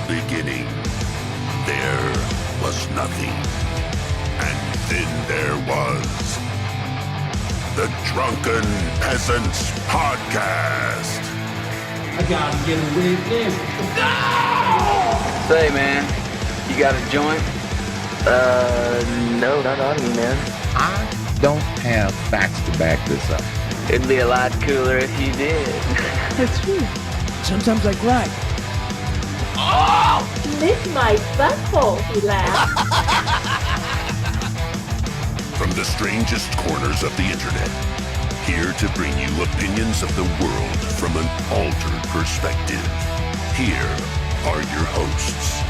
beginning, there was nothing. And then there was the Drunken Peasants Podcast. I gotta get a witness. No! Say, man, you got a joint? No, not on me, man. I don't have facts to back this up. It'd be a lot cooler if you did. That's true. Sometimes I cry. Oh! Lick my butthole, he laughed. From the strangest corners of the internet, here to bring you opinions of the world from an altered perspective. Here are your hosts,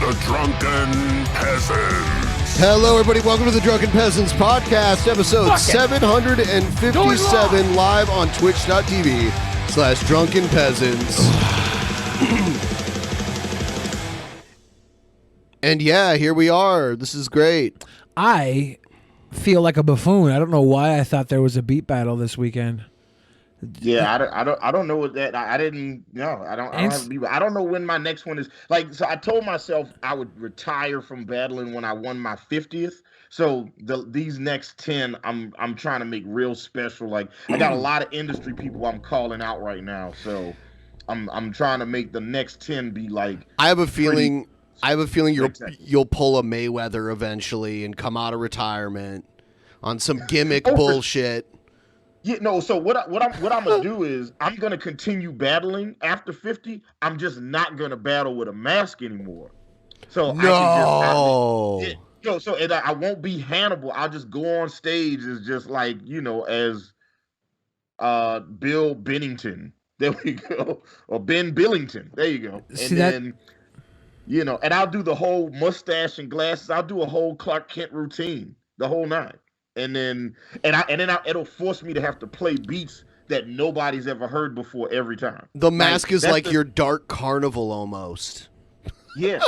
the Drunken Peasants. Hello, everybody. Welcome to the Drunken Peasants Podcast, episode 757, live on twitch.tv/drunkenpeasants. And yeah, here we are. This is great. I feel like a buffoon. I don't know why I thought there was a beat battle this weekend. Yeah, I don't know what that. I didn't. No, I don't have to be. I don't know when my next one is. Like, so I told myself I would retire from battling when I won my 50th. So these next 10, I'm trying to make real special. Like, I got a lot of industry people I'm calling out right now. So I'm trying to make the next 10 be like. I have a feeling you'll pull a Mayweather eventually and come out of retirement on some gimmick bullshit. Yeah, no. So what I'm gonna do is I'm gonna continue battling after 50. I'm just not gonna battle with a mask anymore. So I won't be Hannibal. I'll just go on stage as just like as Bill Bennington. There we go, or Ben Billington. There you go. And and I'll do the whole mustache and glasses. I'll do a whole Clark Kent routine, the whole nine. And then it'll force me to have to play beats that nobody's ever heard before every time. The mask is like your dark carnival almost. Yeah,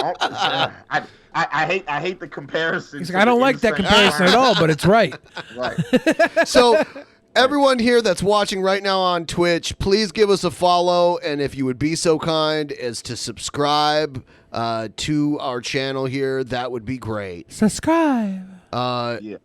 I hate the comparison. He's like, I don't like that comparison at all, but it's right. Right. So everyone here that's watching right now on Twitch, please give us a follow, and if you would be so kind as to subscribe to our channel here, that would be great. Subscribe. Yeah.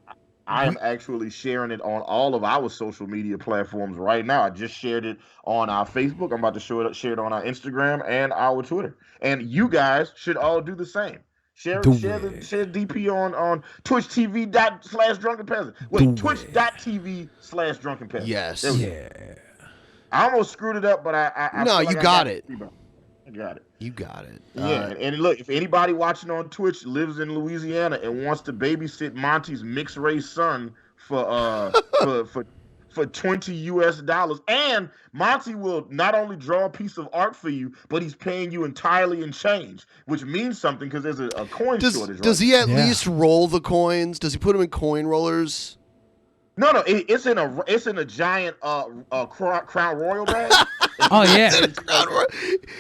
I am actually sharing it on all of our social media platforms right now. I just shared it on our Facebook. I'm about to share it on our Instagram and our Twitter. And you guys should all do the same. Share DP on Twitch TV.com/drunkenpeasant. Wait, Twitch.tv/drunkenpeasant. Yes. Yeah. I almost screwed it up, but I no, you got it. I got it. You got it. Yeah, and look, if anybody watching on Twitch lives in Louisiana and wants to babysit Monty's mixed race son for $20 and Monty will not only draw a piece of art for you, but he's paying you entirely in change, which means something because there's a coin shortage. Does he at least roll the coins? Does he put them in coin rollers? No, it's in a giant Crown Royal bag. Oh yeah,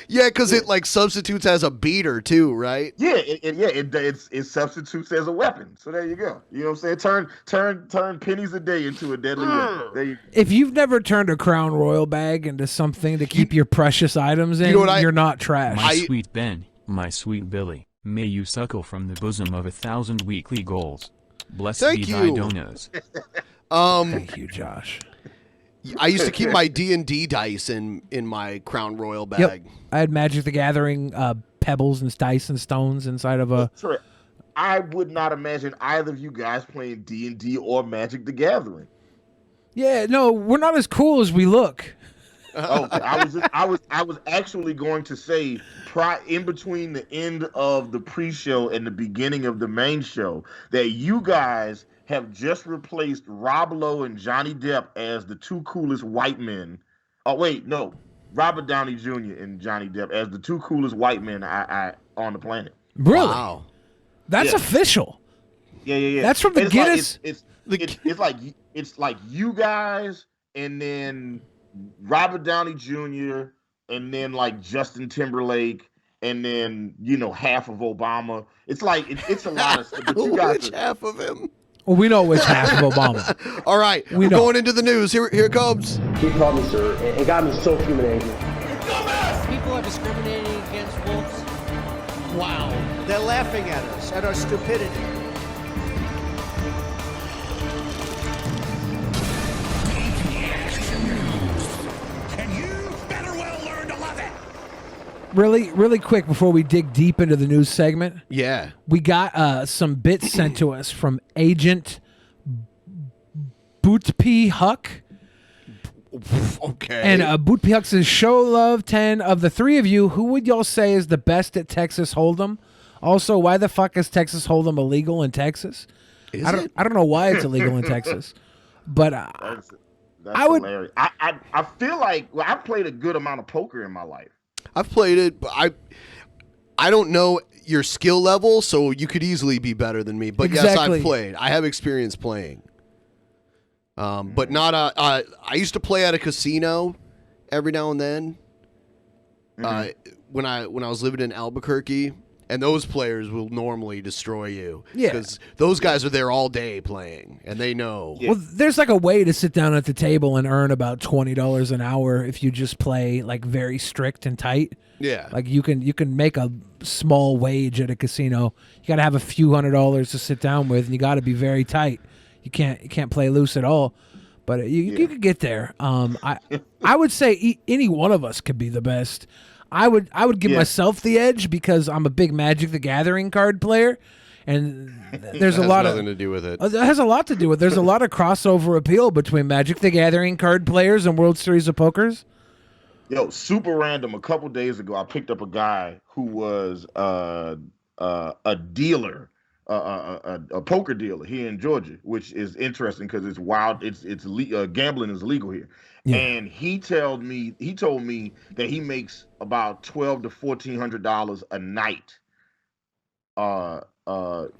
yeah, because it like substitutes as a beater too, right? Yeah, it substitutes as a weapon. So there you go. You know what I'm saying? Turn pennies a day into a deadly weapon. There you go. If you've never turned a Crown Royal bag into something to keep your precious items in, you're not trash. My sweet Ben, my sweet Billy, may you suckle from the bosom of 1,000 weekly goals. Blessed be thy donos. Thank you, Josh. I used to keep my D&D dice in my Crown Royal bag. Yep. I had Magic the Gathering pebbles and dice and stones inside of a... Sorry, I would not imagine either of you guys playing D&D or Magic the Gathering. Yeah, no, we're not as cool as we look. Oh, I was actually going to say in between the end of the pre-show and the beginning of the main show that you guys have just replaced Rob Lowe and Johnny Depp as the two coolest white men. Oh wait, no, Robert Downey Jr. and Johnny Depp as the two coolest white men on the planet. Really? Wow, that's official. Yeah. That's from the Guinness. It's like you guys, and then Robert Downey Jr. and then like Justin Timberlake, and then half of Obama. It's like it's a lot of stuff. But you guys which half of him? Well, we know which half of Obama. All right, we're going into the news. Here it comes. He called me sir. It got me so fuming angry. People are discriminating against wolves. Wow. They're laughing at us, at our stupidity. And you better well learn to love it. Really quick before we dig deep into the news segment. Yeah. We got some bits sent to us from Agent Bootp Huck. Okay. And Bootp Huck says, show love 10 of the three of you. Who would y'all say is the best at Texas Hold'em? Also, why the fuck is Texas Hold'em illegal in Texas? I don't know why it's illegal in Texas, but That's I would. hilarious. I feel like I've played a good amount of poker in my life. I've played it, but I don't know your skill level, so you could easily be better than me. But yes, Exactly. I've played. I have experience playing. But not I used to play at a casino every now and then. When I was living in Albuquerque, and those players will normally destroy you. Yeah. Because those guys are there all day playing, and they know. Well, there's like a way to sit down at the table and earn about $20 an hour if you just play like very strict and tight. Yeah. Like you can make a small wage at a casino. You got to have a few $100s to sit down with, and you got to be very tight. You can't play loose at all. But you could get there. I would say any one of us could be the best. I would give myself the edge because I'm a big Magic the Gathering card player, and there's a lot nothing to do with it. It has a lot to do with. There's a lot of crossover appeal between Magic the Gathering card players and World Series of Pokers. Yo, super random. A couple days ago, I picked up a guy who was a dealer, a poker dealer here in Georgia, which is interesting because it's wild. Gambling is legal here. Yeah. And he told me that he makes about $1,200 to $1,400 a night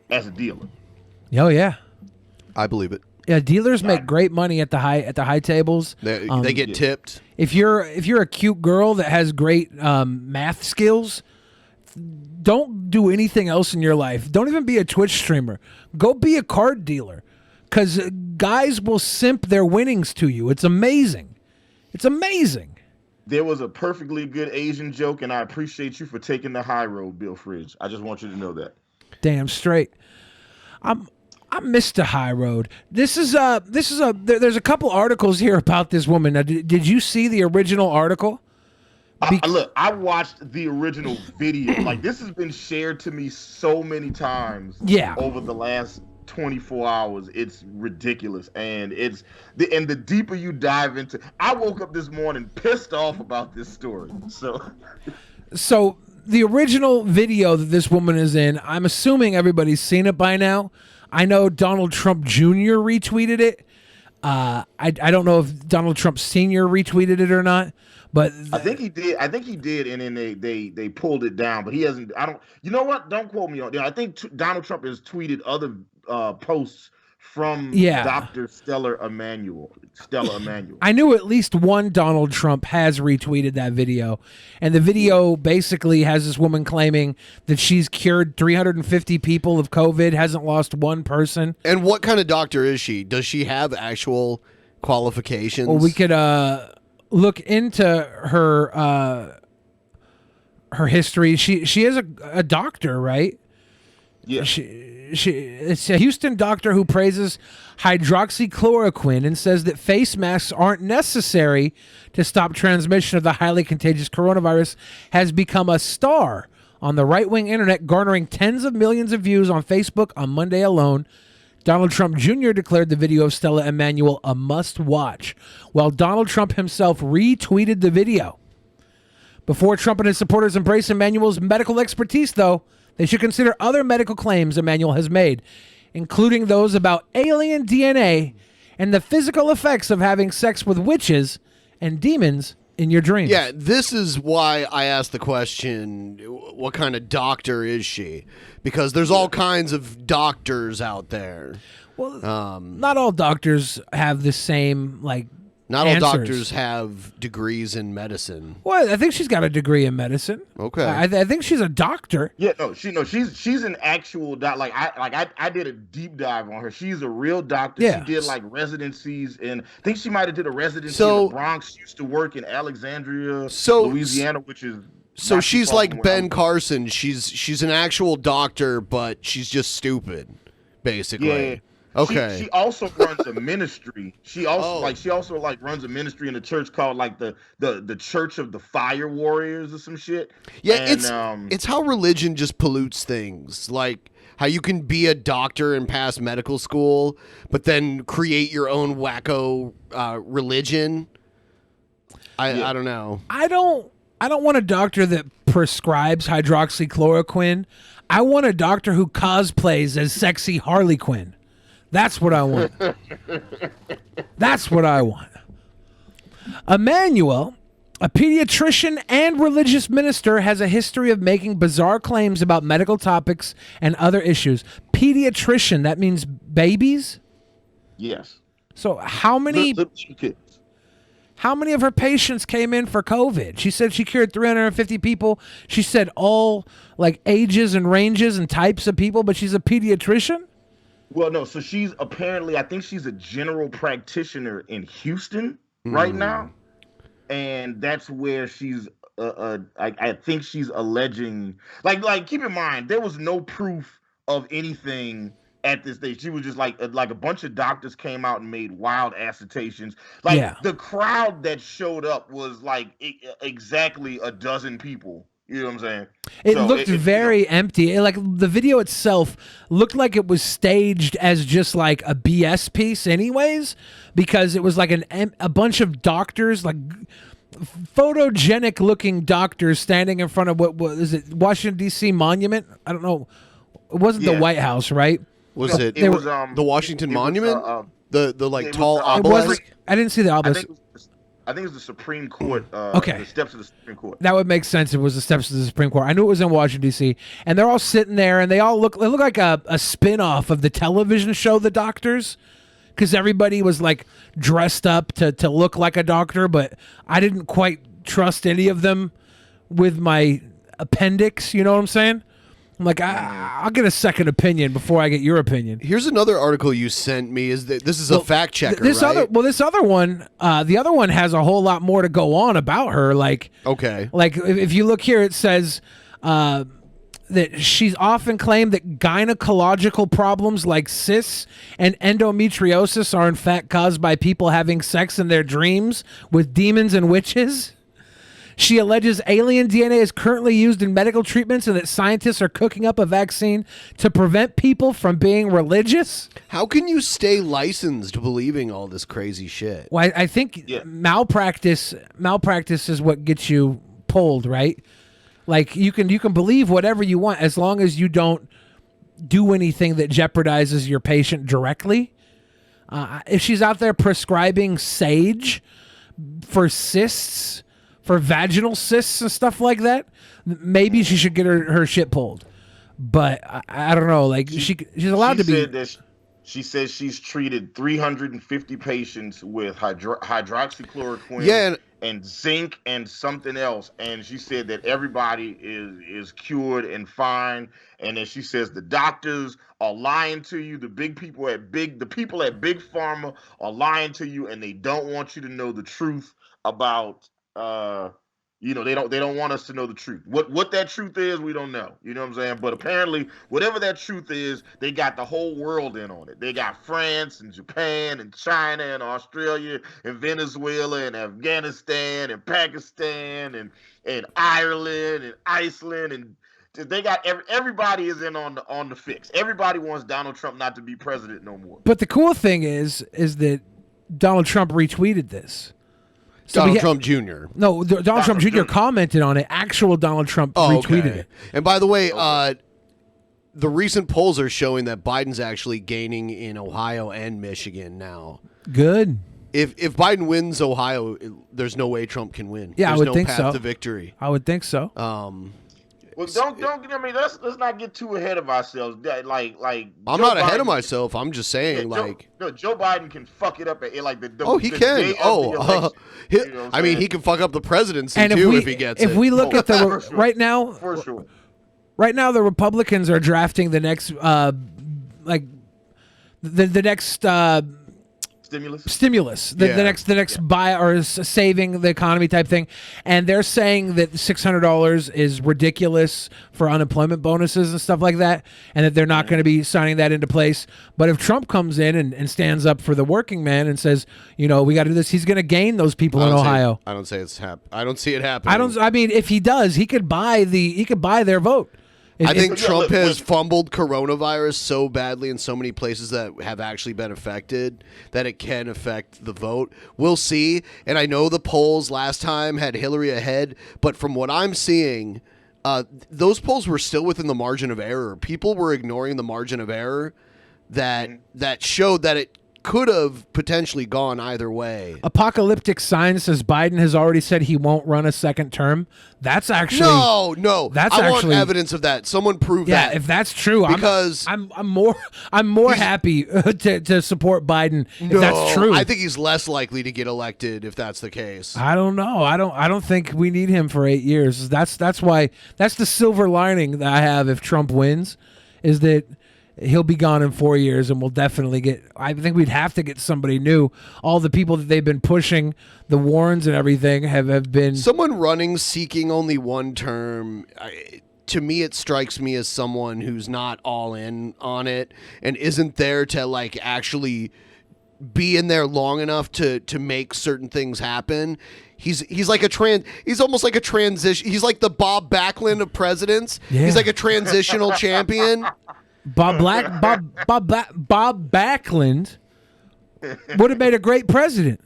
as a dealer. Oh yeah, I believe it. Yeah, dealers make great money at the high tables. They get tipped. If you're a cute girl that has great math skills, don't do anything else in your life. Don't even be a Twitch streamer. Go be a card dealer, because guys will simp their winnings to you. It's amazing. It's amazing. There was a perfectly good Asian joke, and I appreciate you for taking the high road, Bill Fridge. I just want you to know that. Damn straight. I'm Mr. High Road. There's a couple articles here about this woman. Now, did you see the original article? Look, I watched the original video. Like, this has been shared to me so many times. Yeah. Over the last 24 hours. It's ridiculous. And the deeper you dive into, I woke up this morning pissed off about this story. So the original video that this woman is in, I'm assuming everybody's seen it by now. I know Donald Trump Jr. retweeted it. I don't know if Donald Trump Sr. retweeted it or not, but I think he did. And then they pulled it down. But he hasn't. You know what? Don't quote me on. I think Donald Trump has tweeted other posts from Dr. Stella Immanuel. I knew at least one Donald Trump has retweeted that video, and the video basically has this woman claiming that she's cured 350 people of COVID, hasn't lost one person. And what kind of doctor is she? Does she have actual qualifications? Well, we could look into her history. She is a doctor, right? Yeah. It's a Houston doctor who praises hydroxychloroquine and says that face masks aren't necessary to stop transmission of the highly contagious coronavirus, has become a star on the right-wing internet, garnering tens of millions of views on Facebook on Monday alone. Donald Trump Jr. declared the video of Stella Immanuel a must-watch, while Donald Trump himself retweeted the video. Before Trump and his supporters embrace Immanuel's medical expertise, though, they should consider other medical claims Immanuel has made, including those about alien DNA and the physical effects of having sex with witches and demons in your dreams. Yeah, this is why I asked the question, what kind of doctor is she? Because there's all kinds of doctors out there. Well, not all doctors have the same, not answers. all doctors have degrees in medicine. Well, I think she's got a degree in medicine. Okay. I think she's a doctor. Yeah, she's an actual doc. I did a deep dive on her. She's a real doctor. Yeah. She did residencies, and I think she might have did a residency in the Bronx. She used to work in Alexandria, Louisiana, which is So not too she's far like from where Ben I'm- Carson. She's an actual doctor, but she's just stupid, basically. Yeah. Okay. She also runs a ministry. She also Oh. like runs a ministry in a church called like the Church of the Fire Warriors or some shit. Yeah, And, it's how religion just pollutes things. Like how you can be a doctor and pass medical school, but then create your own wacko religion. I don't know. I don't want a doctor that prescribes hydroxychloroquine. I want a doctor who cosplays as sexy Harley Quinn. That's what I want. That's what I want. Immanuel, a pediatrician and religious minister, has a history of making bizarre claims about medical topics and other issues. Pediatrician, that means babies? yes. So how many Little kids. how many of her patients came in for COVID? She said she cured 350 people. She said all like ages and ranges and types of people, but she's a pediatrician? Well, no. So she's apparently, I think she's a general practitioner in Houston right now, and that's where she's. I think she's alleging, like. Keep in mind, there was no proof of anything at this stage. She was just like a bunch of doctors came out and made wild assertions. Like the crowd that showed up was like exactly a dozen people. You know what I'm saying? It looked very empty. Like the video itself looked like it was staged as just like a BS piece anyways, because it was like a bunch of doctors, like photogenic looking doctors standing in front of what is it, Washington D.C. Monument? I don't know. It wasn't the White House, right? Was it the Washington Monument? The like tall obelisk? I didn't see the obelisk. I think it's the Supreme Court. Okay. The steps of the Supreme Court. That would make sense. It was the steps of the Supreme Court. I knew it was in Washington, D.C. And they're all sitting there, and they look like a spin-off of the television show The Doctors, because everybody was like dressed up to look like a doctor, but I didn't quite trust any of them with my appendix. You know what I'm saying? I'm like, I'll get a second opinion before I get your opinion. Here's another article you sent me. Is that this is a fact checker? This right? this other one, the other one has a whole lot more to go on about her. Like, okay, like if you look here, it says that she's often claimed that gynecological problems like cysts and endometriosis are in fact caused by people having sex in their dreams with demons and witches. She alleges alien DNA is currently used in medical treatments and that scientists are cooking up a vaccine to prevent people from being religious. How can you stay licensed believing all this crazy shit? Well, I think malpractice is what gets you pulled, right? Like you can believe whatever you want as long as you don't do anything that jeopardizes your patient directly. If she's out there prescribing sage for cysts, for vaginal cysts and stuff like that, maybe she should get her shit pulled. But I don't know. Like she's allowed to be. She says she's treated 350 patients with hydroxychloroquine and zinc and something else, and she said that everybody is cured and fine, and then she says the doctors are lying to you, the people at big pharma are lying to you, and they don't want you to know the truth about they don't want us to know the truth. What that truth is, we don't know. You know what I'm saying? But apparently, whatever that truth is, they got the whole world in on it. They got France and Japan and China and Australia and Venezuela and Afghanistan and Pakistan and Ireland and Iceland, and they got everybody is in on the fix. Everybody wants Donald Trump not to be president no more. But the cool thing is that Donald Trump retweeted this. So Donald Trump Jr. No, Donald Trump Jr. commented on it. Actual Donald Trump retweeted it. And by the way, the recent polls are showing that Biden's actually gaining in Ohio and Michigan now. Good. If Biden wins Ohio, there's no way Trump can win. Yeah, there's I would no think path so. to victory. I would think so. Well, don't. I mean, let's not get too ahead of ourselves. Like I'm not ahead of myself. I'm just saying, Joe Biden can fuck it up at like the. He can. I mean, he can fuck up the presidency too if he gets it. If we look at the right now, for sure. Right now, the Republicans are drafting the next, the next Stimulus. The next buy or saving the economy type thing, and they're saying that $600 is ridiculous for unemployment bonuses and stuff like that, and that they're not going to be signing that into place. But if Trump comes in and stands up for the working man and says, we got to do this, he's going to gain those people in Ohio. I don't see it happening. I mean, if he does, he could buy their vote. I think Trump has fumbled coronavirus so badly in so many places that have actually been affected that it can affect the vote. We'll see. And I know the polls last time had Hillary ahead, but from what I'm seeing, those polls were still within the margin of error. People were ignoring the margin of error that showed that it could have potentially gone either way. Apocalyptic Signs says Biden has already said he won't run a second term. That's actually no. I want evidence of that. Someone prove that. Yeah, if that's true, because I'm more happy to support Biden if that's true. I think he's less likely to get elected if that's the case. I don't know. I don't think we need him for 8 years. That's the silver lining that I have if Trump wins, is that he'll be gone in 4 years, and we'll definitely get. I think we'd have to get somebody new. All the people that they've been pushing, the Warrens and everything, have been someone running seeking only one term. To me, it strikes me as someone who's not all in on it and isn't there to actually be in there long enough to make certain things happen. He's almost like a transition. He's like the Bob Backlund of presidents. Yeah. He's like a transitional champion. Bob Backlund would have made a great president.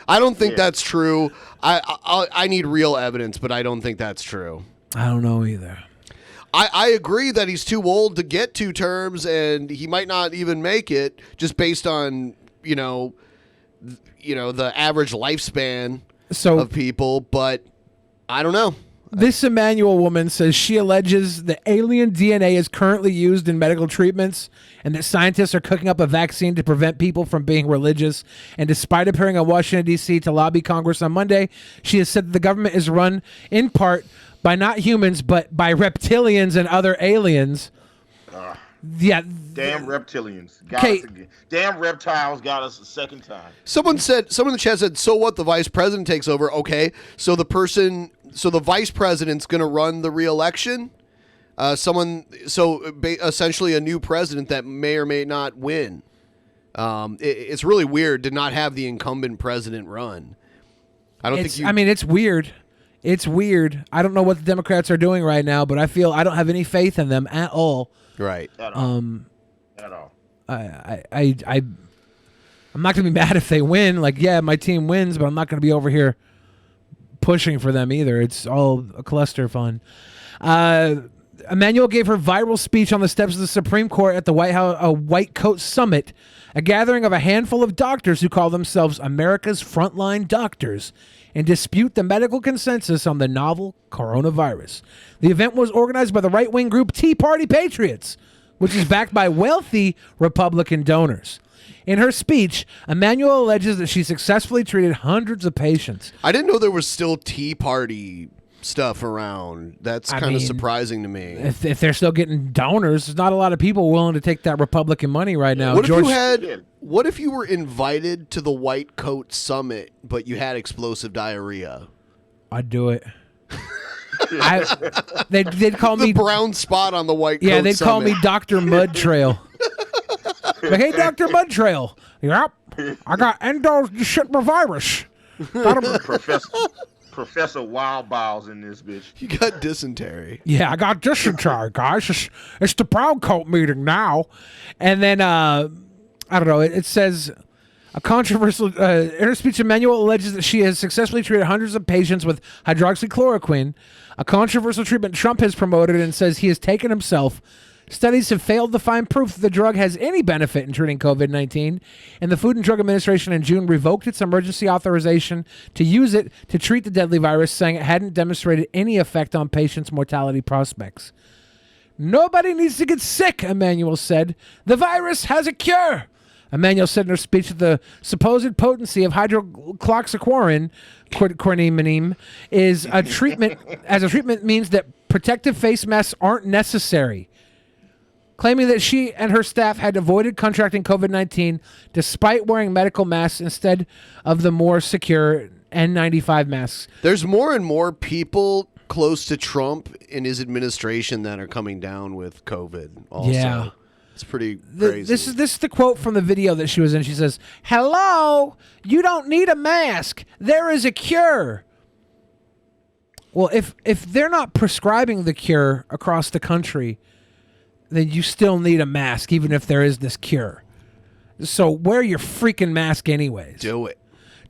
I don't think that's true. I need real evidence, but I don't think that's true. I don't know either. I agree that he's too old to get 2 terms, and he might not even make it just based on the average lifespan of people. But I don't know. This Immanuel woman says she alleges that alien DNA is currently used in medical treatments and that scientists are cooking up a vaccine to prevent people from being religious. And despite appearing in Washington, D.C. to lobby Congress on Monday, she has said that the government is run in part by not humans, but by reptilians and other aliens. Yeah. Damn reptilians. Damn reptiles got us a second time. Someone in the chat said, so what, the vice president takes over? Okay, so the vice president's going to run the re-election? Essentially a new president that may or may not win. It's really weird to not have the incumbent president run. It's weird. It's weird. I don't know what the Democrats are doing right now, but I feel I don't have any faith in them at all. Right. At all. I'm not gonna be mad if they win. My team wins, but I'm not gonna be over here pushing for them either. It's all a cluster fun. Immanuel gave her viral speech on the steps of the Supreme Court at the White Coat Summit, a gathering of a handful of doctors who call themselves America's frontline doctors and dispute the medical consensus on the novel coronavirus. The event was organized by the right-wing group Tea Party Patriots, which is backed by wealthy Republican donors. In her speech, Immanuel alleges that she successfully treated hundreds of patients. I didn't know there was still Tea Party stuff around. That's kind of surprising to me. If they're still getting donors, there's not a lot of people willing to take that Republican money right now. What if you were invited to the White Coat Summit, but you had explosive diarrhea? I'd do it. They'd call me the brown spot on the White Coat. Yeah, they'd Summit. call me Dr. Mud Trail. Hey, Dr. Mud Trail. Yep, I got endovirus. Professor Wild Bowels in this bitch. You got dysentery. Yeah, I got dysentery, guys. It's the brown coat meeting now. And then, I don't know, it says... A controversial in her speech, Immanuel alleges that she has successfully treated hundreds of patients with hydroxychloroquine, a controversial treatment Trump has promoted and says he has taken himself. Studies have failed to find proof that the drug has any benefit in treating COVID-19, and the Food and Drug Administration in June revoked its emergency authorization to use it to treat the deadly virus, saying it hadn't demonstrated any effect on patients' mortality prospects. Nobody needs to get sick, Immanuel said. The virus has a cure. Immanuel said in her speech that the supposed potency of hydroxychloroquine is a treatment means that protective face masks aren't necessary. claiming that she and her staff had avoided contracting COVID-19 despite wearing medical masks instead of the more secure N95 masks. There's more and more people close to Trump in his administration that are coming down with COVID also. Yeah. It's pretty crazy. This is the quote from the video that she was in. She says, "Hello, you don't need a mask. There is a cure." Well, if they're not prescribing the cure across the country, then you still need a mask, even if there is this cure. So wear your freaking mask anyways. Do it.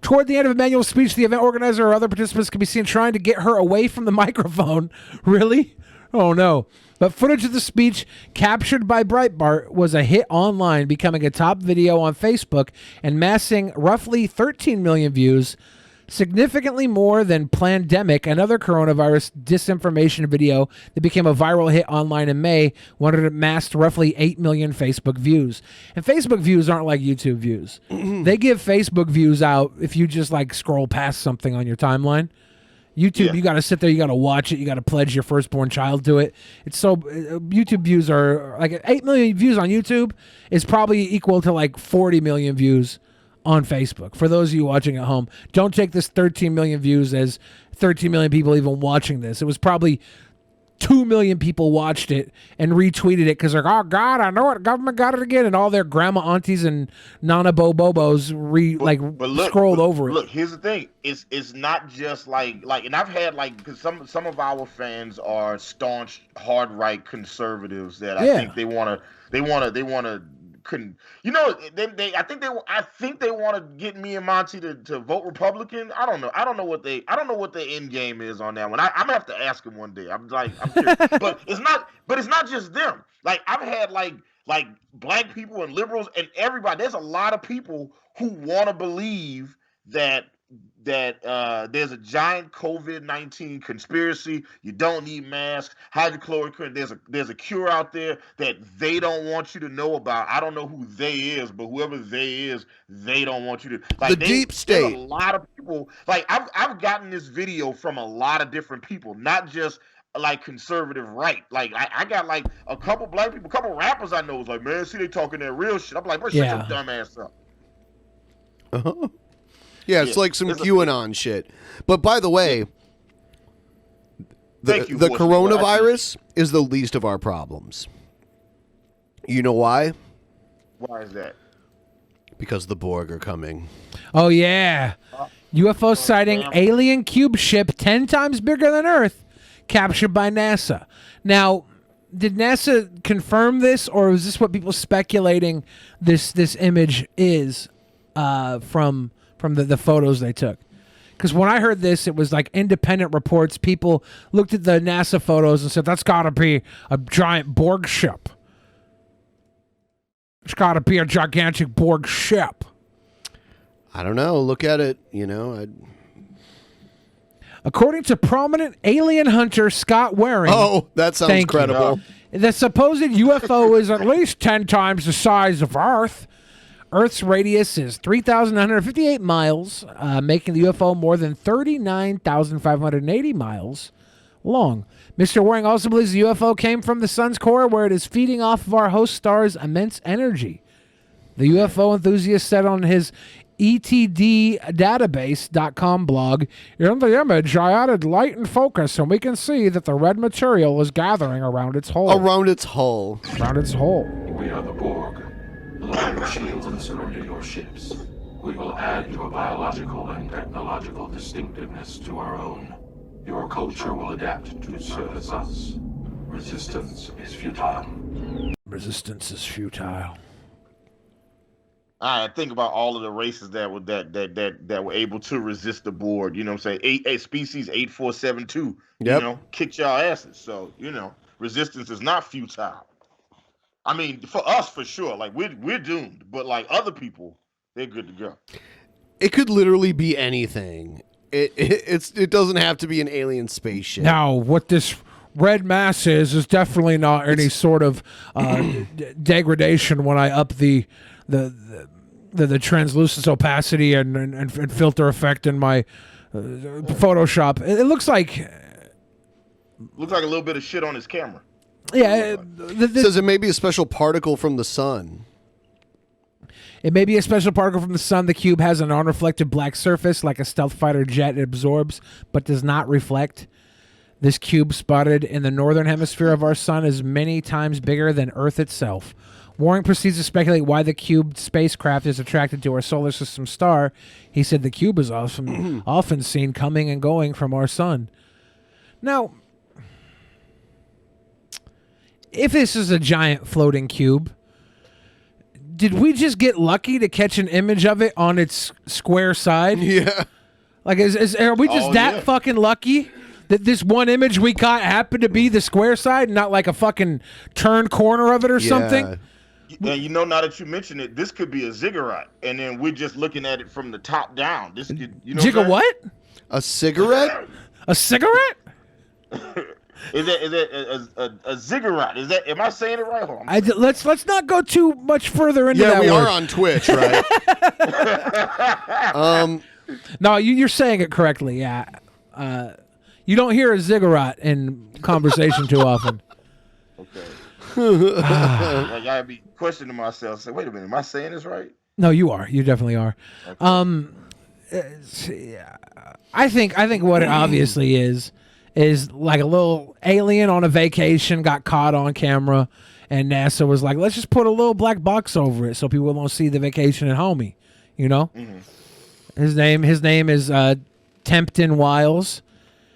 Toward the end of Immanuel's speech, the event organizer or other participants can be seen trying to get her away from the microphone. Really? Oh, no. But footage of the speech captured by Breitbart was a hit online, becoming a top video on Facebook and amassing roughly 13 million views, significantly more than Plandemic, another coronavirus disinformation video that became a viral hit online in May, when it amassed roughly 8 million Facebook views. And Facebook views aren't like YouTube views. They give Facebook views out if you just like scroll past something on your timeline. YouTube, you got to sit there, you got to watch it, you got to pledge your firstborn child to it. It's so YouTube views are like 8 million views on YouTube is probably equal to like 40 million views on Facebook. For those of you watching at home, don't take this 13 million views as 13 million people even watching this. It was probably 2 million people watched it and retweeted it because they're like, oh God, I know it, government got it again, and all their grandma, aunties, and nana bobos scrolled over it. Look, here's the thing: it's not just like, and I've had because some of our fans are staunch hard right conservatives that I think they want to. Couldn't I think they want to get me and Monty to vote Republican. I don't know what their end game is on that one. I'm gonna have to ask him one day. I'm curious. but it's not just them. Like I've had like black people and liberals and everybody. There's a lot of people who want to believe that there's a giant COVID-19 conspiracy. You don't need masks. Hydrochloroquine. There's a cure out there that they don't want you to know about. I don't know who they is, but whoever they is, they don't want you to. Deep state. There's a lot of people. Like I've gotten this video from a lot of different people, not just like conservative right. Like I got like a couple black people, a couple rappers I know was like, man, see they talking that real shit. I'm like, bro, shut your dumb ass up. Uh-huh. Yeah, it's like some QAnon shit. But by the way, the coronavirus is the least of our problems. You know why? Why is that? Because the Borg are coming. Oh, yeah. UFO sighting alien cube ship 10 times bigger than Earth, captured by NASA. Now, did NASA confirm this, or is this what people speculating this image is from the photos they took? Because when I heard this, it was like independent reports. People looked at the NASA photos and said, that's got to be a giant Borg ship. It's got to be a gigantic Borg ship. I don't know. Look at it, According to prominent alien hunter Scott Waring. Oh, that sounds credible. The supposed UFO is at least 10 times the size of Earth. Earth's radius is 3,958 miles, making the UFO more than 39,580 miles long. Mr. Waring also believes the UFO came from the sun's core, where it is feeding off of our host star's immense energy. The UFO enthusiast said on his etddatabase.com blog, in the image, I added light and focus, and we can see that the red material is gathering around its hull. Around its hull. We are the Borg. Lower your shields and surrender your ships. We will add your biological and technological distinctiveness to our own. Your culture will adapt to service us. Resistance is futile. Resistance is futile. I think about all of the races that were able to resist the Borg. You know what I'm saying? Species 8472. Yep. Kicked y'all asses. So resistance is not futile. I mean, for us, for sure. Like we're doomed, but like other people, they're good to go. It could literally be anything. It doesn't have to be an alien spaceship. Now, what this red mass is definitely not any sort of degradation when I up the translucence, opacity, and filter effect in my Photoshop. It looks like a little bit of shit on his camera. Yeah, says it may be a special particle from the sun. It may be a special particle from the sun. The cube has a non-reflective black surface like a stealth fighter jet. It absorbs but does not reflect. This cube spotted in the northern hemisphere of our sun is many times bigger than Earth itself. Waring proceeds to speculate why the cubed spacecraft is attracted to our solar system star. He said the cube is often seen coming and going from our sun. Now, if this is a giant floating cube, did we just get lucky to catch an image of it on its square side? Yeah. Like, are we just fucking lucky that this one image we caught happened to be the square side, not like a fucking turned corner of it or something? And you know, now that you mention it, this could be a ziggurat, and then we're just looking at it from the top down. This could, you know, what? A cigarette? A cigarette? Is that a ziggurat? Is that? Am I saying it right? Hold on. Let's not go too much further into that. Yeah, we word. are on Twitch, right? No, you're saying it correctly. Yeah. You don't hear a ziggurat in conversation too often. Okay. I gotta be questioning myself. Say, wait a minute, am I saying this right? No, you are. You definitely are. Okay. I think what it obviously is like a little alien on a vacation got caught on camera, and NASA was like, let's just put a little black box over it so people don't see the vacation at homie. You know, his name is Tempton Wiles.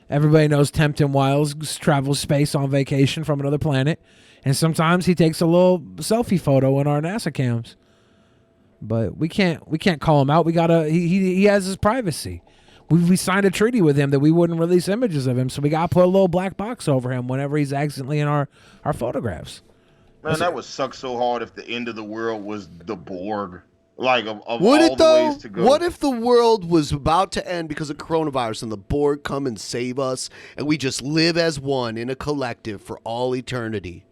Everybody knows Tempton Wiles travels space on vacation from another planet, and sometimes he takes a little selfie photo in our NASA cams. But we can't call him out. We gotta. He has his privacy. We signed a treaty with him that we wouldn't release images of him, so we got to put a little black box over him whenever he's accidentally in our photographs. Man, that would suck so hard if the end of the world was the Borg. Like, of would all it though? the ways to go. What if the world was about to end because of coronavirus and the Borg come and save us, and we just live as one in a collective for all eternity?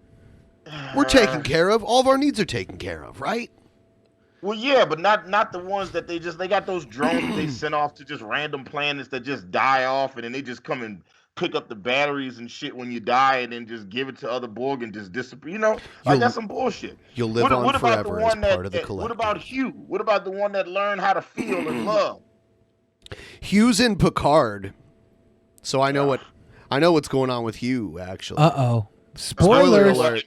We're taken care of. All of our needs are taken care of, right? Well, yeah, but not the ones that they got those drones that they send off to just random planets that just die off, and then they just come and pick up the batteries and shit when you die, and then just give it to other Borg and just disappear. You know, like that's some bullshit. You'll live on forever as part of the collective. What about Hugh? What about the one that learned how to feel and love? Hugh's in Picard, so I know what's going on with Hugh. Actually, spoiler alert.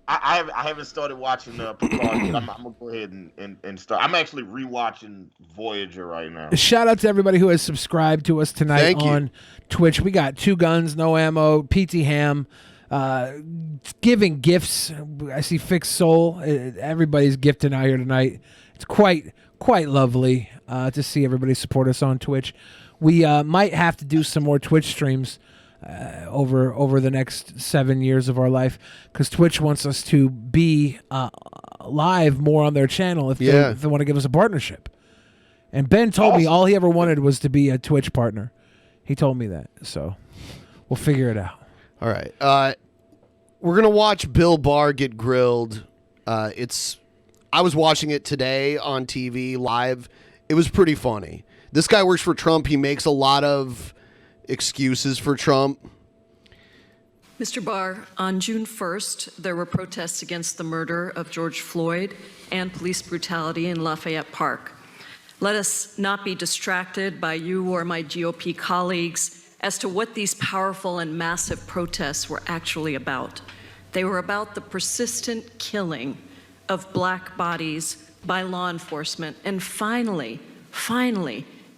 I haven't started watching Picard yet. I'm gonna go ahead and start. I'm actually rewatching Voyager right now. Shout out to everybody who has subscribed to us tonight on Twitch. We got Two Guns, No Ammo, PT Ham, giving gifts. I see Fixed Soul. Everybody's gifting out here tonight. It's quite lovely to see everybody support us on Twitch. We might have to do some more Twitch streams over the next 7 years of our life, because Twitch wants us to be live more on their channel if they want to give us a partnership. And Ben told me all he ever wanted was to be a Twitch partner. He told me that, so we'll figure it out. All right, we're gonna watch Bill Barr get grilled. I was watching it today on TV live. It was pretty funny. This guy works for Trump. He makes a lot of excuses for Trump. Mr. Barr, on June 1st, there were protests against the murder of George Floyd and police brutality in Lafayette Park. Let us not be distracted by you or my GOP colleagues as to what these powerful and massive protests were actually about. They were about the persistent killing of black bodies by law enforcement, and finally,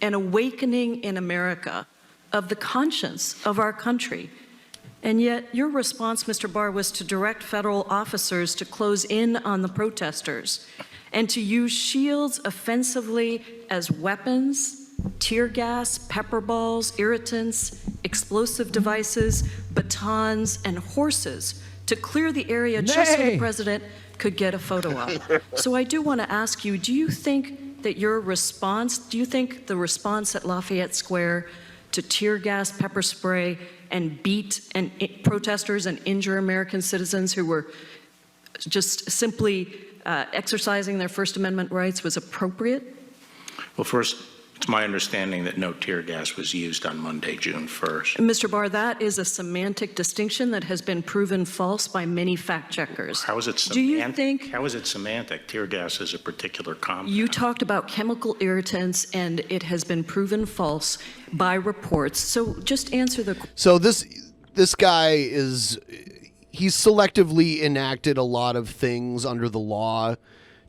an awakening in America of the conscience of our country. And yet your response, Mr. Barr, was to direct federal officers to close in on the protesters and to use shields offensively as weapons, tear gas, pepper balls, irritants, explosive devices, batons, and horses to clear the area just so the president could get a photo op. So I do want to ask you, do you think the response at Lafayette Square to tear gas, pepper spray, and beat protesters and injure American citizens who were just simply exercising their First Amendment rights was appropriate? Well, first, It's my understanding that no tear gas was used on Monday, June 1st. Mr. Barr, that is a semantic distinction that has been proven false by many fact checkers. How is it semantic? Do you think? How is it semantic? Tear gas is a particular compound. You talked about chemical irritants, and it has been proven false by reports. So just answer the. So this guy he's selectively enacted a lot of things under the law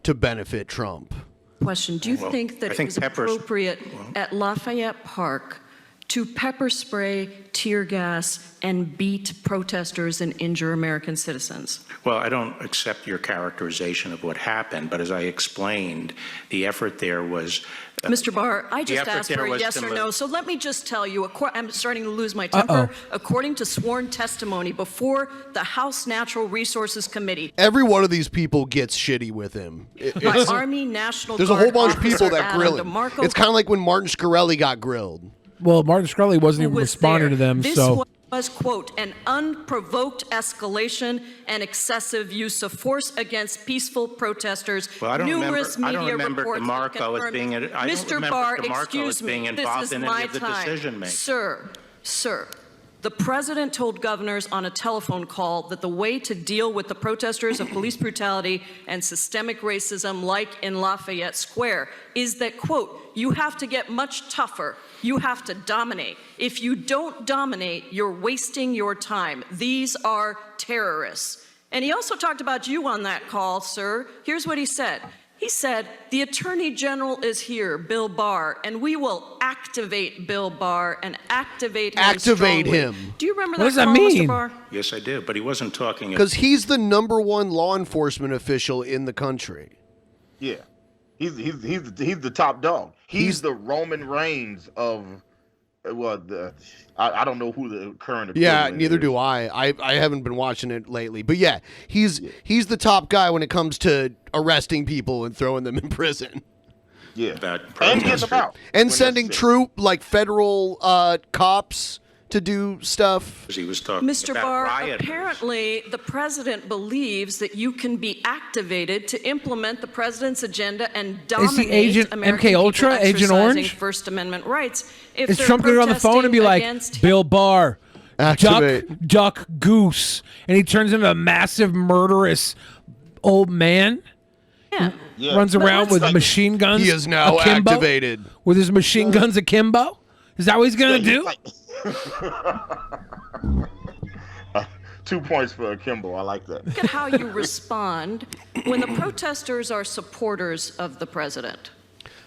to benefit Trump. Question. Do you think that it was appropriate at Lafayette Park to pepper spray, tear gas, and beat protesters and injure American citizens? Well, I don't accept your characterization of what happened, but as I explained, the effort there was... Mr. Barr, I just asked for a yes or no, so let me just tell you, I'm starting to lose my temper. According to sworn testimony before the House Natural Resources Committee... Every one of these people gets shitty with him. My Army National There's Guard a whole bunch of people officer that grill Adam him. DeMarco It's kind of like when Martin Shkreli got grilled. Well, Martin Shkreli wasn't even responding to them, this so... was, quote, an unprovoked escalation and excessive use of force against peaceful protesters. Well, I don't Numerous remember, media I don't remember reports DeMarco as being... Mr. Barr, excuse me, being this involved is in my any of the time. decision-making. Sir, the president told governors on a telephone call that the way to deal with the protesters of police brutality and systemic racism like in Lafayette Square is that, quote, you have to get much tougher. You have to dominate. If you don't dominate, you're wasting your time. These are terrorists. And he also talked about you on that call, sir. Here's what he said. He said, the Attorney General is here, Bill Barr, and we will activate Bill Barr and activate him strongly. Do you remember that call, Mr. Barr? Yes, I do, but he wasn't talking... Because he's the #1 law enforcement official in the country. Yeah. He's the top dog. He's the Roman Reigns of I don't know who the current Yeah, neither is. do I. I haven't been watching it lately. But yeah, he's the top guy when it comes to arresting people and throwing them in prison. Yeah. And getting them out. And sending federal cops to do stuff. He was talking Mr. about Barr, rioters. apparently the president believes that you can be activated to implement the president's agenda and Is he dominate Agent American MK Ultra, people Agent exercising Orange? First Amendment rights. If Is they're Trump going to get on the phone and be like, protesting Bill Barr, Activate. duck, goose, and he turns into a massive murderous old man? Yeah. Runs around with machine guns. He is now akimbo? activated. With his machine guns akimbo? Is that what he's going to do? 2 points for Akimbo. I like that. Look at how you respond when the protesters are supporters of the president.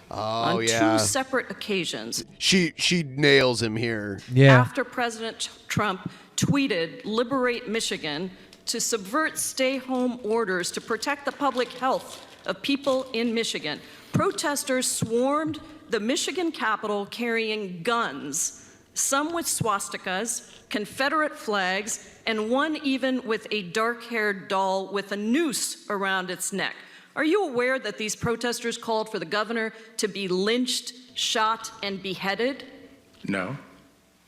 Oh, on yeah. 2 separate occasions. She nails him here. Yeah. After President Trump tweeted, "Liberate Michigan," to subvert stay-home orders to protect the public health of people in Michigan, protesters swarmed the Michigan Capitol carrying guns, some with swastikas, Confederate flags, and one even with a dark-haired doll with a noose around its neck. Are you aware that these protesters called for the governor to be lynched, shot, and beheaded? No,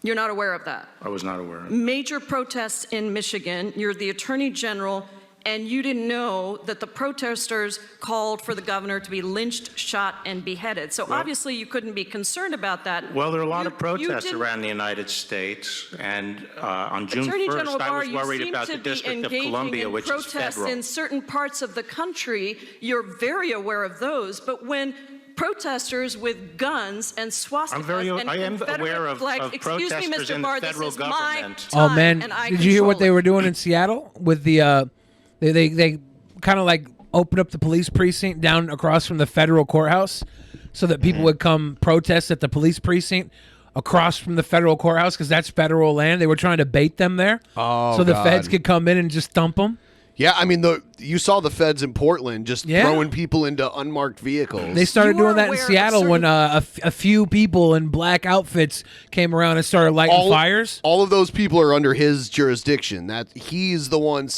You're not aware of that? I was not aware of it. Major protests in Michigan. You're the Attorney General, and you didn't know that the protesters called for the governor to be lynched, shot, and beheaded. So obviously you couldn't be concerned about that. Well, there are a lot of protests around the United States, and on June Attorney 1st, General I Barr, was worried you seem about to the be District of engaging Columbia, in which is protests federal. in certain parts of the country. You're very aware of those, but when protesters with guns and swastikas and Confederate flags. Excuse me, Mr. Barr, this is my time, Oh man, and I did you hear what control they it. were doing in Seattle with the they kind of like opened up the police precinct down across from the federal courthouse so that people would come protest at the police precinct across from the federal courthouse because that's federal land. They were trying to bait them there so the feds could come in and just thump them. Yeah, I mean, you saw the feds in Portland just throwing people into unmarked vehicles. They started doing that in Seattle when a few people in black outfits came around and started lighting fires. All of those people are under his jurisdiction. That he's the one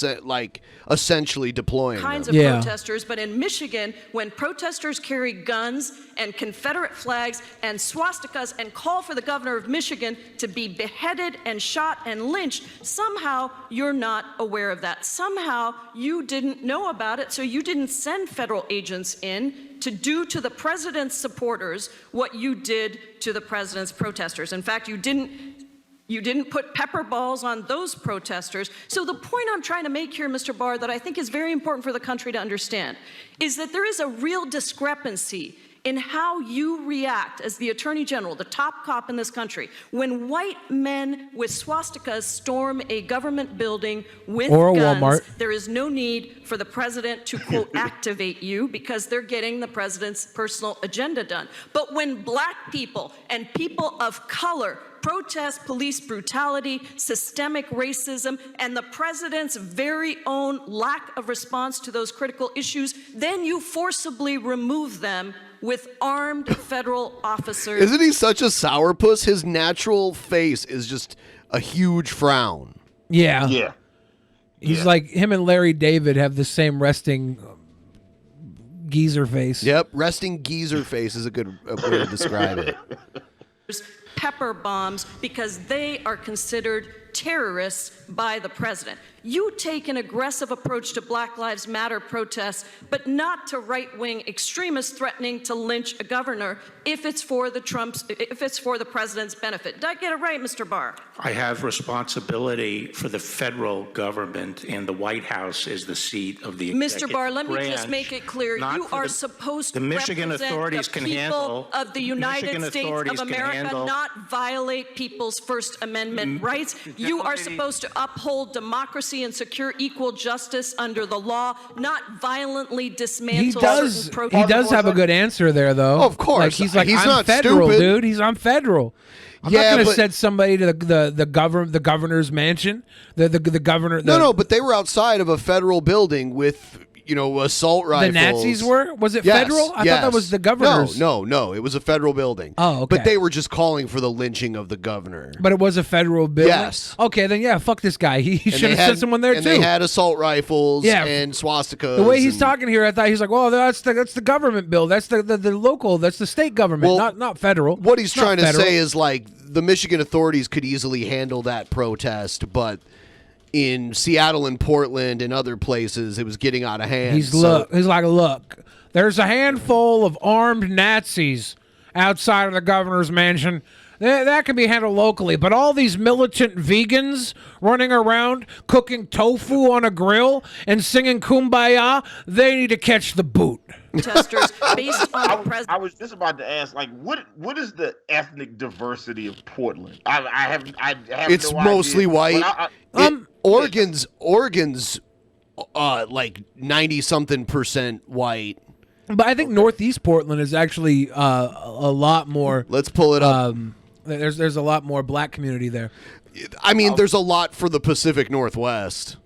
essentially deploying kinds them. of protesters, but in Michigan, when protesters carry guns and Confederate flags and swastikas and call for the governor of Michigan to be beheaded and shot and lynched, somehow you're not aware of that. Somehow you didn't didn't know about it, so you didn't send federal agents in to do to the president's supporters what you did to the president's protesters. In fact, you didn't put pepper balls on those protesters. So the point I'm trying to make here, Mr. Barr, that I think is very important for the country to understand, is that there is a real discrepancy in how you react as the Attorney General, the top cop in this country, when white men with swastikas storm a government building with or a guns. Walmart. There is no need for the president to, quote, activate you because they're getting the president's personal agenda done. But when black people and people of color protest police brutality, systemic racism, and the president's very own lack of response to those critical issues, then you forcibly remove them with armed federal officers. Isn't he such a sourpuss? His natural face is just a huge frown. Yeah. Yeah. He's like, him and Larry David have the same resting geezer face. Yep, resting geezer face is a good way to describe it. Pepper bombs because they are considered terrorists by the president. You take an aggressive approach to Black Lives Matter protests, but not to right-wing extremists threatening to lynch a governor if it's for the president's benefit. Did I get it right, Mr. Barr? I have responsibility for the federal government, and the White House is the seat of the executive Mr. Barr, let me just branch, make it clear. not You for are the- supposed the to Michigan represent authorities the can people handle- of the United Michigan States authorities of can America, handle- not violate people's First Amendment rights. You are supposed to uphold democracy and secure equal justice under the law, not violently dismantle He does. certain protests. He does have a good answer there, though. Of course. like, he's like, He's I'm not federal, stupid. dude. He's on federal. I'm Yeah, not going to but- send somebody to the governor's mansion. The governor. No, but they were outside of a federal building with, assault rifles. The Nazis were? Was it Yes, federal? I yes. thought that was the governor's. No. It was a federal building. Oh, okay. But they were just calling for the lynching of the governor. But it was a federal building? Yes. Okay, then yeah, fuck this guy. He And should they have had- sent someone there, and too. they had assault rifles Yeah. and swastikas. The way he's and- talking here, I thought he's like, well, that's the government bill. That's the local, that's the state government, Well, not federal. What he's It's not trying to federal. say is, like, the Michigan authorities could easily handle that protest, but in Seattle and Portland and other places, it was getting out of hand. He's like, look, there's a handful of armed Nazis outside of the governor's mansion. That can be handled locally, but all these militant vegans running around cooking tofu on a grill and singing Kumbaya, they need to catch the boot. Protesters based on the president. I was just about to ask, like, what is the ethnic diversity of Portland? I have It's no mostly idea, white. but Oregon's like 90-something% white. But I think Northeast Portland is actually a lot more. Let's pull it up. There's a lot more black community there. I mean, there's a lot for the Pacific Northwest,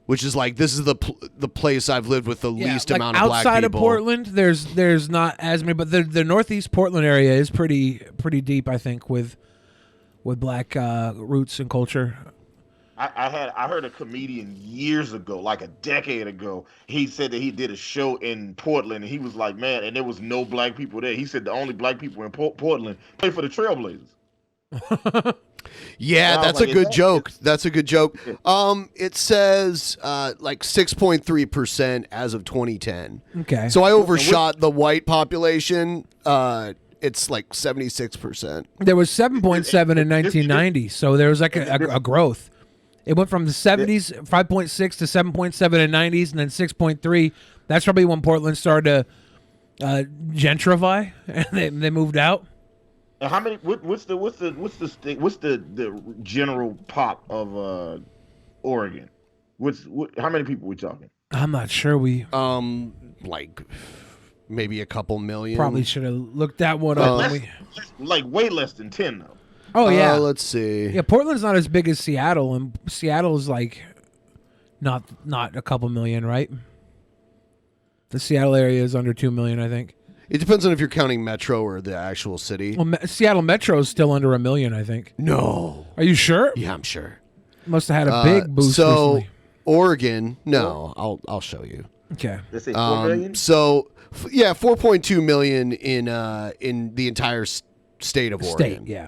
which is like, this is the place I've lived with the least like amount of black people. outside of Portland, there's not as many, but the Northeast Portland area is pretty deep, I think, with black roots and culture. I heard a comedian years ago, like a decade ago. He said that he did a show in Portland, and he was like, man, and there was no black people there. He said the only black people in Portland play for the Trailblazers. Yeah, that's a good joke. That's a good joke. It says like 6.3% as of 2010. Okay. So I overshot the white population. It's like 76%. There was 7.7 in 1990, so there was like a growth. It went from the 70s, 5.6 to 7.7 in the 90s, and then 6.3. That's probably when Portland started to gentrify, and they moved out. And how many? What's the general pop of Oregon? How many people we talking? I'm not sure. Like maybe a couple million. Probably should have looked that one up. Like way less than 10 though. Oh yeah. Let's see. Yeah, Portland's not as big as Seattle, and Seattle is like not a couple million, right? The Seattle area is under 2 million, I think. It depends on if you're counting Metro or the actual city. Well, Seattle Metro is still under 1 million, I think. No. Are you sure? Yeah, I'm sure. Must have had a big boost So recently. Oregon, no, I'll show you. Okay. They say 4 million? So 4.2 million in the entire state of Oregon. State, yeah.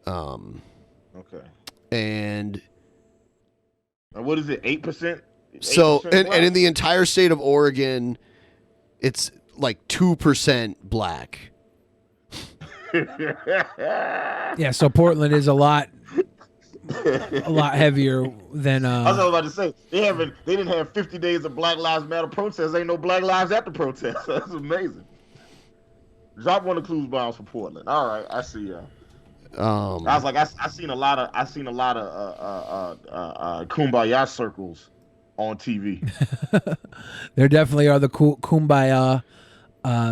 Okay. And what is it? 8%? So, 8% and black. in the entire state of Oregon, it's like 2% black. Yeah, so Portland is a lot heavier than. I was about to say they didn't have 50 days of Black Lives Matter protests. Ain't no Black Lives after protests. That's amazing. Drop one of the clues bombs for Portland. All right, I see y'all. I was like, I seen a lot of kumbaya circles on TV. There definitely are the kumbaya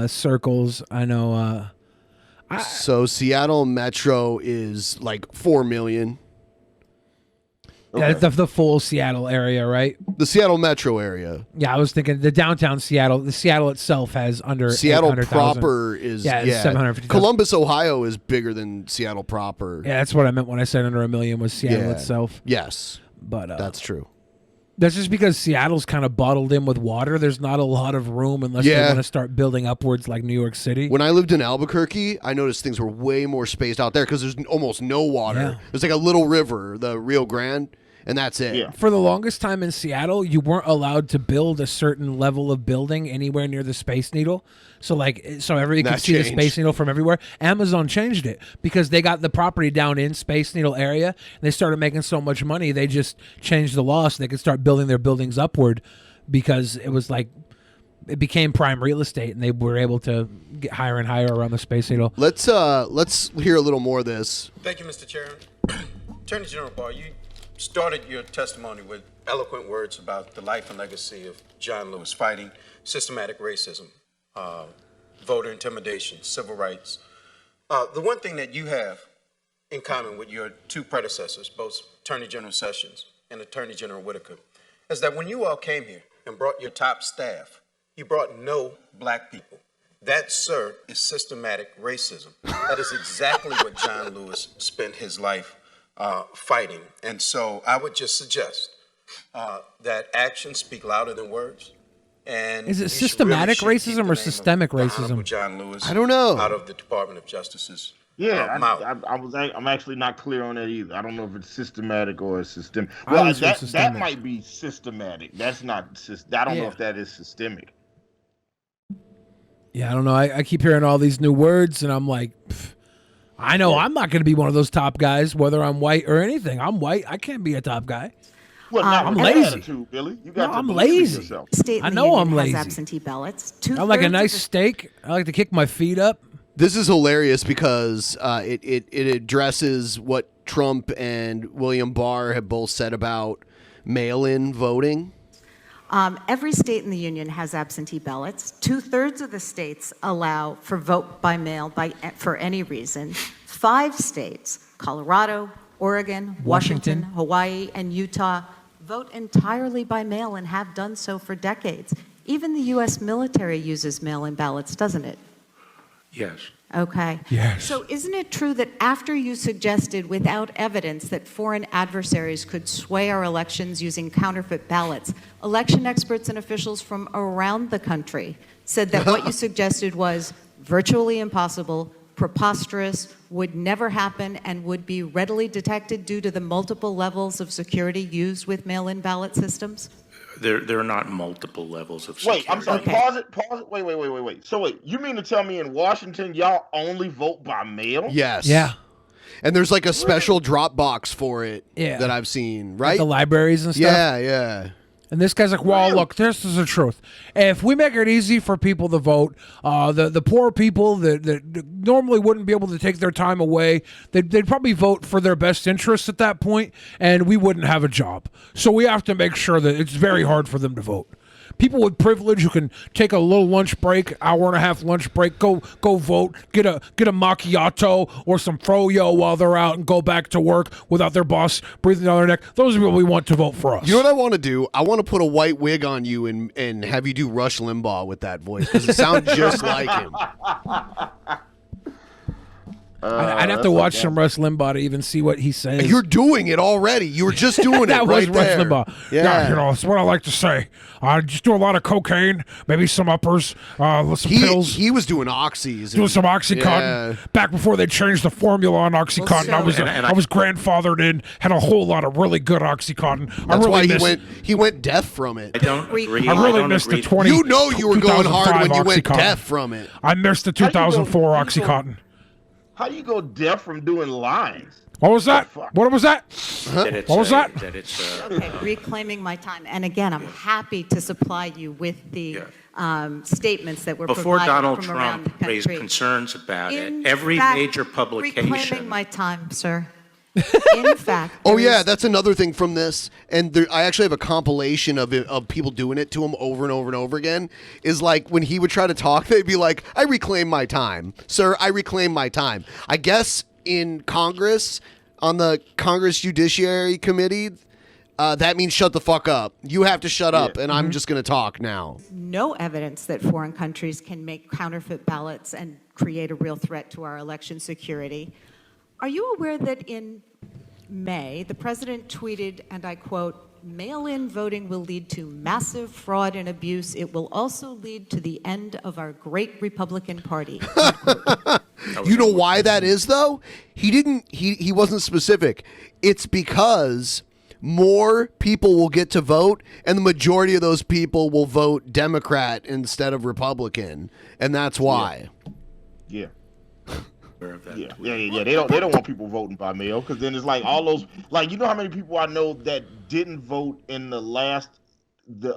circles. I know. So Seattle Metro is like 4 million. Yeah, the full Seattle area, right? The Seattle Metro area. Yeah, I was thinking the downtown Seattle. The Seattle itself has under Seattle 800,000. proper is 750,000. Columbus, Ohio is bigger than Seattle proper. Yeah, that's what I meant when I said under 1 million was Seattle itself. Yes, but that's true. That's just because Seattle's kind of bottled in with water. There's not a lot of room unless they want to start building upwards like New York City. When I lived in Albuquerque, I noticed things were way more spaced out there because there's almost no water. Yeah. There's like a little river, the Rio Grande, and that's it. For the longest time in Seattle, you weren't allowed to build a certain level of building anywhere near the Space Needle. So everybody could see the Space Needle from everywhere. Amazon changed it because they got the property down in Space Needle area. And they started making so much money, they just changed the law so they could start building their buildings upward because it was like it became prime real estate and they were able to get higher and higher around the Space Needle. Let's hear a little more of this. Thank you, Mr. Chairman. Attorney General Barr, you started your testimony with eloquent words about the life and legacy of John Lewis fighting systematic racism, voter intimidation, civil rights. The one thing that you have in common with your two predecessors, both Attorney General Sessions and Attorney General Whitaker, is that when you all came here and brought your top staff, you brought no black people. That, sir, is systematic racism. That is exactly what John Lewis spent his life fighting. And so I would just suggest that actions speak louder than words. And Is it systematic racism or systemic racism? John Lewis, I don't know. Out of the Department of Justice's mouth. I'm actually not clear on that either. I don't know if it's systematic or it's systemic. I Well, would say that systemic. might be systematic. That's not. I don't know if that is systemic. Yeah, I don't know. I keep hearing all these new words, and I'm like, I know I'm not going to be one of those top guys, whether I'm white or anything. I'm white. I can't be a top guy. Well, not I'm with that lazy. attitude, Billy. You got to I'm believe in lazy. yourself. State I in the know union I'm has lazy. absentee ballots. I like a Two-thirds nice of the- steak. I like to kick my feet up. This is hilarious because it addresses what Trump and William Barr have both said about mail-in voting. Every state in the union has absentee ballots. 2/3 of the states allow for vote by mail for any reason. 5 states, Colorado, Oregon, Washington, Hawaii, and Utah, vote entirely by mail and have done so for decades. Even the U.S. military uses mail-in ballots, doesn't it? Yes. Okay. Yes. So isn't it true that after you suggested without evidence that foreign adversaries could sway our elections using counterfeit ballots, election experts and officials from around the country said that what you suggested was virtually impossible, preposterous, would never happen, and would be readily detected due to the multiple levels of security used with mail-in ballot systems? There are not multiple levels of security. Wait, I'm sorry. Pause it. Wait. So wait, you mean to tell me in Washington y'all only vote by mail? Yes. Yeah. And there's like a special drop box for it that I've seen, right? At the libraries and stuff. Yeah. And this guy's like, well, look, this is the truth. If we make it easy for people to vote, the poor people that normally wouldn't be able to take their time away, they'd probably vote for their best interests at that point, and we wouldn't have a job. So we have to make sure that it's very hard for them to vote. People with privilege who can take a little lunch break, hour and a half lunch break, go vote, get a macchiato or some froyo while they're out and go back to work without their boss breathing down their neck. Those are people we want to vote for us. You know what I want to do? I want to put a white wig on you and have you do Rush Limbaugh with that voice because it sounds just like him. I'd have to watch some Rush Limbaugh to even see what he says. You're doing it already. You were just doing that it was right Rush there. Limbaugh. Yeah. You know, that's what I like to say. I just do a lot of cocaine, maybe some uppers, some pills. He was doing oxys. Doing some Oxycontin. Back before they changed the formula on Oxycontin, I was grandfathered in, had a whole lot of really good Oxycontin. That's why he went deaf from it. I don't agree. I really missed the 20. You know you were going hard when you went Oxycontin. deaf from it. I missed the 2004 Oxycontin. How do you go deaf from doing lines? What was that? What was that? What was that? Okay, reclaiming my time. And again, I'm happy to supply you with the statements that were Before provided Donald from around the Trump country. raised concerns about In it, every fact, major publication. Reclaiming my time, sir. In fact. Oh yeah, that's another thing from this, and I actually have a compilation of people doing it to him over and over and over again. Is like when he would try to talk, they'd be like, "I reclaim my time, sir. I reclaim my time." I guess in Congress, on the Congress Judiciary Committee, that means shut the fuck up. You have to shut up, and I'm just going to talk now. No evidence that foreign countries can make counterfeit ballots and create a real threat to our election security. Are you aware that in May, the president tweeted, and I quote, "Mail-in voting will lead to massive fraud and abuse. It will also lead to the end of our great Republican Party." You know why that is, though? He wasn't specific. It's because more people will get to vote, and the majority of those people will vote Democrat instead of Republican, and that's why. Yeah. Yeah. They don't want people voting by mail, because then it's like all those, like, you know how many people I know that didn't vote in the last the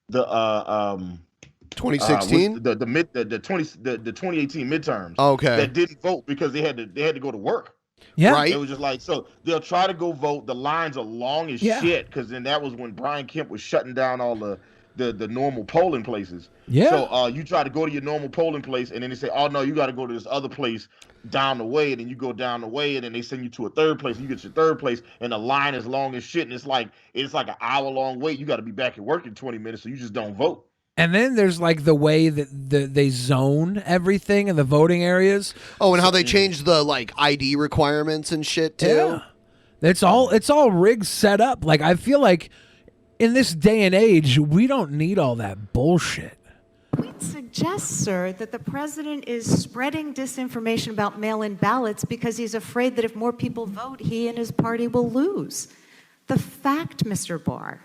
2016 the 2018 midterms. Okay. That didn't vote because they had to go to work. Yeah. Right. It was just like, so they'll try to go vote. The lines are long as shit, because then that was when Brian Kemp was shutting down all the normal polling places. Yeah. So you try to go to your normal polling place, and then they say, "Oh no, you got to go to this other place down the way." And then you go down the way, and then they send you to a third place. And you get your third place, and the line is long as shit, and it's like an hour-long wait. You got to be back at work in 20 minutes, so you just don't vote. And then there's like the way that they zone everything in the voting areas. Oh, and how they changed the like ID requirements and shit too. Yeah. It's all rigged, set up. Like, I feel like in this day and age, we don't need all that bullshit. We'd suggest, sir, that the president is spreading disinformation about mail-in ballots because he's afraid that if more people vote, he and his party will lose. The fact, Mr. Barr,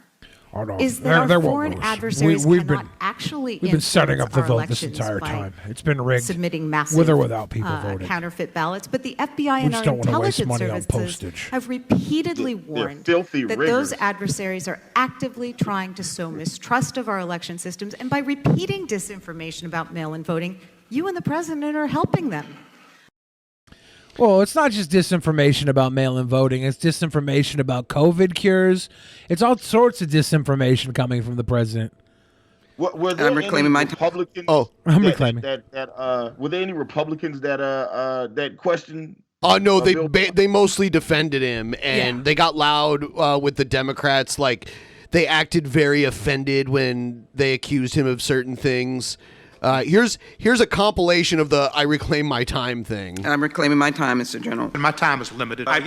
is that our foreign adversaries cannot actually We've been setting up the our vote this elections entire by time. It's been rigged, submitting massive with or without people voting. counterfeit ballots. But the FBI and just our don't wanna waste intelligence money on services postage. have repeatedly They're warned filthy that riggers. those adversaries are actively trying to sow mistrust of our election systems. And by repeating disinformation about mail-in voting, you and the president are helping them. Well, it's not just disinformation about mail-in voting. It's disinformation about COVID cures. It's all sorts of disinformation coming from the president. Were there I'm reclaiming my Republicans? I'm reclaiming. Were there any Republicans that questioned? Oh no, they mostly defended him, and they got loud with the Democrats. Like, they acted very offended when they accused him of certain things. Here's a compilation of the "I reclaim my time" thing. I'm reclaiming my time, Mr. General. My time is limited. I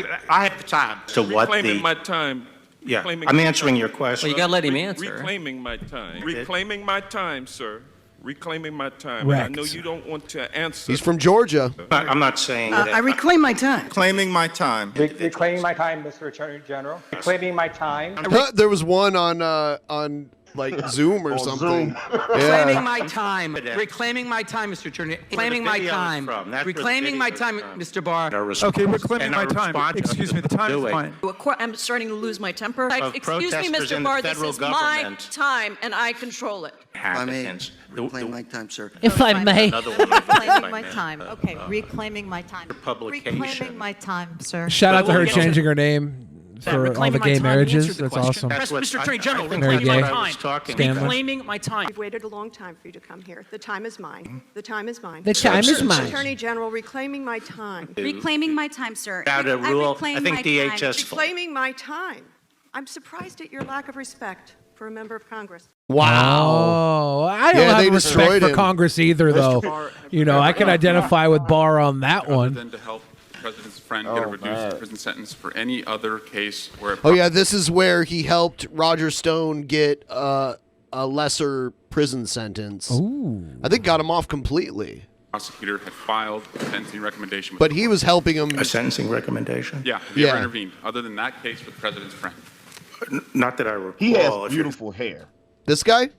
have the time. To what Reclaiming my time. Yeah, Reclaiming I'm my answering time. your question. Well, you gotta let him answer. Reclaiming my time. Reclaiming my time, sir. Reclaiming my time. And I know you don't want to answer. He's from Georgia. I'm not saying that. I reclaim my time. Reclaiming my time. Reclaiming my time, Mr. Attorney General. Reclaiming my time. There was one on like Zoom or something. Reclaiming my time. Reclaiming my time, Mr. Attorney. Reclaiming my time. Reclaiming my time, Mr. Barr. Okay, reclaiming my time. Excuse me, the time is mine. I'm starting to lose my temper. Excuse me, protesters in Mr. the Barr, this federal is my government. time, and I control it. Reclaim my time, sir. If I may. Another one Reclaiming my time. Okay, reclaiming my time. publication. Reclaiming my time, sir. Shout out to her changing her name for all the gay marriages. That's awesome. Mr. Attorney General, Very reclaiming gay. my time. Scandalous. Reclaiming my time. We've waited a long time for you to come here. The time is mine. The time is mine. The time is mine. Attorney General, reclaiming my time. Reclaiming my time, sir. Without a rule, I think DHS. Reclaiming my time. I'm surprised at your lack of respect for a member of Congress. Wow. Oh, I don't have respect for Congress either, though. You know, I can identify with Barr on that one. Than to help the president's friend get a reduced prison sentence for any other case where. Oh yeah, this is where he helped Roger Stone get a lesser prison sentence. Ooh. I think got him off completely. Prosecutor had filed a sentencing recommendation. But he was helping him. A sentencing recommendation? Yeah, he ever intervened. Other than that case with the president's friend. Not that I recall. He has beautiful hair. This guy?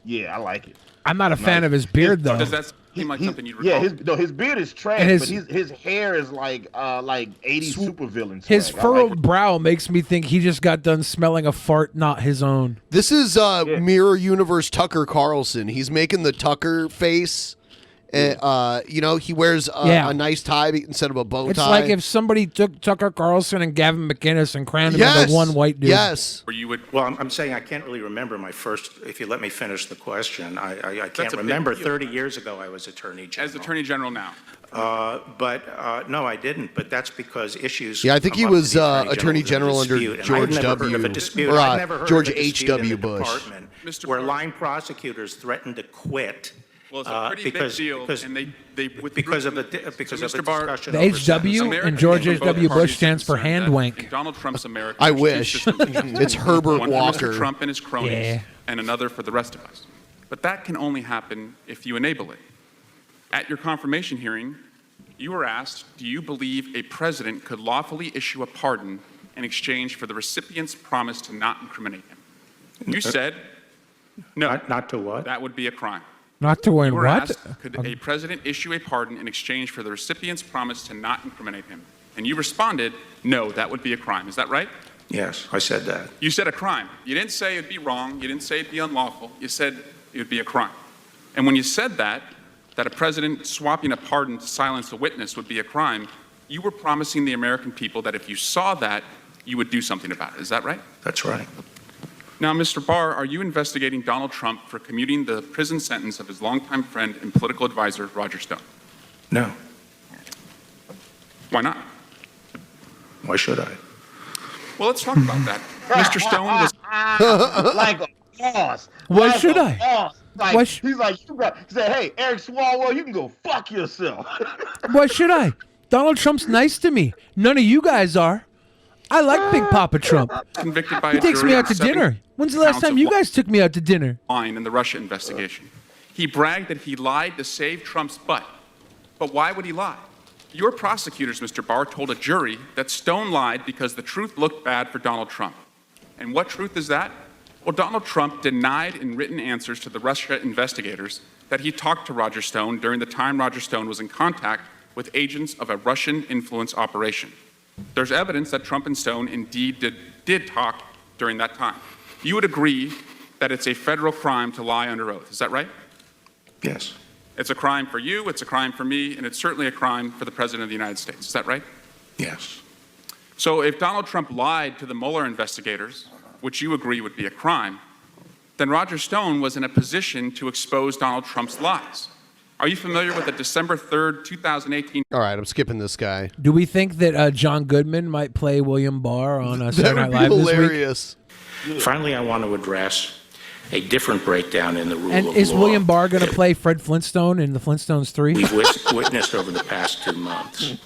Yeah, I like it. I'm not a fan of his beard, though. Does that seem like something you'd recall? Yeah, his beard is trash, And but his hair is like 80s supervillain. His swag. furrowed brow makes me think he just got done smelling a fart not his own. This is Mirror Universe Tucker Carlson. He's making the Tucker face. You know, he wears a nice tie instead of a bow tie. It's like if somebody took Tucker Carlson and Gavin McInnes and crammed him into one white dude. Yes. Or you would. Well, I'm saying I can't really remember my first. If you let me finish the question, I can't remember. 30 years ago, I was Attorney General. As Attorney General now. But no, I didn't. But that's because issues. Yeah, I think he was Attorney General under George W. or George H.W. Bush. Where line prosecutors threatened to quit. Well, it's a pretty big deal, and they because of a discussion. The HW in George H.W. Bush stands for hand wank. Donald Trump's America. I wish. It's Herbert one Walker. For Mr. Trump and his cronies, and another for the rest of us. But that can only happen if you enable it. At your confirmation hearing, you were asked, do you believe a president could lawfully issue a pardon in exchange for the recipient's promise to not incriminate him? You said, no. Not to what? That would be a crime. Not to win You were what? asked, could a president issue a pardon in exchange for the recipient's promise to not incriminate him? And you responded, no, that would be a crime. Is that right? Yes, I said that. You said a crime. You didn't say it'd be wrong. You didn't say it'd be unlawful. You said it would be a crime. And when you said that a president swapping a pardon to silence a witness would be a crime, you were promising the American people that if you saw that, you would do something about it. Is that right? That's right. Now, Mr. Barr, are you investigating Donald Trump for commuting the prison sentence of his longtime friend and political advisor, Roger Stone? No. Why not? Why should I? Well, let's talk about that. Mr. Stone was like a boss. Why like should a I? Boss. Like, Why he's like, he said, hey, Eric Swalwell, you can go fuck yourself. Why should I? Donald Trump's nice to me. None of you guys are. I like Big Papa Trump. Convicted by He a takes jury me on out to 7 dinner. When's the last counts time of you guys took me out to dinner? lying in the Russia investigation. He bragged that he lied to save Trump's butt. But why would he lie? Your prosecutors, Mr. Barr, told a jury that Stone lied because the truth looked bad for Donald Trump. And what truth is that? Well, Donald Trump denied in written answers to the Russia investigators that he talked to Roger Stone during the time Roger Stone was in contact with agents of a Russian influence operation. There's evidence that Trump and Stone indeed did talk during that time. You would agree that it's a federal crime to lie under oath. Is that right? Yes. It's a crime for you, it's a crime for me, and it's certainly a crime for the President of the United States. Is that right? Yes. So if Donald Trump lied to the Mueller investigators, which you agree would be a crime, then Roger Stone was in a position to expose Donald Trump's lies. Are you familiar with the December 3rd, 2018? All right, I'm skipping this guy. Do we think that John Goodman might play William Barr on Saturday Night Live hilarious. this week? Finally, I want to address a different breakdown in the rule And of is law. William Barr going to play Fred Flintstone in the Flintstones 3? We've witnessed over the past 2 months.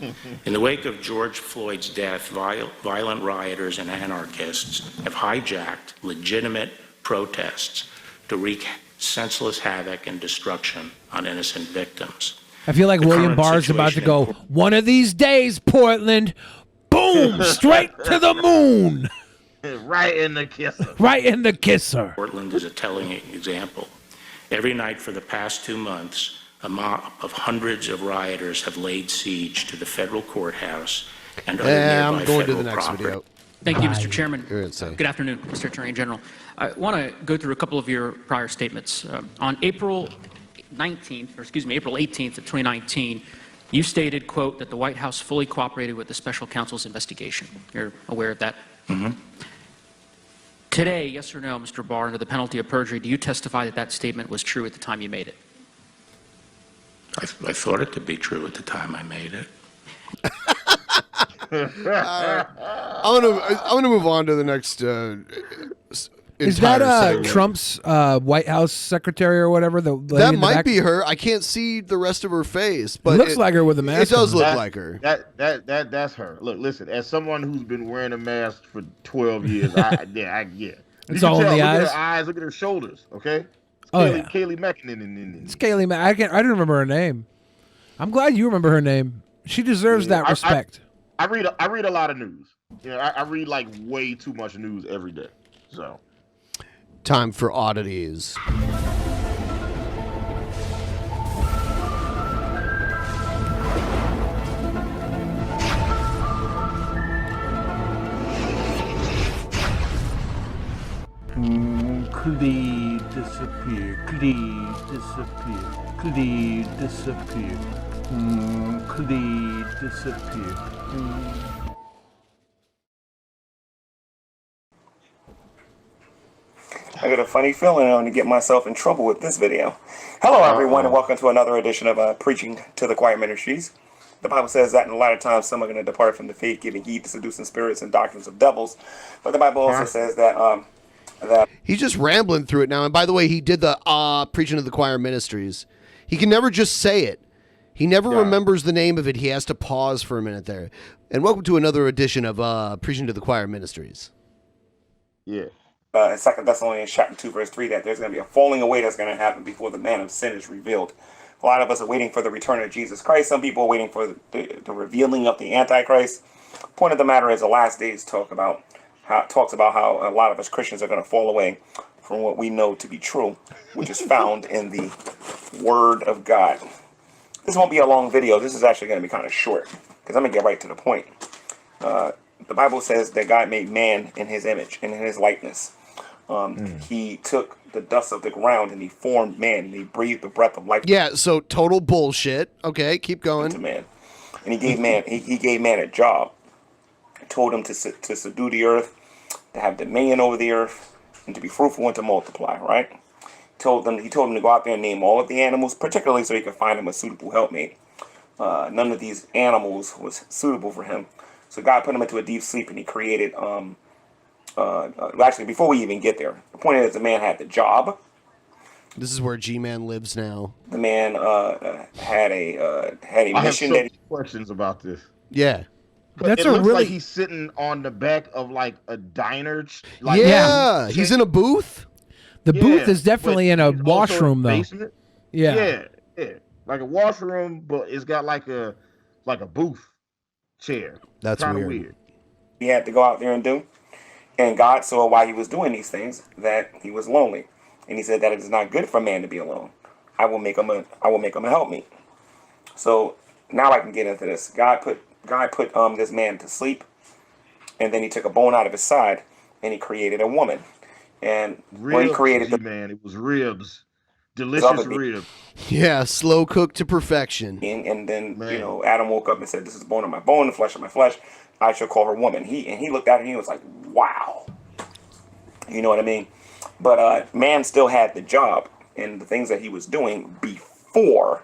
In the wake of George Floyd's death, violent rioters and anarchists have hijacked legitimate protests to wreak senseless havoc and destruction on innocent victims. I feel like The William current Barr is about to situation go, one of these days, Portland, boom, straight to the moon. Right in the kisser. Right in the kisser. Portland is a telling example. Every night for the past 2 months, a mob of hundreds of rioters have laid siege to the federal courthouse and other nearby I'm going to federal the next property. video. Thank you, Mr. Chairman. You're insane. Good afternoon, Mr. Attorney General. I want to go through a couple of your prior statements. On April 18th of 2019, you stated, quote, that the White House fully cooperated with the special counsel's investigation. You're aware of that? Mm-hmm. Today, yes or no, Mr. Barr, under the penalty of perjury, do you testify that that statement was true at the time you made it? I thought it to be true at the time I made it. I'm gonna move on to the next Is that Trump's White House secretary or whatever? That might be her. I can't see the rest of her face, but it looks like her with a mask. It does look like her. That's her. Look, listen. As someone who's been wearing a mask for 12 years, yeah. It's all in the eyes. Look at her eyes. Look at her shoulders. Okay. Kayleigh McEnany. It's Kayleigh I didn't remember her name. I'm glad you remember her name. She deserves that respect. I read a lot of news. I read like way too much news every day. So. Time for oddities. Clee disappear. Clee disappear. Clee disappear. Clee disappear. I got a funny feeling I'm going to get myself in trouble with this video. Hello, everyone, and welcome to another edition of Preaching to the Choir Ministries. The Bible says that in a lot of times some are going to depart from the faith, giving heed to seducing spirits and doctrines of devils. But the Bible also says that he's just rambling through it now. And by the way, he did the Preaching to the Choir Ministries. He can never just say it. He never remembers the name of it. He has to pause for a minute there. And welcome to another edition of Preaching to the Choir Ministries. Yeah. In 2 Thessalonians chapter 2, verse 3, that there's going to be a falling away that's going to happen before the man of sin is revealed. A lot of us are waiting for the return of Jesus Christ. Some people are waiting for the revealing of the Antichrist. Point of the matter is the last days talks about how a lot of us Christians are going to fall away from what we know to be true, which is found in the Word of God. This won't be a long video. This is actually going to be kind of short because I'm going to get right to the point. The Bible says that God made man in his image and in his likeness. He took the dust of the ground and he formed man and he breathed the breath of life. Yeah, so total bullshit. Okay, keep going. To man. And he gave man he gave man a job. He told him to subdue the earth, to have dominion over the earth, and to be fruitful and to multiply, right? He told him to go out there and name all of the animals, particularly so he could find him a suitable helpmate. None of these animals was suitable for him. So God put him into a deep sleep and he created actually, before we even get there, the point is the man had the job. This is where G-Man lives now. The man had a mission. I have questions about this. Yeah. It looks like he's sitting on the back of like a diner. Like, yeah, he's in a booth. The booth is definitely in a washroom, though. Basement. Yeah, like a washroom, but it's got like a booth chair. That's kind of weird. He had to go out there and do. And God saw while he was doing these things that he was lonely, and he said that it is not good for man to be alone. I will make him a helpmeet. So now I can get into this. God put this man to sleep, and then he took a bone out of his side and he created a woman. And when he created it was ribs, delicious ribs. Yeah, slow cooked to perfection. And then Adam woke up and said, "This is bone of my bone, and flesh of my flesh. I shall call her woman." He looked at her and he was like, "Wow," you know what I mean? But man still had the job and the things that he was doing before,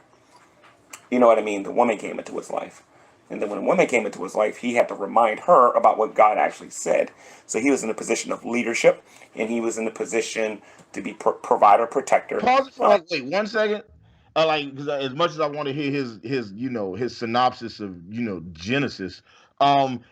you know what I mean, the woman came into his life. And then when the woman came into his life, he had to remind her about what God actually said. So he was in a position of leadership, and he was in a position to be provider, protector. Pause for wait 1 second. Because as much as I want to hear his synopsis of Genesis,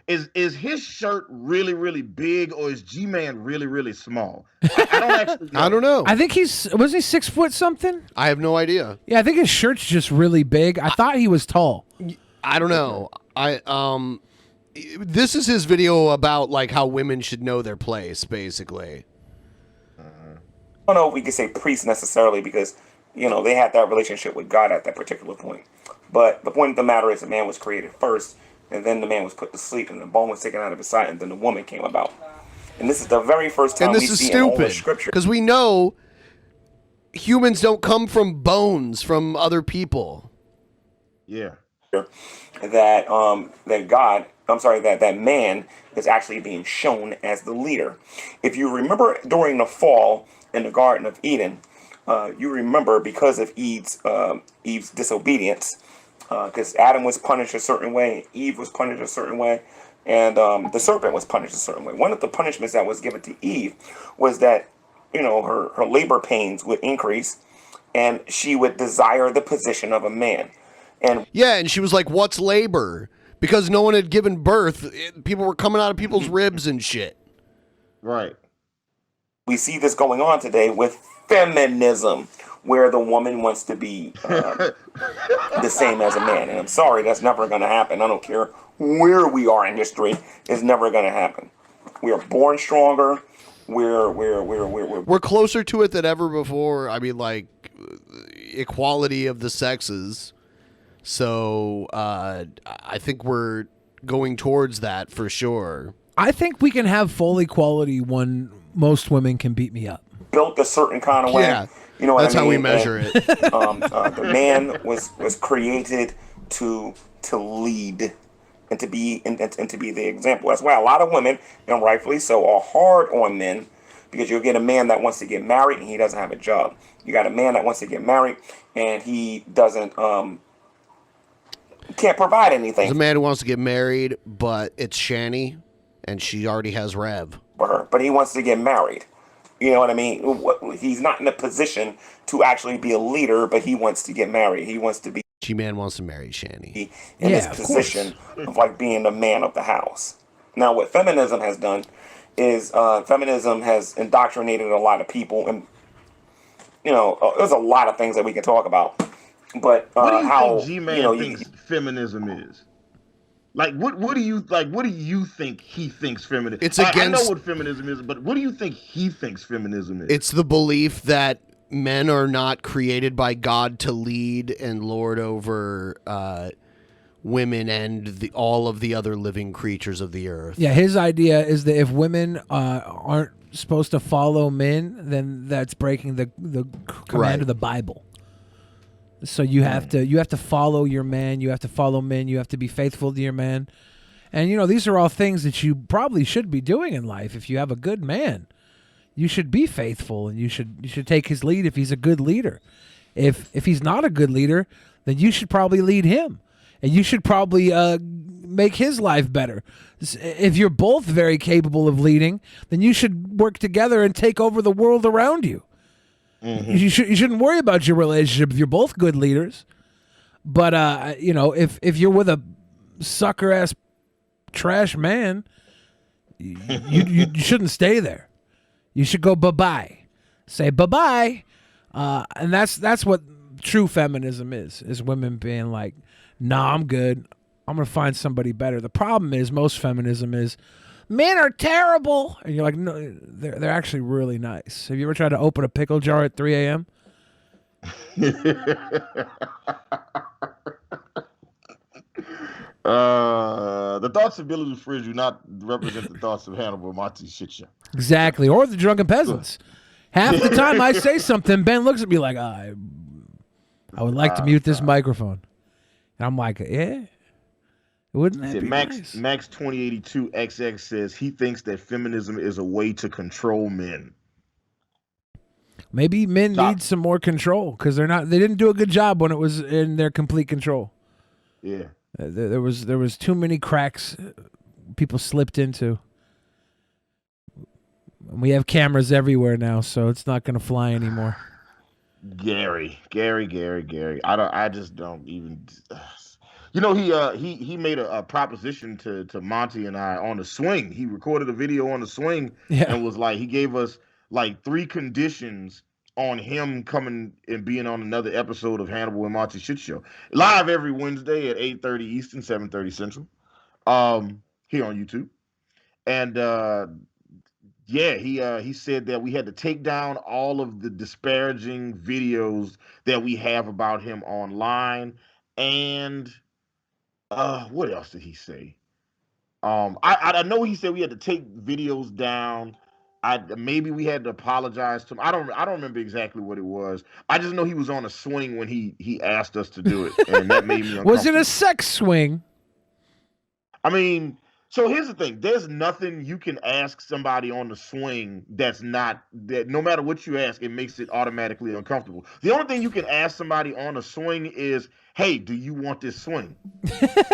is his shirt really really big, or is G-Man really really small? I don't actually know. I don't know. I think was he 6 foot something? I have no idea. Yeah, I think his shirt's just really big. I thought he was tall. I don't know. This is his video about like how women should know their place, basically. I don't know if we could say priest necessarily, because they had that relationship with God at that particular point. But the point of the matter is the man was created first, and then the man was put to sleep, and the bone was taken out of his side, and then the woman came about. And this is the very first time we see in all the scripture. Because we know humans don't come from bones from other people. Yeah. That man is actually being shown as the leader. If you remember during the fall in the Garden of Eden, you remember because of Eve's disobedience, because Adam was punished a certain way, Eve was punished a certain way, And the serpent was punished a certain way. One of the punishments that was given to Eve was that, her labor pains would increase, and she would desire the position of a man. And she was like, "What's labor?" Because no one had given birth. People were coming out of people's ribs and shit. Right. We see this going on today with feminism, where the woman wants to be the same as a man. And I'm sorry, that's never going to happen. I don't care where we are in history. It's never going to happen. We are born stronger. We're closer to it than ever before. I mean, like, equality of the sexes. So I think we're going towards that for sure. I think we can have full equality when most women can beat me up. Built a certain kind of way. Yeah, you know what that's I mean? how we measure it. The man was created to lead and to be the example. That's why a lot of women, and rightfully so, are hard on men, because you'll get a man that wants to get married and he doesn't have a job. You got a man that wants to get married and he doesn't can't provide anything. There's a man who wants to get married, but it's Shani, and she already has Rev. For her, but he wants to get married. You know what I mean? He's not in a position to actually be a leader, but he wants to get married. He wants to be. G-Man wants to marry Shani. In this position of like being the man of the house. Now, what feminism has done is feminism has indoctrinated a lot of people, and there's a lot of things that we can talk about. But what do you how think G-Man thinks feminism is? Like, what do you think he thinks feminism? It's I against. know what feminism is, but what do you think he thinks feminism is? It's the belief that men are not created by God to lead and lord over women and all of the other living creatures of the earth. Yeah, his idea is that if women aren't supposed to follow men, then that's breaking the command of the Bible. So you have to follow your man. You have to follow men. You have to be faithful to your man. And these are all things that you probably should be doing in life. If you have a good man, you should be faithful, and you should take his lead if he's a good leader. If he's not a good leader, then you should probably lead him, and you should probably make his life better. If you're both very capable of leading, then you should work together and take over the world around you. Mm-hmm. You shouldn't worry about your relationship if you're both good leaders. But if you're with a sucker ass trash man, you shouldn't stay there. You should go bye-bye. Say bye-bye. And that's what true feminism is women being like, nah, I'm good. I'm going to find somebody better. The problem is most feminism is men are terrible. And you're like, no, they're actually really nice. Have you ever tried to open a pickle jar at 3 a.m.? The thoughts of Billy the Fridge do not represent the thoughts of Hannibal Monty shit show. Exactly. Or the Drunken Peasants. Half the time I say something, Ben looks at me like, I would like to mute this microphone. And I'm like, yeah. Wouldn't that be nice? Max 2082 XX says he thinks that feminism is a way to control men. Maybe men need some more control because they didn't do a good job when it was in their complete control. Yeah. There was too many cracks people slipped into. We have cameras everywhere now, so it's not going to fly anymore. Gary. I just don't even. He made a proposition to Monty and I on the swing. He recorded a video on the swing and was like, he gave us like 3 conditions on him coming and being on another episode of Hannibal and Monty Shit Show. Live every Wednesday at 8:30 Eastern, 7:30 Central, here on YouTube. And he said that we had to take down all of the disparaging videos that we have about him online. And what else did he say? I know he said we had to take videos down. Maybe we had to apologize to him. I don't remember exactly what it was. I just know he was on a swing when he asked us to do it, and that made me uncomfortable. Was it a sex swing? I mean, so here's the thing. There's nothing you can ask somebody on the swing that no matter what you ask, it makes it automatically uncomfortable. The only thing you can ask somebody on a swing is, hey, do you want this swing?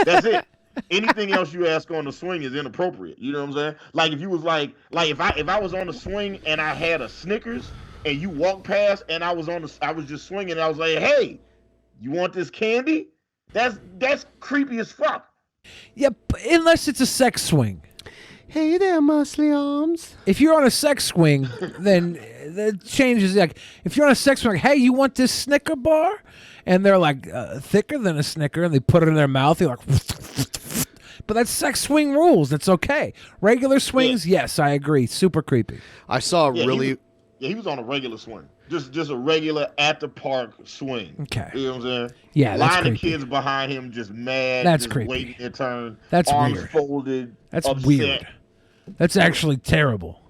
That's it. anything else you ask on the swing is inappropriate. You know what I'm saying? Like if you was like if I was on the swing and I had a Snickers and you walked past and I was just swinging and I was like, hey, you want this candy? That's creepy as fuck. Yep, unless it's a sex swing. Hey there, muscly arms. If you're on a sex swing, then the changes. Like if you're on a sex swing, hey, you want this Snicker bar? And they're like thicker than a Snicker, and they put it in their mouth. You're like, but that's sex swing rules. That's okay. Regular swings, yes, I agree. Super creepy. I saw really. He was on a regular swing. Just a regular at the park swing. Okay. You know what I'm saying? Yeah, that's line creepy. of kids behind him just mad. That's just creepy. Waiting their turn. That's arms weird. folded. That's upset. weird. That's actually terrible.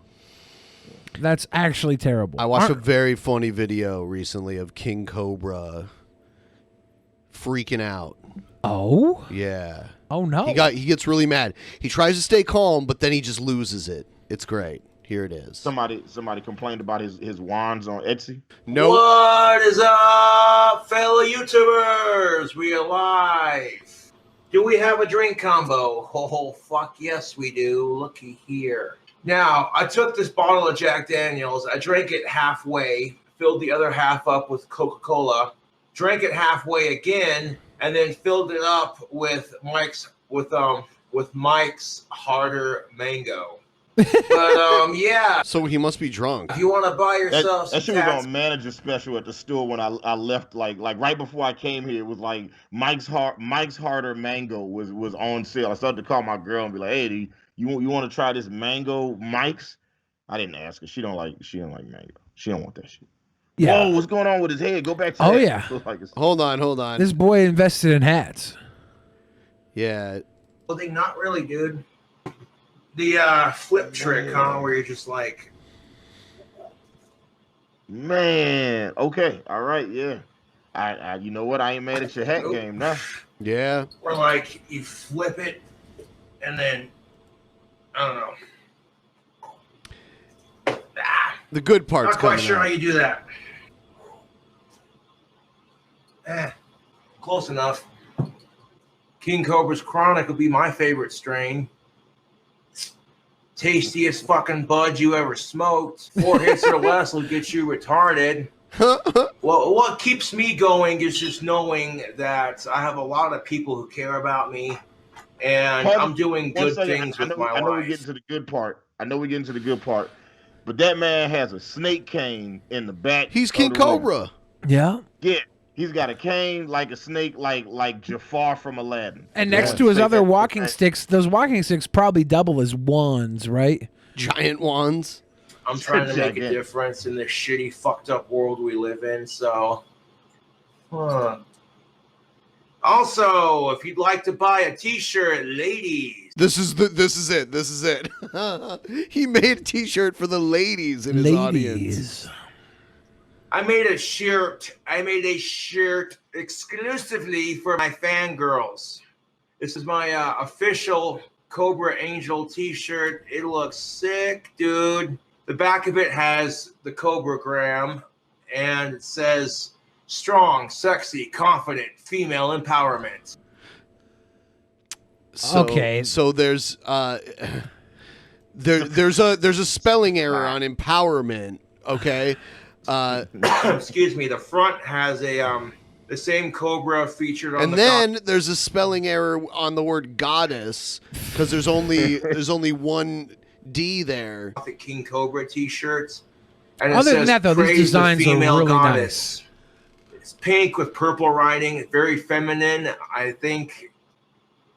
That's actually terrible. I watched a very funny video recently of King Cobra freaking out. Oh? Yeah. Oh no. He gets really mad. He tries to stay calm, but then he just loses it. It's great. Here it is. Somebody complained about his wands on Etsy. No. What is up, fellow YouTubers? We are live. Do we have a drink combo? Oh, fuck yes we do. Looky here. Now, I took this bottle of Jack Daniels. I drank it halfway, filled the other half up with Coca-Cola, drank it halfway again, and then filled it up with Mike's Harder Mango. But yeah. So he must be drunk. If you want to buy yourself that some shit was tats- on manager special at the store when I left. Like right before I came here, it was like Mike's Harder Mango was on sale. I started to call my girl and be like, "Hey, you want to try this mango Mike's?" I didn't ask her. She don't like mango. She don't want that shit. Yeah. Whoa, what's going on with his head? Go back to Oh, that. yeah. Hold on. This boy invested in hats. Yeah. Well, they not really, dude. The flip trick, huh? Where you're just like, Man, okay, all right, yeah. I you know what? I ain't mad at your hat game now. Yeah. or like you flip it, and then I don't know. The good part's Not quite coming sure out. how you do that. Close enough. King Cobra's Chronic would be my favorite strain. Tastiest fucking bud you ever smoked. 4 hits or less will get you retarded. Well, what keeps me going is just knowing that I have a lot of people who care about me, and I'm doing good things with my I know we're life. getting to the good part. But that man has a snake cane in the back. He's King Cobra. Yeah. Yeah. He's got a cane like a snake, like Jafar from Aladdin. And next to his other walking sticks, those walking sticks probably double as wands, right? Giant wands. I'm trying to make a Gigantic. difference in this shitty, fucked up world we live in. So, also, if you'd like to buy a T-shirt, ladies, This is it. He made a T-shirt for the ladies in his audience. I made a shirt. Exclusively for my fangirls. This is my official Cobra Angel T-shirt. It looks sick, dude. The back of it has the Cobra gram, and it says strong, sexy, confident, female empowerment. So there's there's a spelling error on empowerment. Okay. Excuse me. The front has a the same Cobra featured on And the then there's a spelling error on the word goddess because there's only one D there. Gothic King Cobra T-shirts. And it Other than says, that, though, these "Praise the designs are female really goddess." It's pink with purple writing. It's very feminine. I think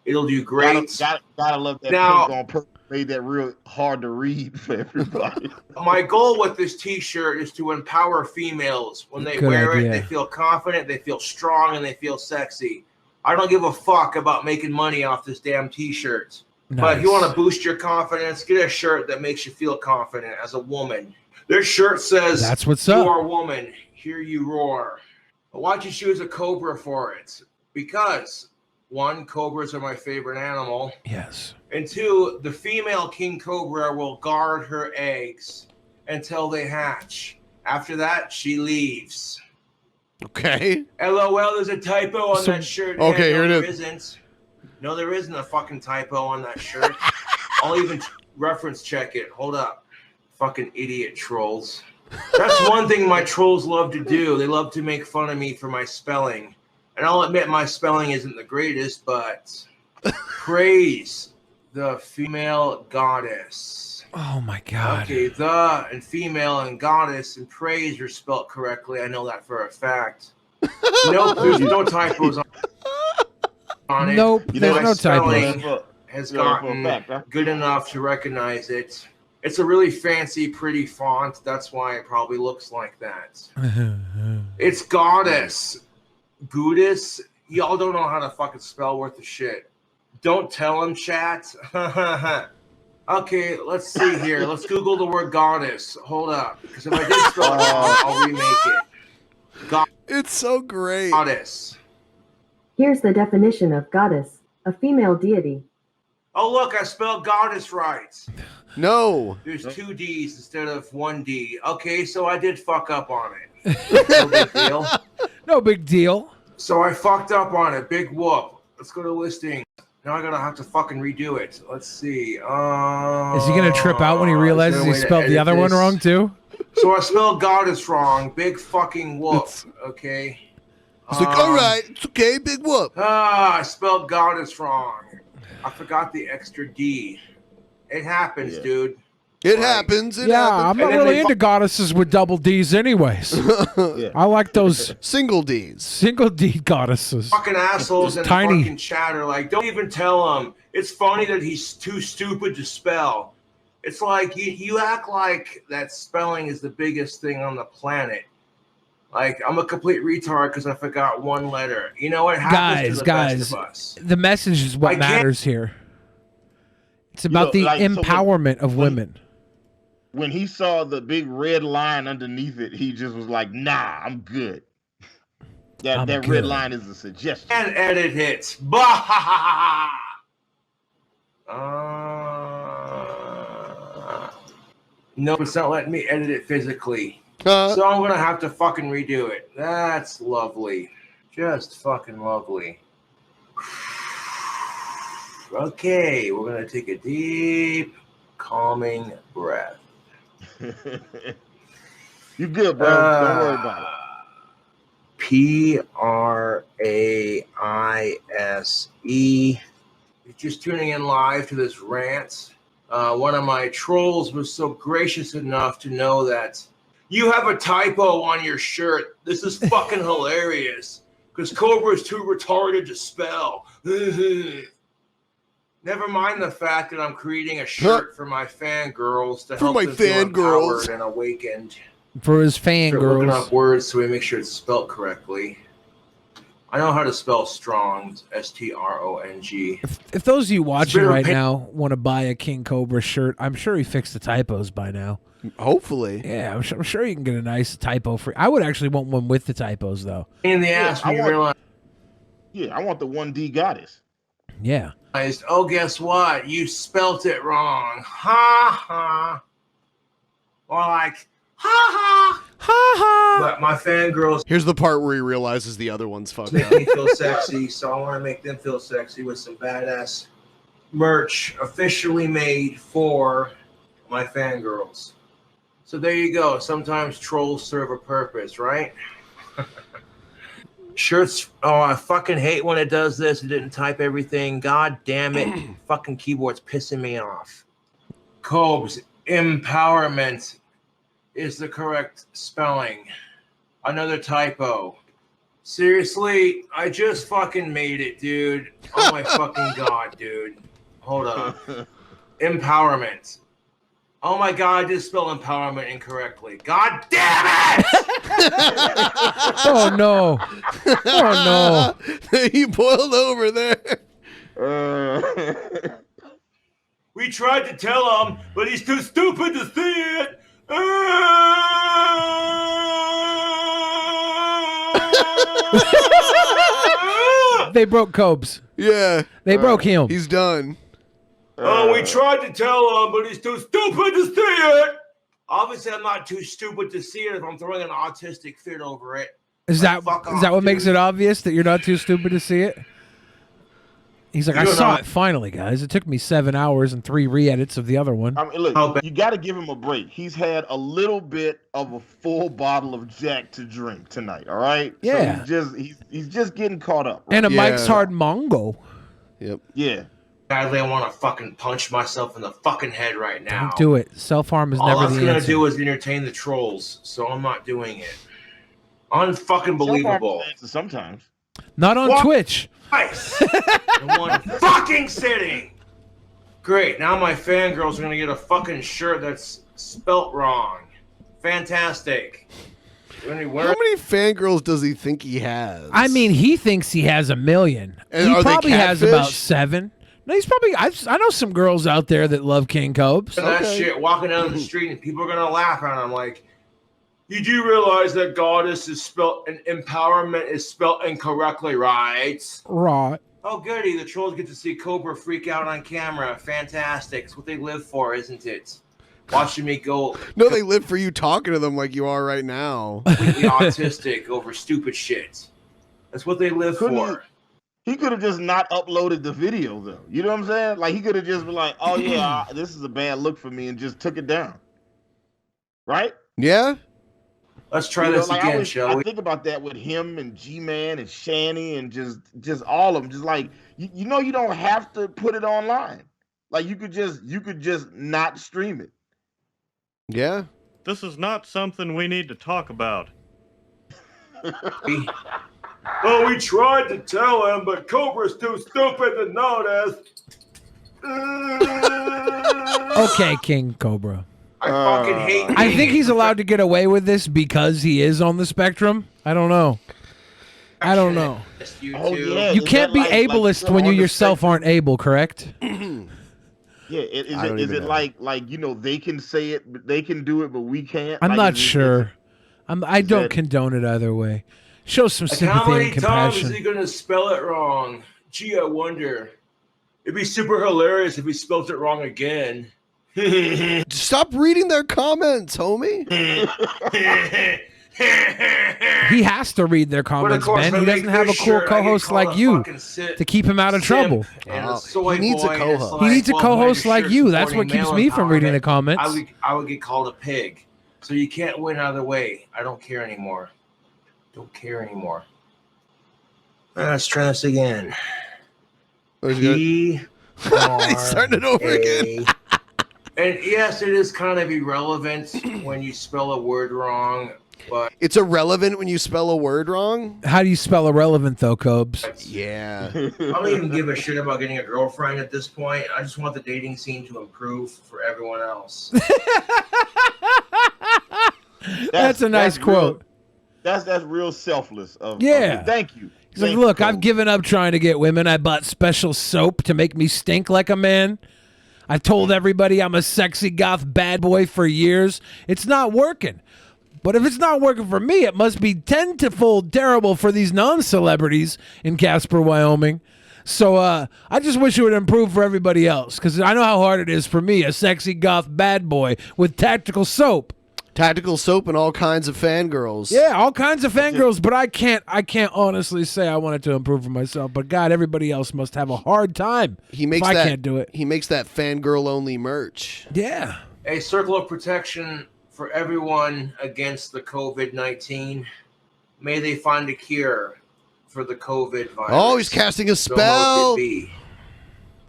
it'll do great. Gotta love that Now- pink on purpose. Made that real hard to read for everybody. My goal with this T-shirt is to empower females. When they Good wear idea. it, they feel confident, they feel strong, and they feel sexy. I don't give a fuck about making money off this damn T-shirt. But if you Nice. want to boost your confidence, get a shirt that makes you feel confident as a woman. This shirt says, That's what's "You up." are a woman. Hear you roar." But why'd you choose a cobra for it? Because, one, cobras are my favorite animal. Yes. And two, the female king cobra will guard her eggs until they hatch. After that, she leaves. Okay. LOL, there's a typo on So- that shirt. okay, and here it there is. isn't. No, there isn't a fucking typo on that shirt. I'll even reference check it. Hold up. Fucking idiot trolls. That's one thing my trolls love to do. They love to make fun of me for my spelling. And I'll admit my spelling isn't the greatest, but praise the female goddess. Oh my God. Okay, the and female and goddess and praise are spelled correctly. I know that for a fact. Nope, there's no typos on it. Nope, there's My no spelling typos. has Yeah, for a gotten fact, huh? good enough to recognize it. It's a really fancy, pretty font. That's why it probably looks like that. It's goddess. Goodess. Y'all don't know how to fucking spell worth of shit. Don't tell him, chat. Okay, let's see here. Let's Google the word goddess. Hold up. Because if I did spell it wrong, I'll remake it. It's so great. Goddess. Here's the definition of goddess, a female deity. Oh, look, I spelled goddess right. No. There's 2 D's instead of 1 D. Okay, so I did fuck up on it. No big deal. No big deal. So I fucked up on it. Big whoop. Let's go to listing. Now I'm gonna have to fucking redo it. Let's see. Is he gonna trip out when he realizes he spelled the other one wrong too? So I spelled goddess wrong. Big fucking whoop. Okay. It's like, all right, it's okay, big whoop. I spelled goddess wrong. I forgot the extra D. It happens, dude. It happens. It Yeah, happens. I'm not really into goddesses with double D's anyways. I like those single D's. Single D goddesses. Fucking assholes and Tiny. fucking chatter. Like, don't even tell him. It's funny that he's too stupid to spell. It's like you act like that spelling is the biggest thing on the planet. Like, I'm a complete retard because I forgot one letter. You know what happens to the best of us? The message is what matters here. It's about the empowerment of women. When he saw the big red line underneath it, he just was like, "Nah, I'm good." That red line is a suggestion. And edit it. Bah! Nope, it's not letting me edit it physically. So I'm gonna have to fucking redo it. That's lovely. Just fucking lovely. Okay, we're gonna take a deep, calming breath. You good, bro? Don't worry about it. Praise. Just tuning in live to this rant. One of my trolls was so gracious enough to know that you have a typo on your shirt. This is fucking hilarious. Because Cobra is too retarded to spell. Never mind the fact that I'm creating a shirt for my fangirls to help them feel empowered and awakened. For his Looking fangirls. up words so we make sure it's spelled correctly. I know how to spell strong, S-T-R-O-N-G. If those of you watching been a right pain- now want to buy a King Cobra shirt, I'm sure he fixed the typos by now. Hopefully. Yeah, I'm sure you can get a nice typo free. I would actually want one with the typos though. In the ass when you realize. Yeah, I want the 1D goddess. Yeah. Oh, guess what? You spelt it wrong. Ha ha. Or like, ha ha. Ha ha. But my fangirls Here's the part where he realizes the other one's fucked make up. me feel sexy, so I want to make them feel sexy with some badass merch officially made for my fangirls. So there you go. Sometimes trolls serve a purpose, right? Shirts. Oh, I fucking hate when it does this. It didn't type everything. God damn it. Fucking keyboard's pissing me off. Cobes, empowerment is the correct spelling. Another typo. Seriously, I just fucking made it, dude. Oh my fucking god, dude. Hold up. Empowerment. Oh my god, I just spelled empowerment incorrectly. God damn it! Oh no. Oh no. He boiled over there. We tried to tell him, but he's too stupid to see it. They broke Cobes. Yeah. They broke him. He's done. Oh, we tried to tell him, but he's too stupid to see it. Obviously, I'm not too stupid to see it if I'm throwing an autistic fit over it. Is that what makes it obvious that you're not too stupid to see it? He's like, I saw it finally, guys. It took me 7 hours and 3 re-edits of the other one. I mean, look, you got to give him a break. He's had a little bit of a full bottle of Jack to drink tonight. All right. Yeah. So he's just getting caught up. Right? And a Mike's Hard Mongo. Yep. Yeah. Badly, I want to fucking punch myself in the fucking head right now. Don't do it. Self-harm is All never that's the gonna answer. do is entertain the trolls, so I'm not doing it. Unfucking believable. Sometimes. Not on Twitch. Nice. In one fucking sitting. Great. Now my fangirls are gonna get a fucking shirt that's spelt wrong. Fantastic. How many fangirls does he think he has? I mean, he thinks he has 1 million. And he are they probably has catfish? about 7. No, he's probably. I know some girls out there that love King Cobes. And that shit, walking down the street and people are gonna laugh at him like, you do realize that goddess is spelled and empowerment is spelled incorrectly, right? Right. Oh, goody. The trolls get to see Cobra freak out on camera. Fantastic. It's what they live for, isn't it? Watching me go No, they live for you talking to them like you are right now. completely autistic over stupid shit. That's what they live for. He could have just not uploaded the video, though. You know what I'm saying? Like, he could have just been like, oh, yeah, this is a bad look for me, and just took it down. Right? Yeah? Let's try this again, shall we? I think about that with him and G-Man and Shani and just all of them. Just like, you know, you don't have to put it online. Like, you could just not stream it. Yeah. This is not something we need to talk about. Well, we tried to tell him, but Cobra's too stupid to notice. Okay, King Cobra. I fucking hate I think he's allowed to get away with this because he is on the spectrum. I don't know. I don't know. You can't be ableist when you yourself aren't able, correct? Yeah, is it like you know, they can say it, but they can do it, but we can't? I'm Like, not is it- sure. I don't that- condone it either way. Show some Like, how sympathy many and times is compassion. he going to spell it wrong? Gee, I wonder. It'd be super hilarious if he spelled it wrong again. Stop reading their comments, homie. He has to read their comments, Ben. He doesn't have a cool co-host like you to keep him out of trouble. He needs a co-host. He needs a co-host like you. That's what keeps me from reading the comments. I would get called a pig. So you can't win either way. I don't care anymore. Don't care anymore. Let's try this again. He's starting it over again. And yes, it is kind of irrelevant when you spell a word wrong, but It's irrelevant when you spell a word wrong. How do you spell irrelevant, though, Cobes? Yeah. I don't even give a shit about getting a girlfriend at this point. I just want the dating scene to improve for everyone else. That's a nice quote. That's real selfless. Yeah. Thank you. He's like, look, I've given up trying to get women. I bought special soap to make me stink like a man. I've told everybody I'm a sexy goth bad boy for years. It's not working. But if it's not working for me, it must be 10-fold terrible for these non-celebrities in Casper, Wyoming. So I just wish it would improve for everybody else, because I know how hard it is for me, a sexy goth bad boy with tactical soap. Tactical soap and all kinds of fangirls. Yeah, all kinds of fangirls, but I can't honestly say I want it to improve for myself. But God, everybody else must have a hard time. If I can't do it. He makes that fangirl only merch. Yeah. A circle of protection for everyone against the COVID-19. May they find a cure for the COVID virus. Oh, he's casting a So spell. mote it be.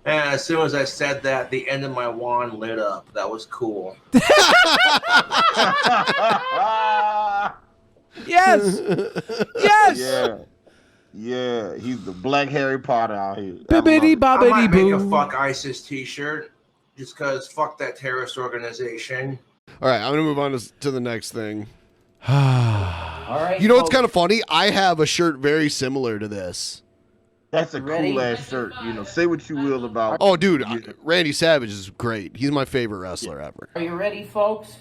And as soon as I said that, the end of my wand lit up. That was cool. Yes. Yes. Yeah. He's the Black Harry Potter out here. Bibbidi I might make a bobbidi fuck ISIS t-shirt just because fuck that terrorist organization. All right, I'm going to move on to the next thing. All right. You know what's kind of funny? I have a shirt very similar to this. That's a cool ass shirt. You know, say what you will about. Oh, dude, Randy Savage is great. He's my favorite wrestler ever. Are you ready, folks?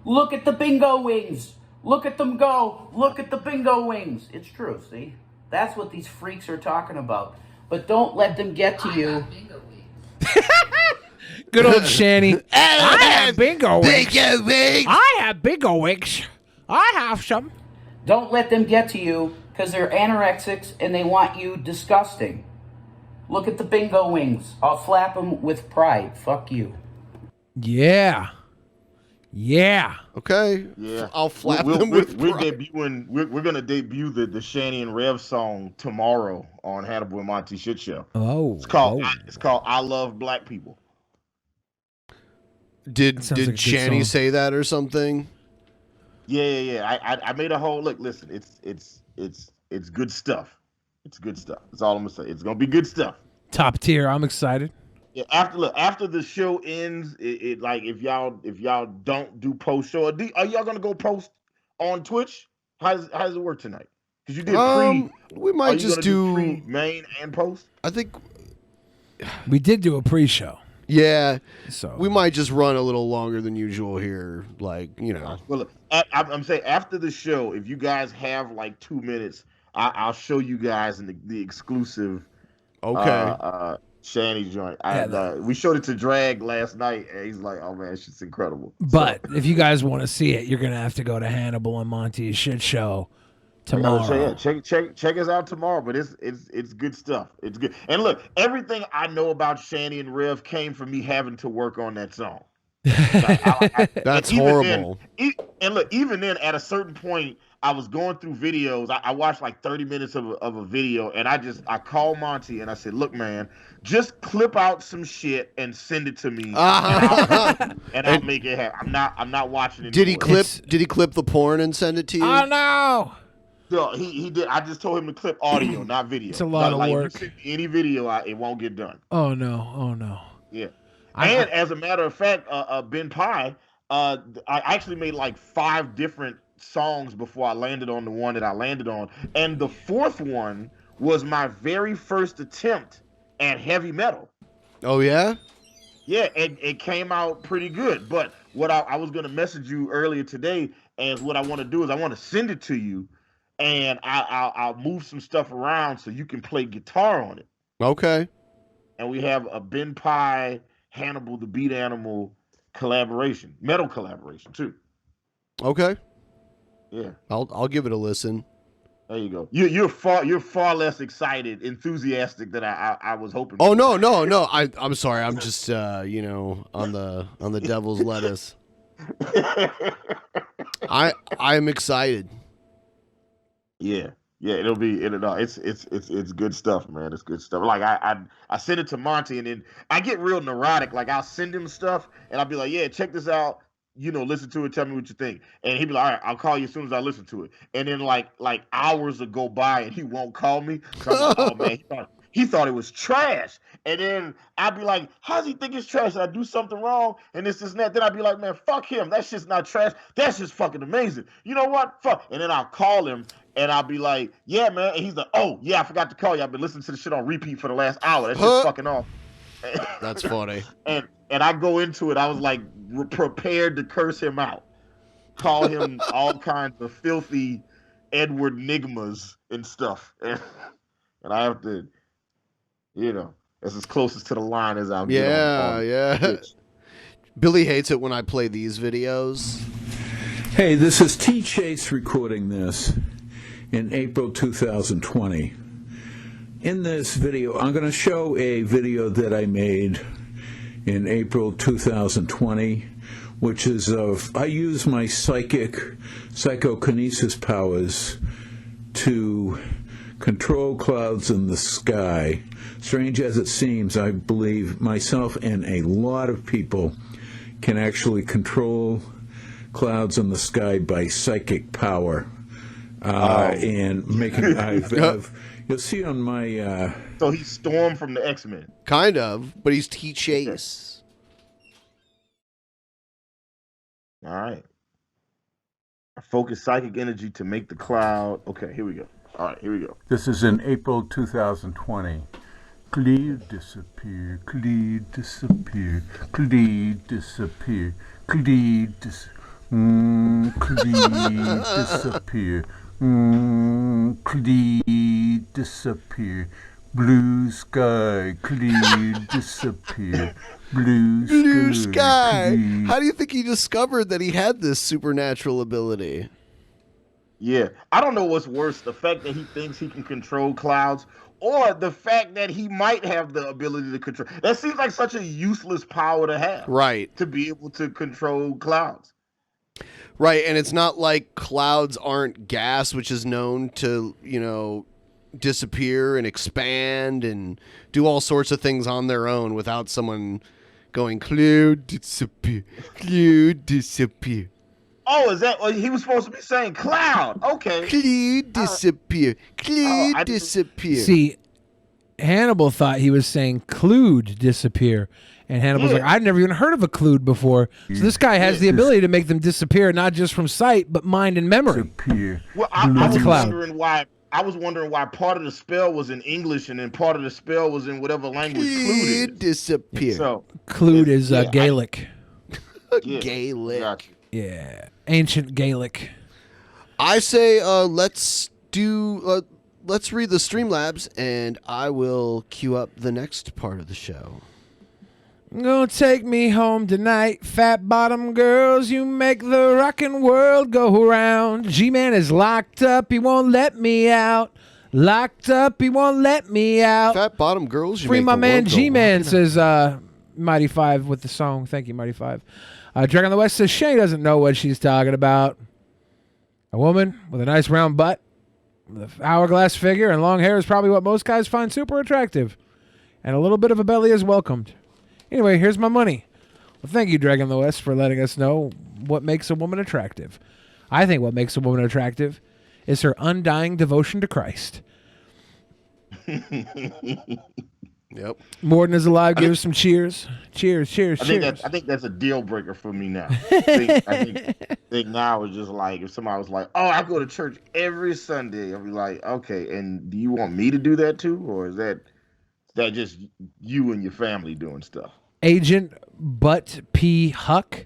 Look at the bingo wings. Look at them go. Look at the bingo wings. It's true, see? That's what these freaks are talking about. But don't let them get to you. Good old Shani. I have bingo wings. Bingo wings. I have bingo wings. I have some. Don't let them get to you because they're anorexics and they want you disgusting. Look at the bingo wings. I'll flap them with pride. Fuck you. Yeah. Yeah. Okay. Yeah, I'll flap them with we're pride. debuting. We're gonna debut the Shanny and Rev song tomorrow on Hannibal and Monty Shit Show. Oh. It's called I Love Black People. Did Sounds like a good Shanny song. say that or something? Yeah. I made a whole look. Listen, it's good stuff. It's good stuff. That's all I'm gonna say. It's gonna be good stuff. Top tier. I'm excited. Yeah. After the show ends, it like if y'all don't do post show, are y'all gonna go post on Twitch? How does it work tonight? Because you did pre. We Are might you just gonna do pre, main and post. I think We did do a pre-show. yeah. So We might just run a little longer than usual here, like, you know. Well, look, I'm saying after the show, if you guys have like 2 minutes, I'll show you guys in the exclusive. Okay. Shanny joint. Yeah, We showed it to Drag last night, and he's like, "Oh man, it's just incredible." But if you guys want to see it, you're gonna have to go to Hannibal and Monty's shit show tomorrow. Check us out tomorrow. But it's good stuff. It's good. And look, everything I know about Shanny and Rev came from me having to work on that song. That's horrible. And look, even then, at a certain point, I was going through videos. I watched like 30 minutes of a video, and I called Monty and I said, "Look, man, just clip out some shit and send it to me, and I'll make it happen. I'm not watching it." Did he clip the porn and send it to you? Oh no! No, he did. I just told him to clip audio, not video. It's a lot of work. If you send me any video, it won't get done. Oh no! Oh no! Yeah. And as a matter of fact, BENPAI, I actually made like 5 different songs before I landed on the one that I landed on. And the 4th one was my very first attempt at heavy metal. Oh, yeah? Yeah, it came out pretty good. But what I was going to message you earlier today, and what I want to do is I want to send it to you, and I'll move some stuff around so you can play guitar on it. Okay. And we have a BENPAI Hannibal the Beat Animal collaboration, metal collaboration too. Okay. Yeah. I'll give it a listen. There you go. You're far less excited, enthusiastic than I was hoping. Oh no. I'm sorry. I'm just on the devil's lettuce. I'm excited. Yeah. It's good stuff, man. It's good stuff. Like I send it to Monty, and then I get real neurotic. Like I'll send him stuff, and I'll be like, "Yeah, check this out. Listen to it. Tell me what you think." And he'd be like, "All right, I'll call you as soon as I listen to it." And then like hours will go by, and he won't call me. So I'm like, "Oh man, he thought it was trash." And then I'd be like, "How does he think it's trash? Did I do something wrong?" And this and that. Then I'd be like, "Man, fuck him. That shit's not trash. That's just fucking amazing. You know what? Fuck." And then I'll call him. And I'll be like, "Yeah, man." And he's like, "Oh, yeah, I forgot to call you. I've been listening to the shit on repeat for the last hour. That's just fucking off." That's funny. And I go into it. I was like prepared to curse him out, call him all kinds of filthy Edward Nigmas and stuff. And I have to, that's as closest to the line as I'll get. Yeah. Billy hates it when I play these videos. Hey, this is T. Chase recording this in April 2020. In this video, I'm going to show a video that I made in April 2020, which is I use my psychokinesis powers to control clouds in the sky. Strange as it seems, I believe myself and a lot of people can actually control clouds in the sky by psychic power. And making you'll see on my so he's Storm from the X-Men. Kind of, but he's T. Chase. All right. I focus psychic energy to make the cloud. Okay, here we go. All right, here we go. This is in April 2020. Clear, disappear, clear, disappear, clear, disappear, clear, clear, disappear, clear, disappear, blue sky, clear, disappear, blue sky. Clear. How do you think he discovered that he had this supernatural ability? Yeah, I don't know what's worse, the fact that he thinks he can control clouds or the fact that he might have the ability to control. That seems like such a useless power to have. Right. To be able to control clouds. Right, and it's not like clouds aren't gas, which is known to, disappear and expand and do all sorts of things on their own without someone going, cloud disappear, cloud disappear. Oh, is that he was supposed to be saying cloud? Okay. Cloud disappear, cloud disappear. See, Hannibal thought he was saying clued disappear. And Hannibal's like, I've never even heard of a clued before. So this guy has the ability to make them disappear, not just from sight, but mind and memory. Well, I was wondering why part of the spell was in English and then part of the spell was in whatever language clued is. Disappear. So, clued is Gaelic. Gaelic. Yeah, ancient Gaelic. I say let's read the Streamlabs, and I will queue up the next part of the show. Gonna take me home tonight, fat bottom girls. You make the rockin' world go round. G-Man is locked up, he won't let me out. Locked up, he won't let me out. Fat bottom girls, you Free make my the man world go G-Man, rockin' says Mighty Five with the song. Thank you, Mighty Five. Dragon on the West says Shay doesn't know what she's talking about. A woman with a nice round butt, with an hourglass figure, and long hair is probably what most guys find super attractive. And a little bit of a belly is welcomed. Anyway, here's my money. Well, thank you, Dragon of the West, for letting us know what makes a woman attractive. I think what makes a woman attractive is her undying devotion to Christ. Yep. Morden is alive. Give us some cheers. Cheers, cheers, I cheers. think that's a deal breaker for me now. I think now it's just like if somebody was like, "Oh, I go to church every Sunday," I'll be like, "Okay, and do you want me to do that too, or is that just you and your family doing stuff?" Agent Butt P. Huck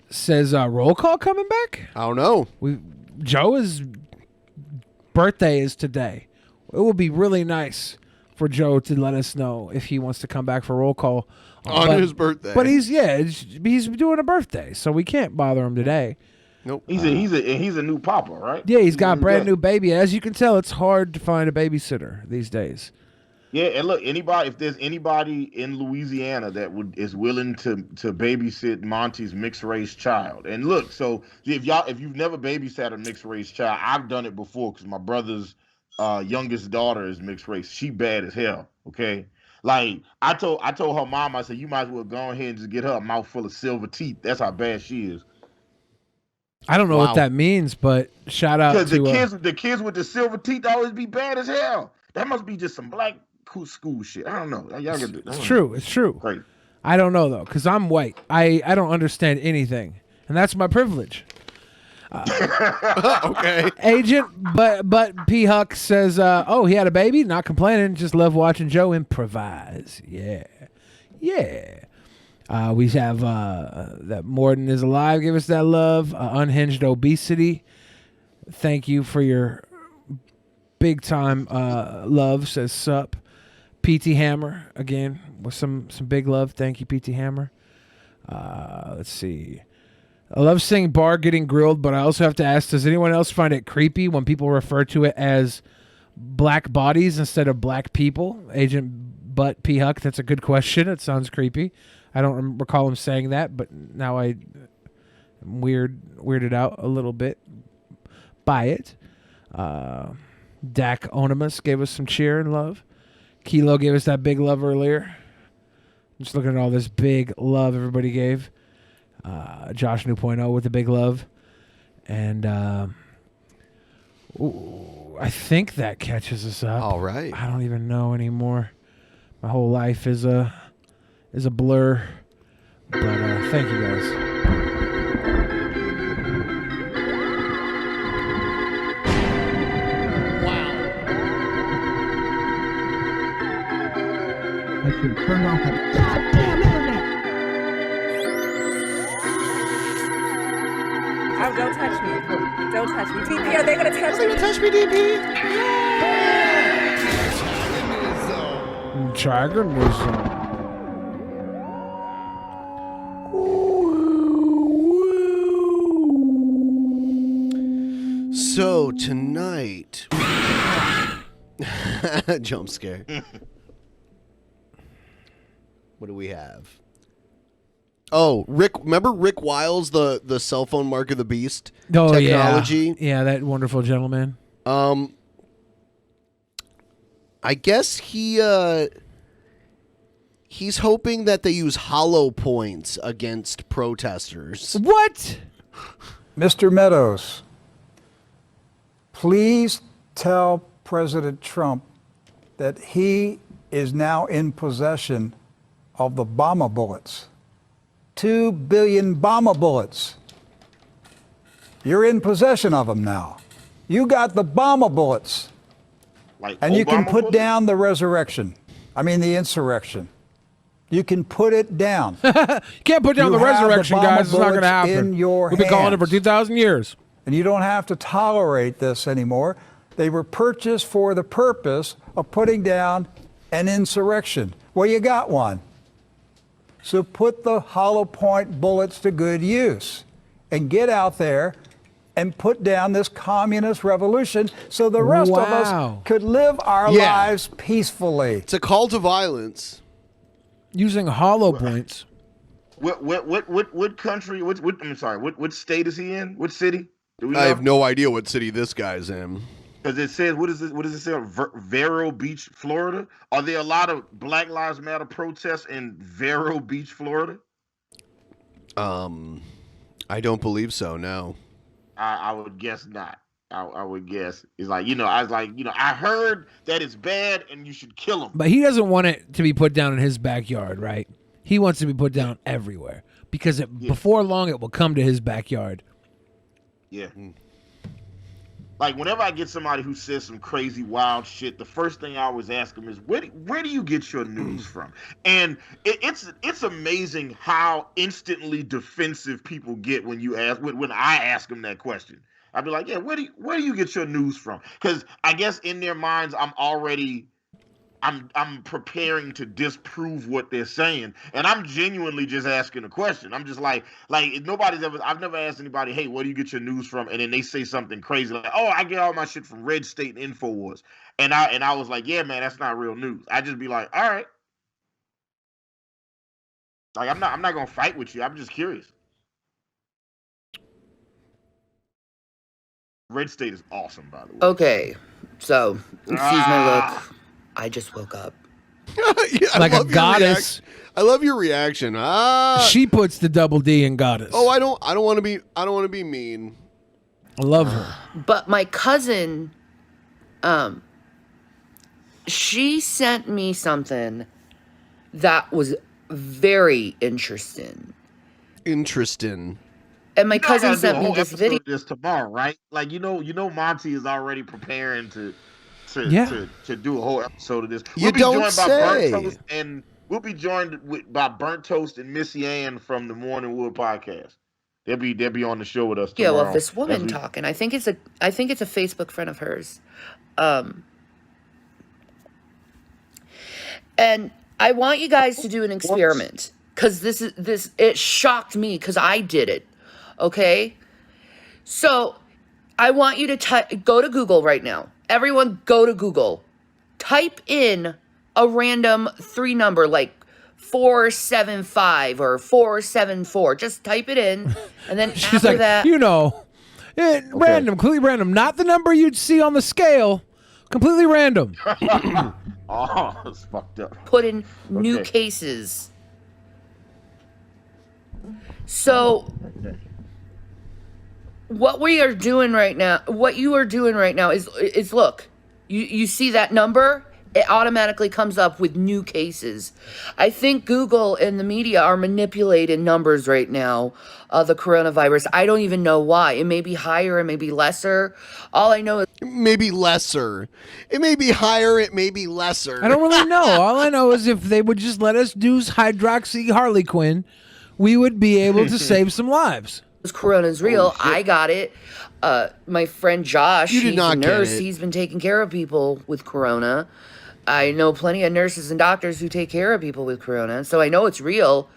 says, roll call coming back? I don't know. Joe's birthday is today. It would be really nice for Joe to let us know if he wants to come back for roll call on his birthday. But he's doing a birthday, so we can't bother him today. Nope. He's a new papa, right? Yeah, he's got a brand new baby. As you can tell, it's hard to find a babysitter these days. Yeah, and look, if there's anybody in Louisiana that is willing to babysit Monty's mixed race child, and look, so if you've never babysat a mixed race child, I've done it before because my brother's youngest daughter is mixed race. She bad as hell. Okay, like I told her mom, I said, you might as well go ahead and just get her a mouthful of silver teeth. That's how bad she is. I don't know what that means, but shout out to because the kids with the silver teeth always be bad as hell. That must be just some black school shit. I don't know. It's true. It's true. Great. I don't know though, because I'm white. I don't understand anything, and that's my privilege. Okay. Agent but P. Huck says, he had a baby. Not complaining. Just love watching Joe improvise. Yeah. We have that Morden is alive. Give us that love. Unhinged obesity. Thank you for your big time love. Says sup. PT Hammer again with some big love. Thank you, PT Hammer. Let's see. I love seeing Bar getting grilled, but I also have to ask, does anyone else find it creepy when people refer to it as black bodies instead of black people? Agent Butt P. Huck, that's a good question. It sounds creepy. I don't recall him saying that, but now I'm weirded out a little bit by it. Dak Onimus gave us some cheer and love. Kilo gave us that big love earlier. Just looking at all this big love everybody gave. Josh 2.0 with the big love. And I think that catches us up. All right. I don't even know anymore. My whole life is a blur. But thank you guys. I should turn off that goddamn internet. Oh, don't touch me. Don't touch me. DP, are they going to touch me? Touch me, DP. Dragonism. So tonight, jump scare. What do we have? Oh, remember Rick Wiles, the cell phone mark of the beast technology? Yeah, that wonderful gentleman. I guess he's hoping that they use hollow points against protesters. What? Mr. Meadows, please tell President Trump that he is now in possession of the bomber bullets. 2 billion bomber bullets. You're in possession of them now. You got the bomber bullets. Like and you can Obama put bullets? down the insurrection. You can put it down. You can't put down the resurrection, guys. It's not going to happen. In your We've been calling it for hands. 2,000 years. And you don't have to tolerate this anymore. They were purchased for the purpose of putting down an insurrection. Well, you got one. So put the hollow point bullets to good use and get out there and put down this communist revolution so the rest of us could live our lives peacefully. It's a call to violence. Using hollow points. What country? I'm sorry. What state is he in? What city? Do we know? I have no idea what city this guy's in. Because it says, what does it say? Vero Beach, Florida. Are there a lot of Black Lives Matter protests in Vero Beach, Florida? I don't believe so. No. I would guess not. I would guess it's like, I heard that it's bad and you should kill him. But he doesn't want it to be put down in his backyard, right? He wants to be put down everywhere because before long it will come to his backyard. Yeah. Like whenever I get somebody who says some crazy wild shit, the first thing I always ask them is, where do you get your news from? And it's amazing how instantly defensive people get when I ask them that question. I'd be like, yeah, where do you get your news from? Because I guess in their minds, I'm preparing to disprove what they're saying, and I'm genuinely just asking a question. I'm just like I've never asked anybody, hey, where do you get your news from? And then they say something crazy like, oh, I get all my shit from Red State and InfoWars, and I was like, yeah, man, that's not real news. I just be like, all right, like I'm not gonna fight with you. I'm just curious. Red State is awesome, by the way. Okay, so excuse my look. I just woke up. Like a goddess. I love your reaction. She puts the double D in goddess. Oh, I don't want to be mean. I love her. But my cousin, she sent me something that was very interesting. Interesting. And my cousin sent me this video. This tomorrow, right? Like you know, Monty is already preparing to do a whole episode of this. You don't say. We'll be joined by Burnt Toast and Missy Ann from the Morning Wood podcast. They'll be on the show with us tomorrow. Yeah, well, this woman talking. I think it's a Facebook friend of hers. And I want you guys to do an experiment because it shocked me because I did it. Okay, so I want you to go to Google right now. Everyone, go to Google. Type in a random 3 number like 475 or 474. Just type it in, and then She's after like, that, random, completely random. Not the number you'd see on the scale. Completely random. Oh, that's fucked up. put in new cases. So what you are doing right now is look, you see that number? It automatically comes up with new cases. I think Google and the media are manipulating numbers right now of the coronavirus. I don't even know why. It may be higher, it may be lesser. All I know is it may be lesser. It may be higher, it may be lesser. I don't really know. All I know is if they would just let us do hydroxy Harlequin, we would be able to save some lives. Corona's real. I got it. My friend Josh, You did he's not a get nurse. it. He's been taking care of people with corona. I know plenty of nurses and doctors who take care of people with corona, so I know it's real.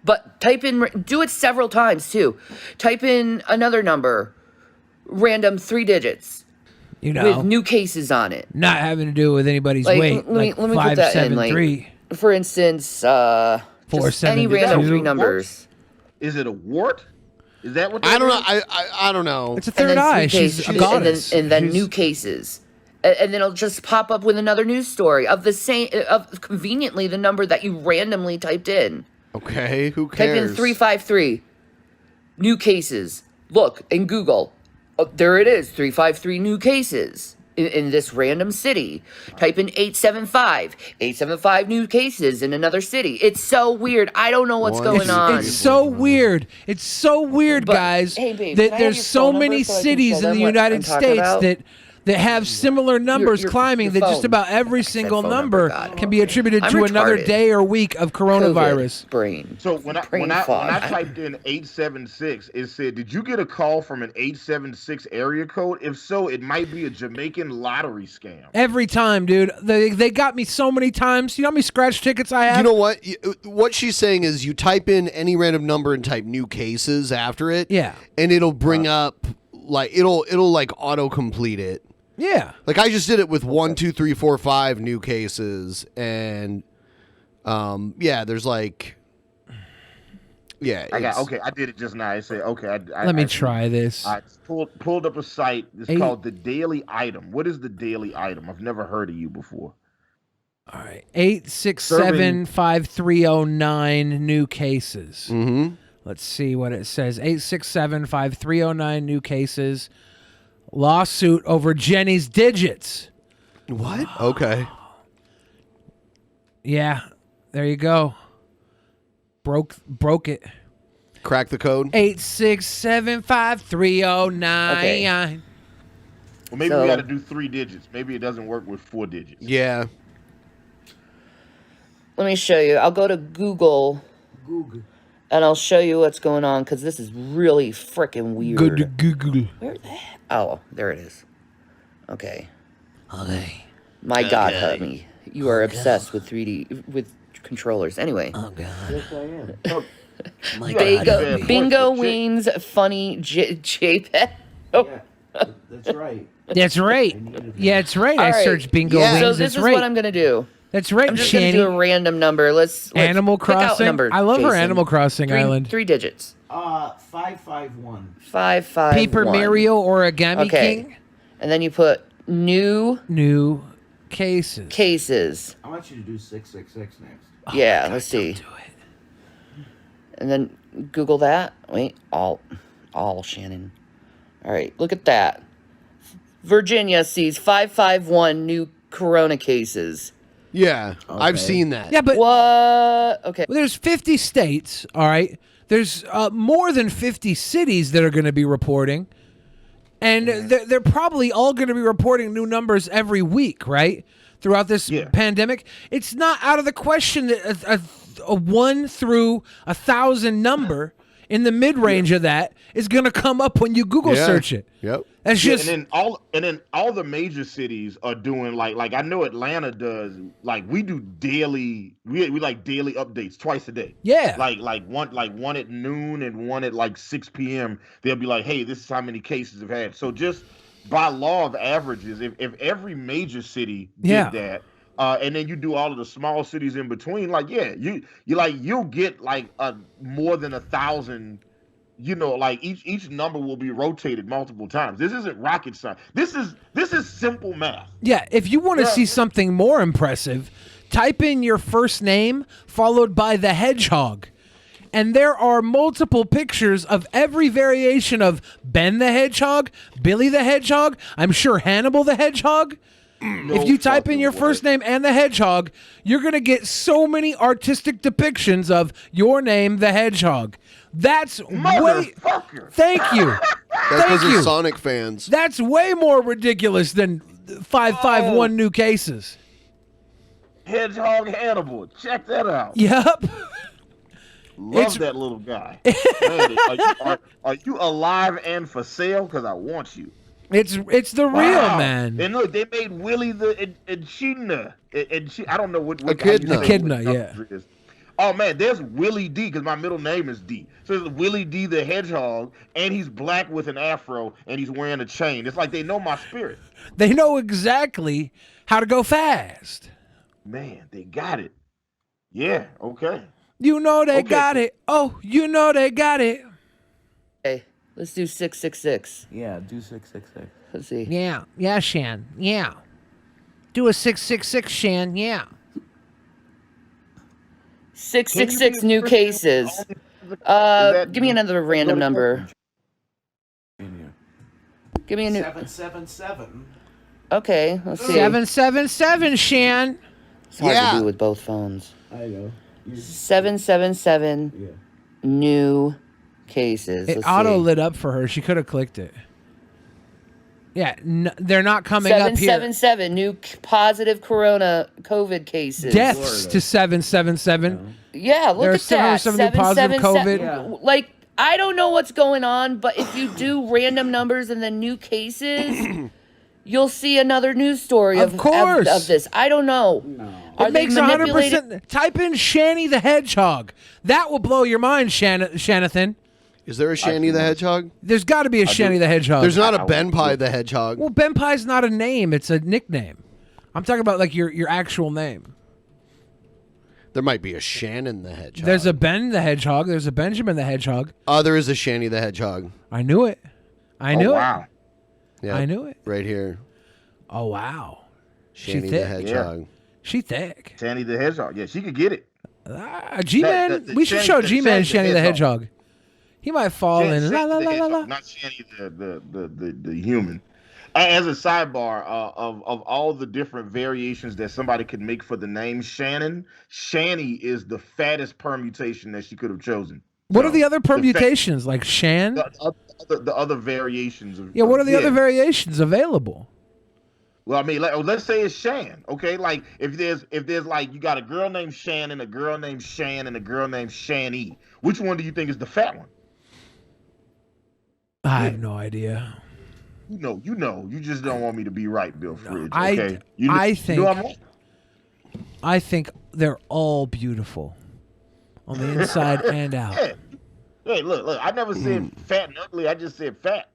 But do it several times too. Type in another number. random 3 digits. You know, with new cases on it. Not having to do with anybody's Like, weight. let me put that in. Like, for instance, just any random 3 numbers. Is it a wart? Is that what? I don't know. I don't know. It's a third eye. She's a goddess. And then new cases. And then it'll just pop up with another news story of the same, of conveniently the number that you randomly typed in. Okay, who cares? Type in 353. New cases. Look in Google. Oh, there it is. 353 new cases in this random city. Type in 875. 875 new cases in another city. It's so weird. I don't know what's going on. It's so weird. It's so weird, guys, hey, babe, that can I have there's your so phone many number so I can cities show in the them what United I'm talking States about? that have similar numbers your climbing that just phone. about every single phone number number, can be attributed I'm to another retarded. day or week of coronavirus. Brain. So when I typed in 876, it said, "Did you get a call from an 876 area code? If so, it might be a Jamaican lottery scam." Every time, dude. They got me so many times. You know how many scratch tickets I have? You know what? What she's saying is you type in any random number and type new cases after it. Yeah. And it'll bring up like it'll like autocomplete it. Yeah. Like I just did it with 1, 2, 3, 4, 5 new cases, and yeah, there's like yeah. I did it just now. I said okay. Let me try this. I pulled up a site. It's called the Daily Item. What is the Daily Item? I've never heard of you before. All right, 867-5309 new cases. Mm-hmm. Let's see what it says. 867-5309 new cases. Lawsuit over Jenny's digits. What? Okay. Yeah, there you go. Broke it. Crack the code. 867-5309. Okay. Well, maybe we got to do 3 digits. Maybe it doesn't work with 4 digits. Yeah. Let me show you. I'll go to Google. And I'll show you what's going on because this is really freaking weird. Go to Google. Where the heck? Oh, there it is. Okay. Okay. My God, honey. You are obsessed with 3D, with controllers. Anyway. Oh, God. Yes, I am. Bingo Wings funny JPEG. Oh. Yeah, that's right. That's right. Yeah, it's right. All I right. searched bingo Yeah. wings. So this That's is right. what I'm going to do. That's right, I'm just going to Shanny. do a random number. Let's Animal pick out Crossing. numbers, I love her Jason. Animal Crossing Island. 3 digits. 551. 551. Paper Mario Origami King. And then you put new cases. Cases. I want you to do 666 next. Yeah, let's see. And then Google that. Wait, all Shannon. All right, look at that. Virginia sees 551 new corona cases. Yeah, I've seen that. Yeah, but what? Okay. Well, there's 50 states, all right? There's more than 50 cities that are going to be reporting. And they're probably all going to be reporting new numbers every week, right? Throughout this pandemic. It's not out of the question that a 1 through 1,000 number in the mid-range of that is going to come up when you Google search it. Yep. That's just and then all the major cities are doing like I know Atlanta does, like we do daily we like daily updates twice a day. Yeah. Like one at noon and one at like 6 p.m. They'll be like, hey, this is how many cases have had. So just by law of averages, if every major city did that, and then you do all of the small cities in between, like you'll get like more than 1,000. You know, like each number will be rotated multiple times. This isn't rocket science. This is simple math. Yeah, if you want to see something more impressive, type in your first name followed by the hedgehog. And there are multiple pictures of every variation of Ben the Hedgehog, Billy the Hedgehog, I'm sure Hannibal the Hedgehog. If you type in your first name and the hedgehog, you're going to get so many artistic depictions of your name, the hedgehog. That's way... Thank you. That's because of Sonic fans. That's way more ridiculous than 551 new cases. Hedgehog Hannibal. Check that out. Yep. Love that little guy. Man, are you alive and for sale? Because I want you. It's the real man. And look, they made Willie the Echidna. I don't know what Echidna, yeah. Oh man, there's Willie D, because my middle name is D. So there's Willie D the Hedgehog, and he's black with an afro, and he's wearing a chain. It's like they know my spirit. They know exactly how to go fast. Man, they got it. Yeah, okay. You know they got it. Oh, you know they got it. Okay, let's do 666. Yeah, do 666. Let's see. Yeah, Shan. Yeah. Do a 666, Shan. Yeah. 666 new cases. Give me another random number. Give me a new. 777. Okay, let's see. 777, Shan. It's hard to do with both phones. I know. 777 new cases. It Let's auto see. lit up for her. She could have clicked it. Yeah, they're not coming up here. 777 new positive corona COVID cases. Deaths to 777. Yeah, look There are at that. 777 positive COVID. 777. Like, I don't know what's going on, but if you do random numbers and then new cases, you'll see another news story Of course. of this. I don't know. Are It they makes manipulating? 100%. Type in Shanny the Hedgehog. That will blow your mind, Shanathan. Is there a Shanny the Hedgehog? There's got to be a Shanny the Hedgehog. There's not a BENPAI the Hedgehog. Well, BENPAI's not a name. It's a nickname. I'm talking about like your actual name. There might be a Shannon the Hedgehog. There's a Ben the Hedgehog. There's a Benjamin the Hedgehog. There is a Shanny the Hedgehog. I knew it. I knew wow. it. Yeah, I knew it. Right here. Oh, wow. Shanny she the thick. Hedgehog. She thick. Shanny the Hedgehog. Yeah, she could get it. G-Man. We should show G-Man Shanny the Hedgehog. He might fall in. La, la, la, la, la. Not Shanny the human. As a sidebar, of all the different variations that somebody could make for the name Shannon, Shanny is the fattest permutation that she could have chosen. What are the other permutations? Like Shan? The other variations. What are the other variations available? Well, I mean, let's say it's Shan. Okay, like if there's like you got a girl named Shannon, a girl named Shan, and a girl named Shani. Which one do you think is the fat one? I have no idea. You know. You just don't want me to be right, Bill Fridge. I Okay? I think they're all beautiful on the inside and out. Hey, look. I never said fat and ugly. I just said fat.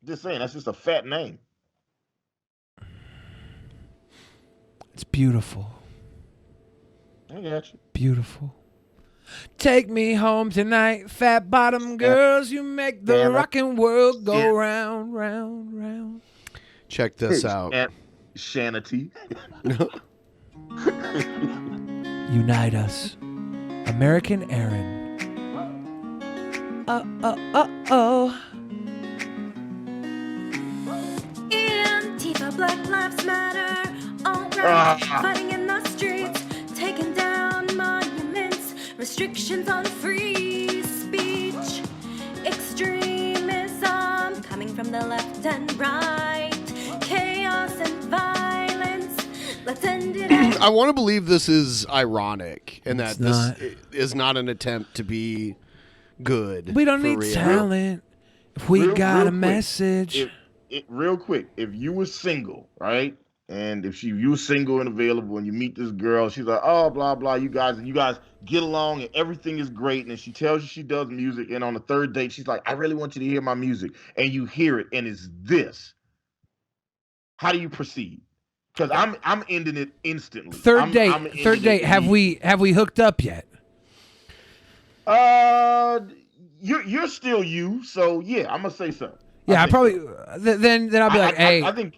Just saying, that's just a fat name. It's beautiful. I got you. Beautiful. Take me home tonight, fat bottom girls. You make the rockin' world go round, round, round. Check this out. Shanity. Unite us. American Aaron. Antifa, Black Lives Matter, all right, fighting in the streets, taking down monuments, restrictions on free speech, extremism coming from the left and right, chaos and violence, let's end it. I want to believe this is ironic and that this is not an attempt to be good. We don't need talent. If we got a message. Real quick, if you were single, right? And if you were single and available and you meet this girl, she's like, oh, blah, blah, you guys get along and everything is great. And she tells you she does music. And on the third date, she's like, I really want you to hear my music. And you hear it and it's this. How do you proceed? Because I'm ending it instantly. Third date. Have we hooked up yet? You're still you, so yeah, I'm gonna say so. Yeah, I probably then I'll be like, hey. I think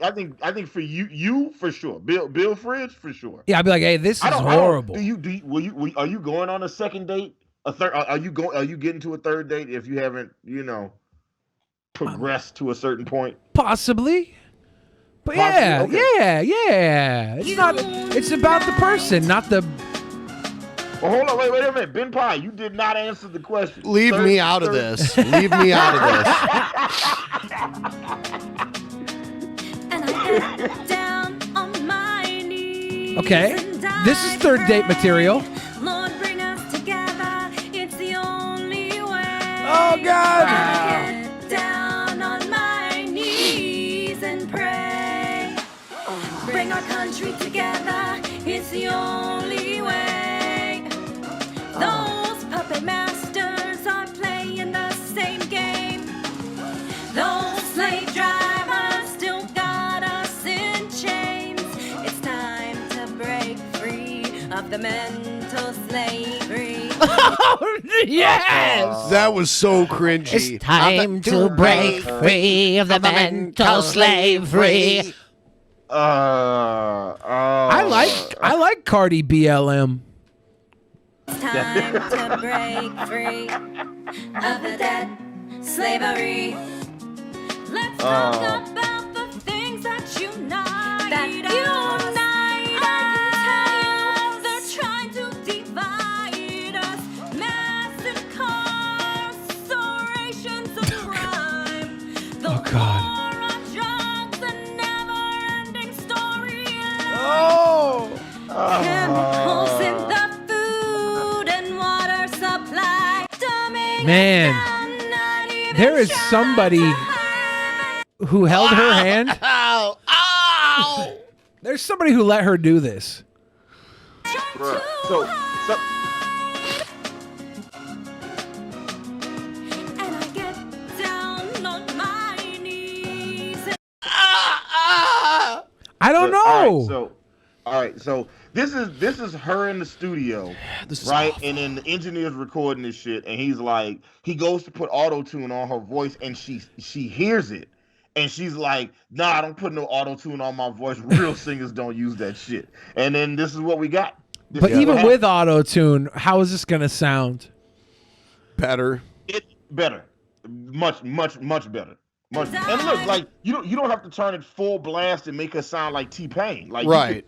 for you for sure. Bill Fridge for sure. Yeah, I'll be like, hey, this is horrible. Are you going on a second date? A third? Are you getting to a third date if you haven't progressed to a certain point? Possibly. But yeah. It's about the person, not the. Well, hold on, wait a minute. BENPAI, you did not answer the question. Leave me out of this. Leave me out of this. And I get down on my knees. Okay, this is third date material. Lord, bring us together. It's the only way. Oh, God. I get down on my knees and pray. Bring our country together. It's the only way. The of the mental slavery. Yes! That was so cringy. It's time to break free of the mental slavery. I like Cardi BLM. It's time to break free of the debt slavery. Let's talk about the things that unite us. I can tell they're trying to divide us. Mass incarcerations of crime. The Oh, God. war on drugs, a never-ending story. Chemicals in the food and water supply. Dumbing Man, there is somebody who held her hand. Ow! Ow! There's somebody who let her do this. Bruh. So and I get down on my knees. I don't know. All right, so this is her in the studio, right? And then the engineer's recording this shit, and he's like, he goes to put auto tune on her voice, and she hears it, and she's like, nah, I don't put no auto tune on my voice. Real singers don't use that shit. And then this is what we got. But even with auto tune, how is this gonna sound? Better. Better, much better. And look, like you don't have to turn it full blast and make her sound like T-Pain. Like right.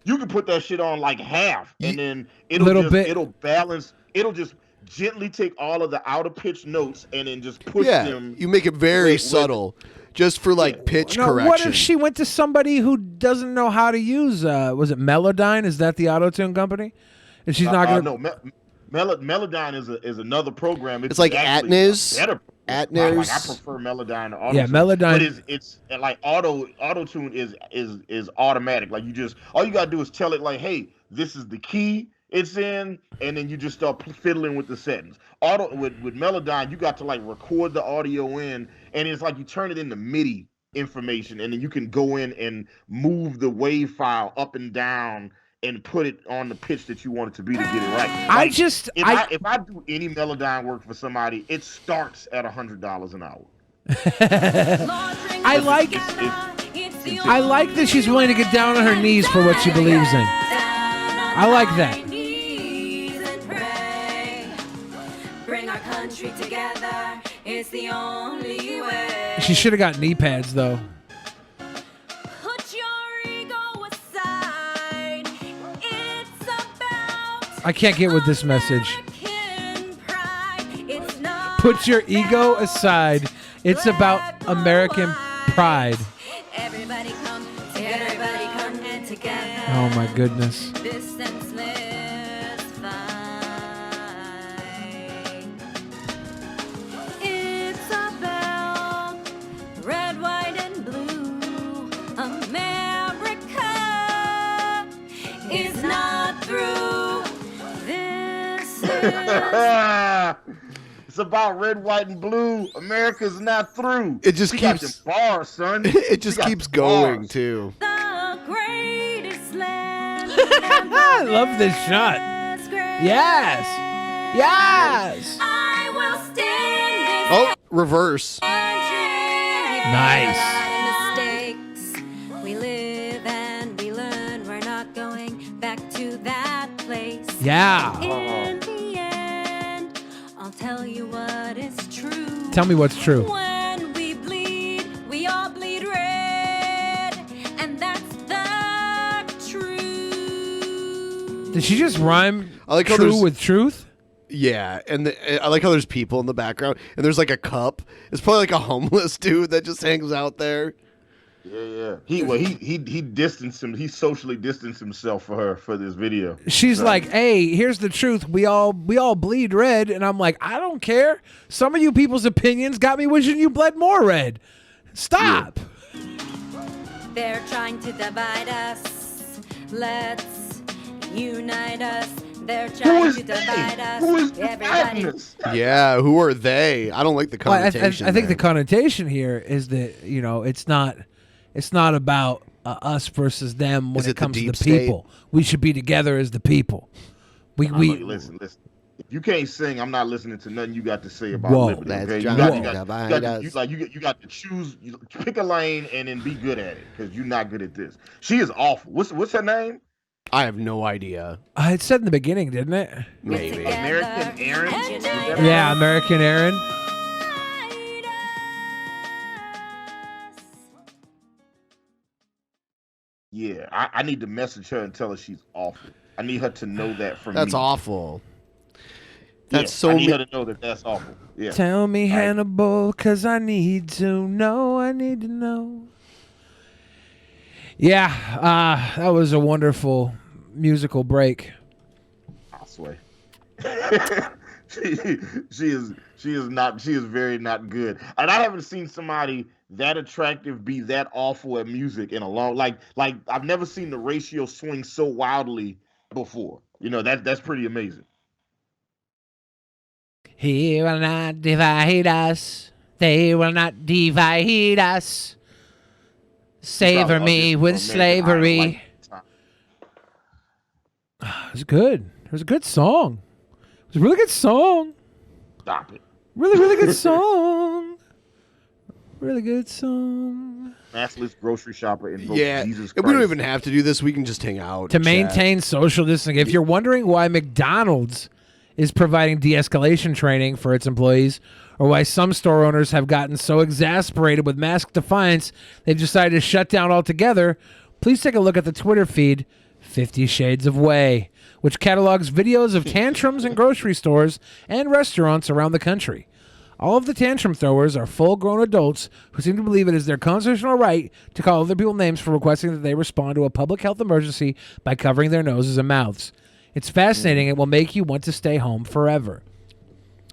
You can put that shit on like half, and then it'll balance. It'll just gently take all of the outer pitch notes and then just push them. You make it very subtle, just for like pitch correction. What if she went to somebody who doesn't know how to use? Was it Melodyne? Is that the auto tune company? And she's not gonna. No, Melodyne is another program. It's like Atnez. Better. Atnez. Like, I prefer Melodyne to auto. Yeah, Melodyne. But it's like auto tune is automatic. Like all you gotta do is tell it like, hey, this is the key it's in, and then you just start fiddling with the settings. With Melodyne, you got to like record the audio in, and it's like you turn it into MIDI information, and then you can go in and move the wave file up and down and put it on the pitch that you want it to be to get it right. Like, if I do any Melodyne work for somebody, it starts at $100 an hour. I like that she's willing to get down on her knees for what she believes in. I like that. Bring our country together. It's the only way. She should have got knee pads though. Put your ego aside. It's about I can't get with this message. pride. It's not Put your ego aside. It's about American pride. everybody come in together. Oh my goodness. This senseless fight. It's about red, white, and blue. America is not through. This is It's about red, white, and blue. America's not through. It just She got keeps them bars, son. It just She got keeps them going bars. too. the greatest land. I love this shot. Yes. Yes. I will stand Oh, reverse. Nice. mistakes. We live and we learn. We're not going back to that place. Yeah. In the end, I'll tell you what is true. Tell me what's true. When we bleed, we all bleed red, and that's the truth. Did she just rhyme I like how true there's- with truth? Yeah, and I like how there's people in the background, and there's like a cup. It's probably like a homeless dude that just hangs out there. Yeah. He distanced him. He socially distanced himself for her for this video. She's So- like, "Hey, here's the truth. We all bleed red." And I'm like, "I don't care. Some of you people's opinions got me wishing you bled more red. Stop." They're trying to divide us. Let's unite us. They're trying to divide us. Everybody. Yeah, who are they? I don't like the Well, I connotation. think the there. connotation here is that it's not about us versus them when Is it it the comes to deep the state? people. We should be together as the people. We listen. If you can't sing, I'm not listening to nothing you got to say about Whoa. liberty. Let's Okay, drive you us. got to choose, pick a lane and then be good at it because you're not good at this. She is awful. What's her name? I have no idea. It said in the beginning, didn't it? Maybe. American Aaron. Yeah, American Aaron. Yeah, I need to message her and tell her she's awful. I need her to know that from That's me. awful. That's so. I need her to know that that's awful. Yeah. Tell me, Hannibal, because I need to know. I need to know. Yeah, that was a wonderful musical break. I swear. she is very not good. And I haven't seen somebody that attractive be that awful at music in a long like I've never seen the ratio swing so wildly before. You know, that's pretty amazing. He will not divide us. They will not divide us. Savor me with slavery. It was good. It was a good song. It was a really good song. Stop it. Really, really good song. Really good song. Massless grocery shopper invokes Jesus Christ. We don't even have to do this. We can just hang out. To and maintain social distancing. If you're wondering why McDonald's is providing de-escalation training for its employees, or why some store owners have gotten so exasperated with mask defiance they've decided to shut down altogether, please take a look at the Twitter feed 50 Shades of Way, which catalogs videos of tantrums in grocery stores and restaurants around the country. All of the tantrum throwers are full-grown adults who seem to believe it is their constitutional right to call other people names for requesting that they respond to a public health emergency by covering their noses and mouths. It's fascinating. It will make you want to stay home forever.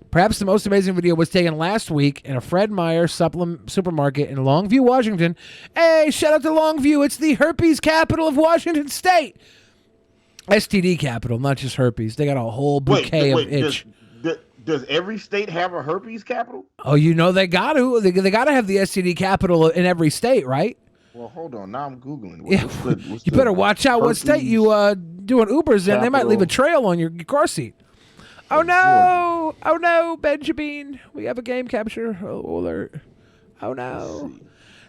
Perhaps the most amazing video was taken last week in a Fred Meyer supermarket in Longview, Washington. Hey, shout out to Longview. It's the herpes capital of Washington State. STD capital, not just herpes. They got a whole bouquet of itch. Does every state have a herpes capital? Oh, you know they got to. They got to have the STD capital in every state, right? Well, hold on. Now I'm Googling. You better watch out what state you doing Ubers in. They might leave a trail on your car seat. Oh, no. Oh, no, Benjamin. We have a game capture alert. Oh, no.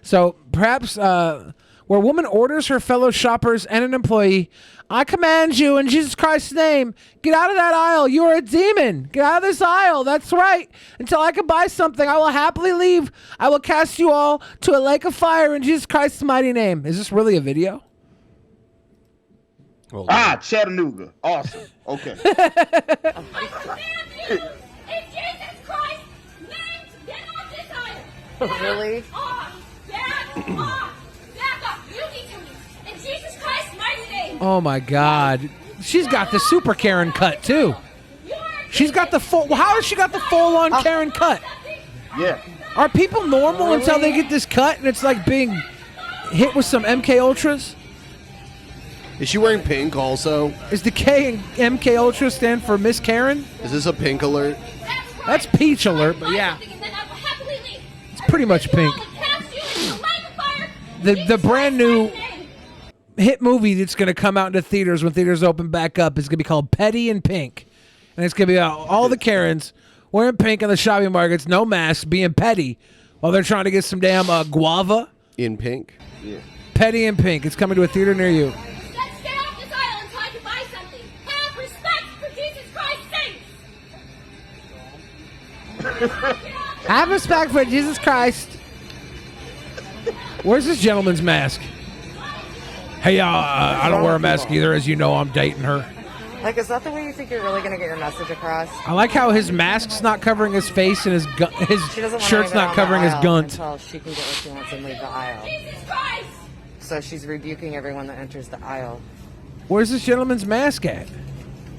So perhaps where a woman orders her fellow shoppers and an employee, I command you in Jesus Christ's name, get out of that aisle. You are a demon. Get out of this aisle. That's right. Until I can buy something, I will happily leave. I will cast you all to a lake of fire in Jesus Christ's mighty name. Is this really a video? Chattanooga. Awesome. Okay. Really? Oh my God. She's got the super Karen cut too. She's got the full. How has she got the full on Karen cut? Yeah. Are people normal until they get this cut and it's like being hit with some MK Ultras? Is she wearing pink also? Is the K in MK Ultra stand for Miss Karen? Is this a pink alert? That's peach alert, but yeah. It's pretty much pink. The brand new hit movie that's going to come out into theaters when theaters open back up is going to be called Petty in Pink. And it's going to be about all the Karens wearing pink in the shopping markets, no masks, being petty while they're trying to get some damn guava. In pink? Yeah. Petty in Pink. It's coming to a theater near you. Have respect for Jesus Christ. Where's this gentleman's mask? Hey, I don't wear a mask either. As you know, I'm dating her. Like, is that the way you think you're really going to get your message across? I like how his mask's not covering his face and his shirt's not covering his gunt. Until she can get what she wants and leave the aisle. So she's rebuking everyone that enters the aisle. Where's this gentleman's mask at?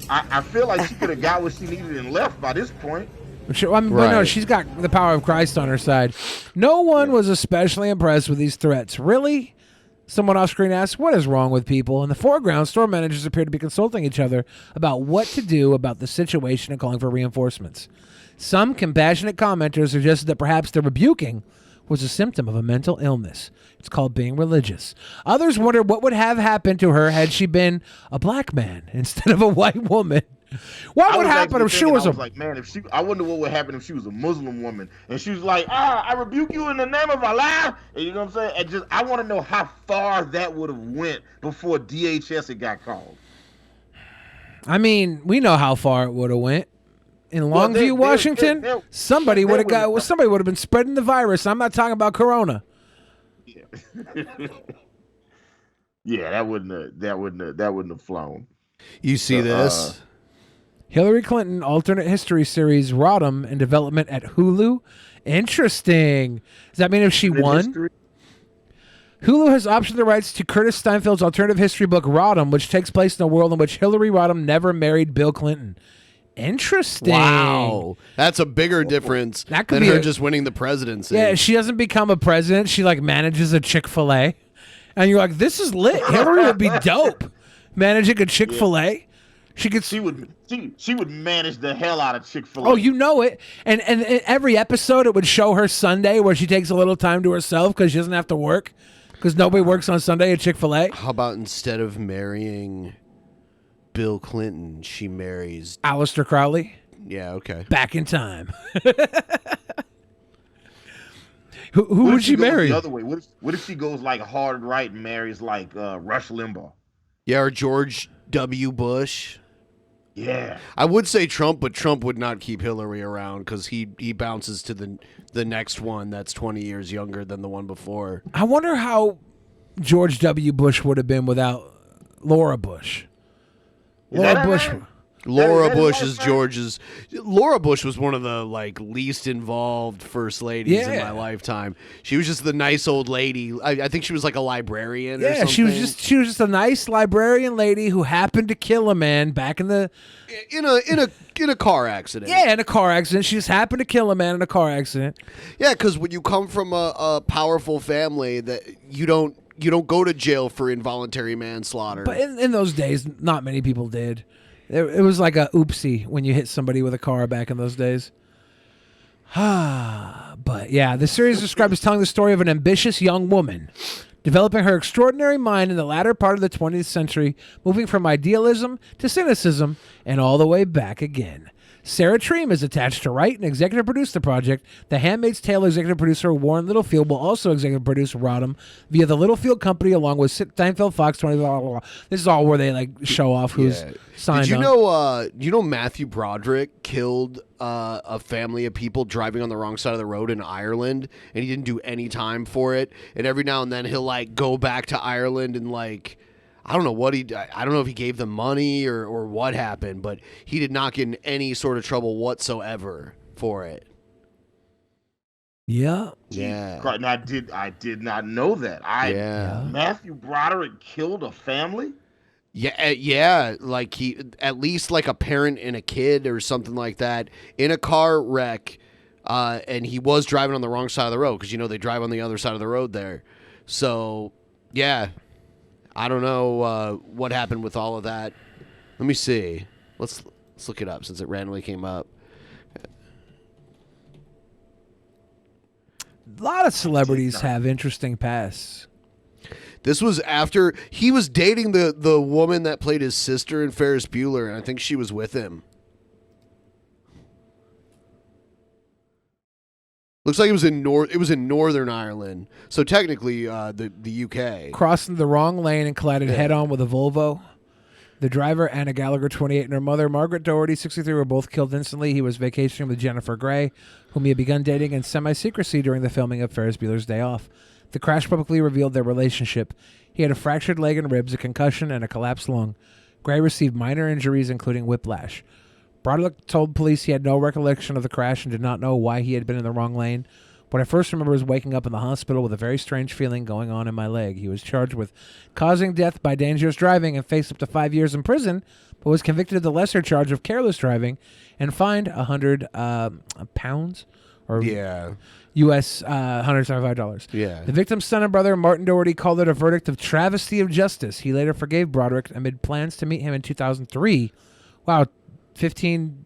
I feel like she could have got what she needed and left by this point. But no, she's got the power of Christ on her side. No one was especially impressed with these threats. Really? Someone off screen asked, what is wrong with people? In the foreground, store managers appear to be consulting each other about what to do about the situation and calling for reinforcements. Some compassionate commenters suggested that perhaps the rebuking was a symptom of a mental illness. It's called being religious. Others wonder what would have happened to her had she been a black man instead of a white woman. What would happen if she was I wonder what would happen if she was a Muslim woman and she was like, I rebuke you in the name of Allah. And you know what I'm saying? And I want to know how far that would have went before DHS had got called. I mean, we know how far it would have went. In Longview, Washington, somebody would have been spreading the virus. I'm not talking about Corona. Yeah, that wouldn't have flown. You see this? Hillary Clinton alternate history series Rodham in development at Hulu. Interesting. Does that mean if she won? Hulu has optioned the rights to Curtis Steinfeld's alternative history book Rodham, which takes place in a world in which Hillary Rodham never married Bill Clinton. Interesting. Wow. That's a bigger difference that could than be her just winning the presidency. Yeah, she doesn't become a president. She like manages a Chick-fil-A. And you're like, this is lit. Hillary would be dope. Managing a Chick-fil-A. She would manage the hell out of Chick-fil-A. Oh, you know it. And every episode it would show her Sunday where she takes a little time to herself because she doesn't have to work. Because nobody works on Sunday at Chick-fil-A. How about instead of marrying Bill Clinton, she marries Aleister Crowley? Yeah, okay. Back in time. Who would she marry? The other way. What if she goes like hard right and marries like Rush Limbaugh? Yeah, or George W. Bush. Yeah. I would say Trump, but Trump would not keep Hillary around because he bounces to the next one that's 20 years younger than the one before. I wonder how George W. Bush would have been without Laura Bush. Laura Bush is George's. Laura Bush was one of the least involved first ladies in my lifetime. She was just the nice old lady. I think she was like a librarian. Or something. she was just a nice librarian lady who happened to kill a man back in the in a car accident. Yeah, in a car accident. She just happened to kill a man in a car accident. Yeah, because when you come from a powerful family, that you don't go to jail for involuntary manslaughter. But in those days, not many people did. It was like a oopsie when you hit somebody with a car back in those days. But yeah, the series is described as telling the story of an ambitious young woman developing her extraordinary mind in the latter part of the 20th century, moving from idealism to cynicism and all the way back again. Sarah Treem is attached to write and executive produce the project. The Handmaid's Tale executive producer Warren Littlefield will also executive produce Rodham via the Littlefield Company along with Steinfeld Fox 20. Blah, blah, blah. This is all where they show off who's signed on. Did you know Matthew Broderick killed a family of people driving on the wrong side of the road in Ireland, and he didn't do any time for it. And every now and then he'll go back to Ireland and I don't know I don't know if he gave them money or what happened, but he did not get in any sort of trouble whatsoever for it. Yeah. Yeah. And I did not know that. Matthew Broderick killed a family? Yeah, he at least a parent and a kid or something like that in a car wreck, and he was driving on the wrong side of the road because they drive on the other side of the road there. So, yeah. I don't know what happened with all of that. Let me see. Let's look it up since it randomly came up. A lot of celebrities have interesting pasts. This was after he was dating the woman that played his sister in Ferris Bueller, and I think she was with him. Looks like it was in Northern Ireland, so technically the UK. Crossing the wrong lane and collided head-on with a Volvo. The driver, Anna Gallagher, 28, and her mother, Margaret Doherty, 63, were both killed instantly. He was vacationing with Jennifer Grey, whom he had begun dating in semi-secrecy during the filming of Ferris Bueller's Day Off. The crash publicly revealed their relationship. He had a fractured leg and ribs, a concussion, and a collapsed lung. Grey received minor injuries, including whiplash. Broderick told police he had no recollection of the crash and did not know why he had been in the wrong lane. What I first remember is waking up in the hospital with a very strange feeling going on in my leg. He was charged with causing death by dangerous driving and faced up to 5 years in prison, but was convicted of the lesser charge of careless driving and fined £100 or U.S. $175. Yeah. The victim's son and brother, Martin Doherty, called it a verdict of travesty of justice. He later forgave Broderick amid plans to meet him in 2003. Wow. 16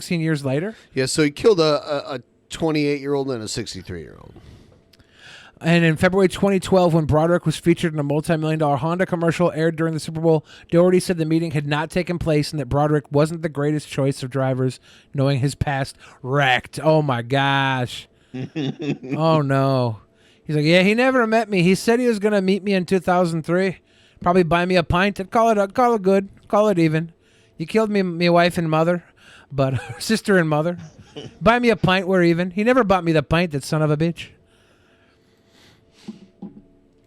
years later? Yeah, so he killed a 28-year-old and a 63-year-old. And in February 2012, when Broderick was featured in a multi-million-dollar Honda commercial aired during the Super Bowl, Doherty said the meeting had not taken place and that Broderick wasn't the greatest choice of drivers, knowing his past wrecked. Oh, my gosh. Oh, no. He's like, yeah, he never met me. He said he was going to meet me in 2003. Probably buy me a pint. I'd call it good. Call it even. You killed me wife and mother, but sister and mother. Buy me a pint, we're even. He never bought me the pint, that son of a bitch.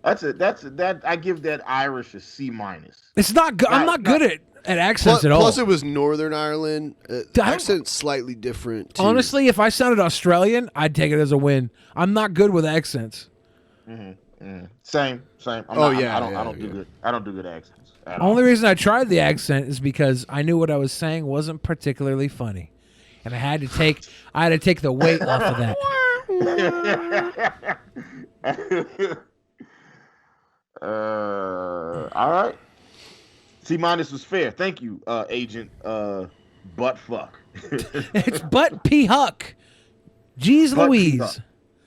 That I give that Irish a C-. It's not good. I'm not good at accents at all. Plus, it was Northern Ireland. Accent's slightly different, too. Honestly, if I sounded Australian, I'd take it as a win. I'm not good with accents. Same. I don't do good. I don't do good accents. The only reason I tried the accent is because I knew what I was saying wasn't particularly funny, and I had to take the weight off of that. All right. C- was fair. Thank you, Agent Buttfuck. It's Butt P Huck. Jeez Louise.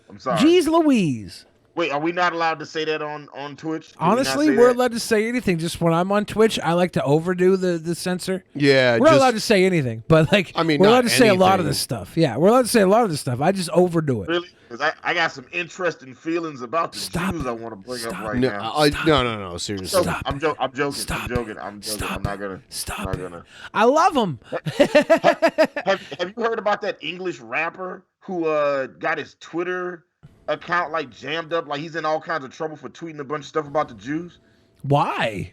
I'm sorry. Jeez Louise. Wait, are we not allowed to say that on Twitch? Honestly, we're allowed to say anything. Just when I'm on Twitch, I like to overdo the censor. Yeah, we're allowed to say anything, but we're allowed to say a lot of this stuff. Yeah, we're allowed to say a lot of this stuff. I just overdo it. Really? Because I got some interesting feelings about the Jews I want to bring up right now. No, seriously. I'm joking. I'm not gonna. Stop it. I love them. Have you heard about that English rapper who got his Twitter account like jammed up? Like he's in all kinds of trouble for tweeting a bunch of stuff about the Jews. Why?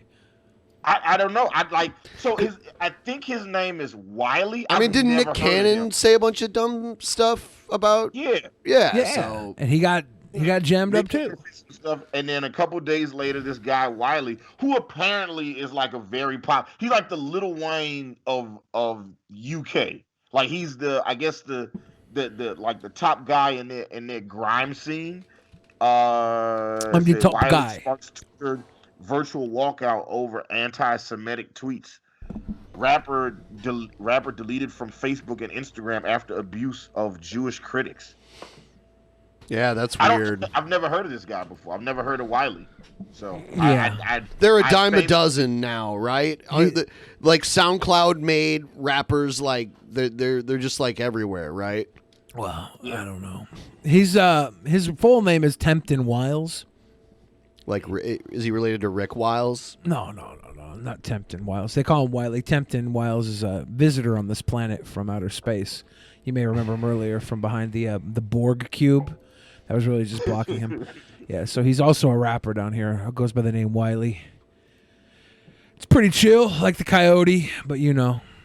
I don't know. I think his name is Wiley. I mean, didn't Nick Cannon say a bunch of dumb stuff about? Yeah. So and he got jammed up too. Stuff, and then a couple days later, this guy Wiley, who apparently is like a very he's like the Lil Wayne of UK. Like he's the like the top guy in their grime scene. I'm the top Wiley guy. Virtual walkout over anti-Semitic tweets. Rapper deleted from Facebook and Instagram after abuse of Jewish critics. Yeah, that's weird. I've never heard of this guy before. I've never heard of Wiley. So yeah. They're a dime a dozen now, right? Like SoundCloud made rappers, like they're just like everywhere, right? Well, I don't know. He's his full name is Tempton Wiles. Like, is he related to Rick Wiles? No, not Tempton Wiles. They call him Wiley. Tempton Wiles is a visitor on this planet from outer space. You may remember him earlier from behind the Borg cube. That was really just blocking him. Yeah, so he's also a rapper down here. Goes by the name Wiley. It's pretty chill, like the Coyote, but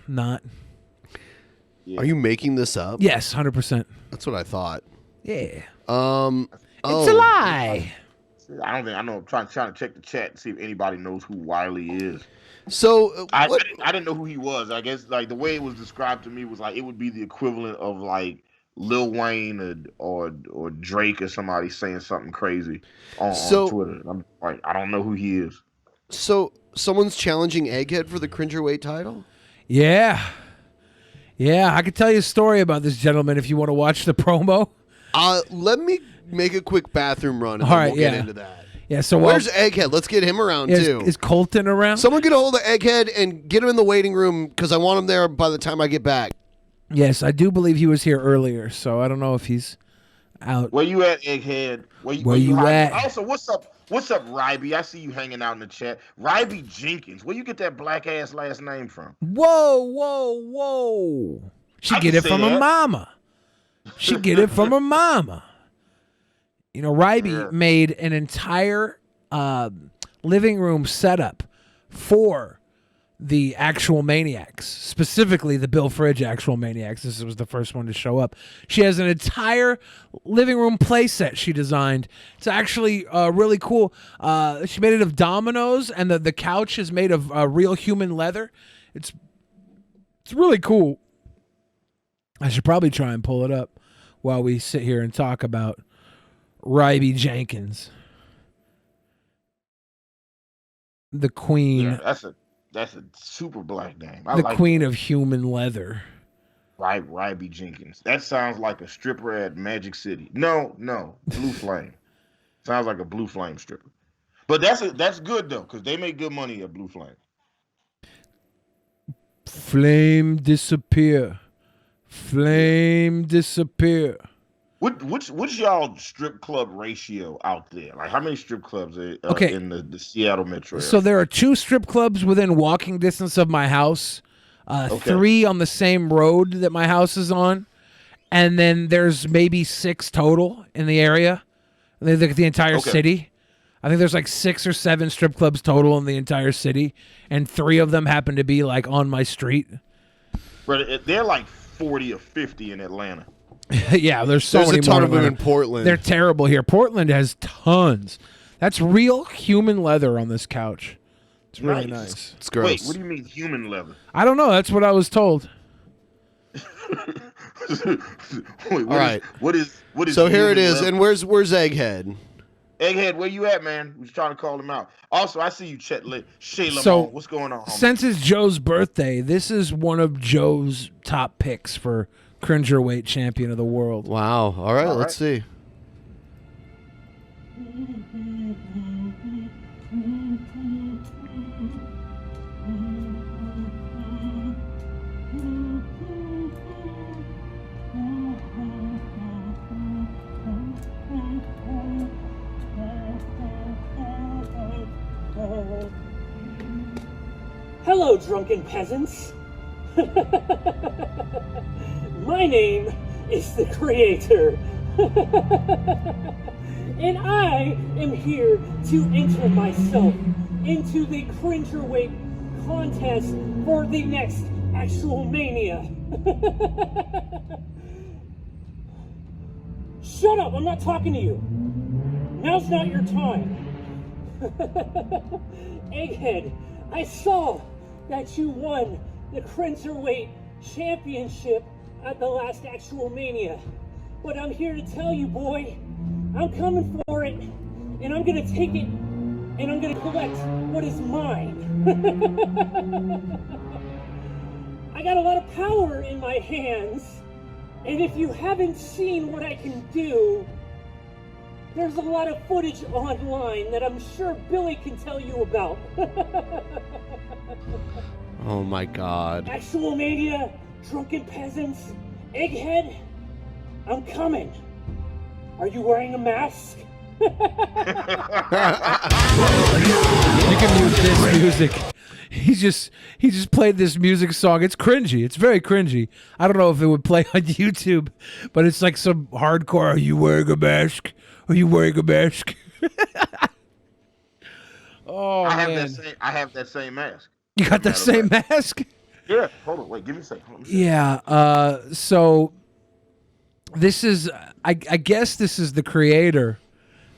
not. Yeah. Are you making this up? Yes, 100%. That's what I thought. Yeah. It's a lie. I don't think I know. I'm trying to check the chat and see if anybody knows who Wiley is. So I didn't know who he was. I guess like the way it was described to me was like it would be the equivalent of like Lil Wayne or Drake or somebody saying something crazy on Twitter. I'm like, I don't know who he is. So someone's challenging Egghead for the Cringerweight title? Yeah, I could tell you a story about this gentleman if you want to watch the promo. Let me make a quick bathroom run and then we'll get into that. Yeah, so where's Egghead? Let's get him around too. Is Colton around? Someone get a hold of Egghead and get him in the waiting room because I want him there by the time I get back. Yes, I do believe he was here earlier, so I don't know if he's out. Where you at, Egghead? Where you at? Also, what's up, Ryby? I see you hanging out in the chat. Ryby Jenkins. Where you get that black ass last name from? Whoa. She get it from her mama. She get it from her mama. Ryby made an entire living room setup for the actual Maniacs, specifically the Bill Fridge actual Maniacs. This was the first one to show up. She has an entire living room playset she designed. It's actually really cool. She made it of dominoes, and the couch is made of real human leather. It's really cool. I should probably try and pull it up while we sit here and talk about Ryby Jenkins, the queen. Yeah, that's a super black name. The queen of human leather. Ryby Jenkins. That sounds like a stripper at Magic City. No, Blue Flame. Sounds like a Blue Flame stripper. But that's good though, because they make good money at Blue Flame. Flame disappear. Flame disappear. What's y'all strip club ratio out there? Like how many strip clubs are Okay. in the Seattle metro area? So there are 2 strip clubs within walking distance of my house. 3 on the same road that my house is on. And then there's maybe 6 total in the area. They look at the entire city. I think there's like 6 or 7 strip clubs total in the entire city. And 3 of them happen to be like on my street. But they're like 40 or 50 in Atlanta. Yeah, there's There's many a ton more of them there. in Portland. They're terrible here. Portland has tons. That's real human leather on this couch. It's really nice. It's gross. Wait, what do you mean human leather? I don't know. That's what I was told. Wait, All right. What is So here it human is. leather? And where's Egghead? Egghead, where you at, man? We was trying to call him out. Also, I see you, Shay Lamont. So, What's going on, homie? Since it's Joe's birthday, this is one of Joe's top picks for Cringerweight Champion of the World. Wow. All right, let's see. Hello, drunken peasants. My name is the Creator. And I am here to enter myself into the Cringerweight contest for the next actual Mania. Shut up, I'm not talking to you. Now's not your time. Egghead, I saw that you won the Cringerweight Championship at the last actual Mania. But I'm here to tell you, boy, I'm coming for it, and I'm gonna take it, and I'm gonna collect what is mine. I got a lot of power in my hands, and if you haven't seen what I can do, there's a lot of footage online that I'm sure Billy can tell you about. Oh my God. Actual Mania, Drunken Peasants, Egghead, I'm coming. Are you wearing a mask? You can mute this music. He just played this music song. It's cringy. It's very cringy. I don't know if it would play on YouTube, but it's like some hardcore. Are you wearing a mask? Are you wearing a mask? Oh, I man. have that same mask. You got that same mask? Yeah. Hold on. Wait. Give me a second. Let me see. Yeah. So this is, I guess this is the Creator.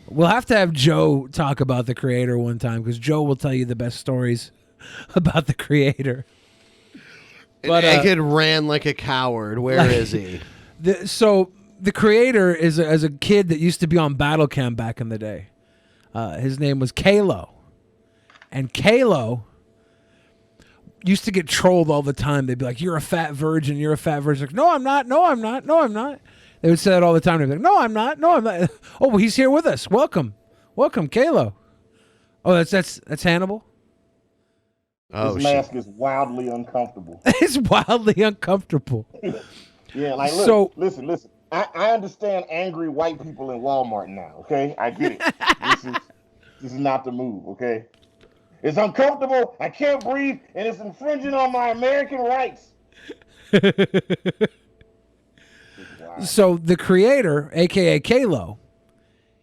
We'll have to have Joe talk about the Creator one time because Joe will tell you the best stories about the Creator. But Egghead ran like a coward. Where is he? So the Creator is as a kid that used to be on Battle Cam back in the day. His name was Kalo. And Kalo used to get trolled all the time. They'd be like, "You're a fat virgin. You're a fat virgin." Like, no, I'm not. No, I'm not. No, I'm not. They would say that all the time. They'd be like, "No, I'm not. No, I'm not." Oh, well, he's here with us. Welcome, Kalo. Oh, that's Hannibal. Oh, this mask is wildly uncomfortable. It's wildly uncomfortable. Yeah, like look, listen. I understand angry white people in Walmart now. Okay, I get it. This is not the move. Okay, it's uncomfortable. I can't breathe, and it's infringing on my American rights. So the Creator, aka Kalo,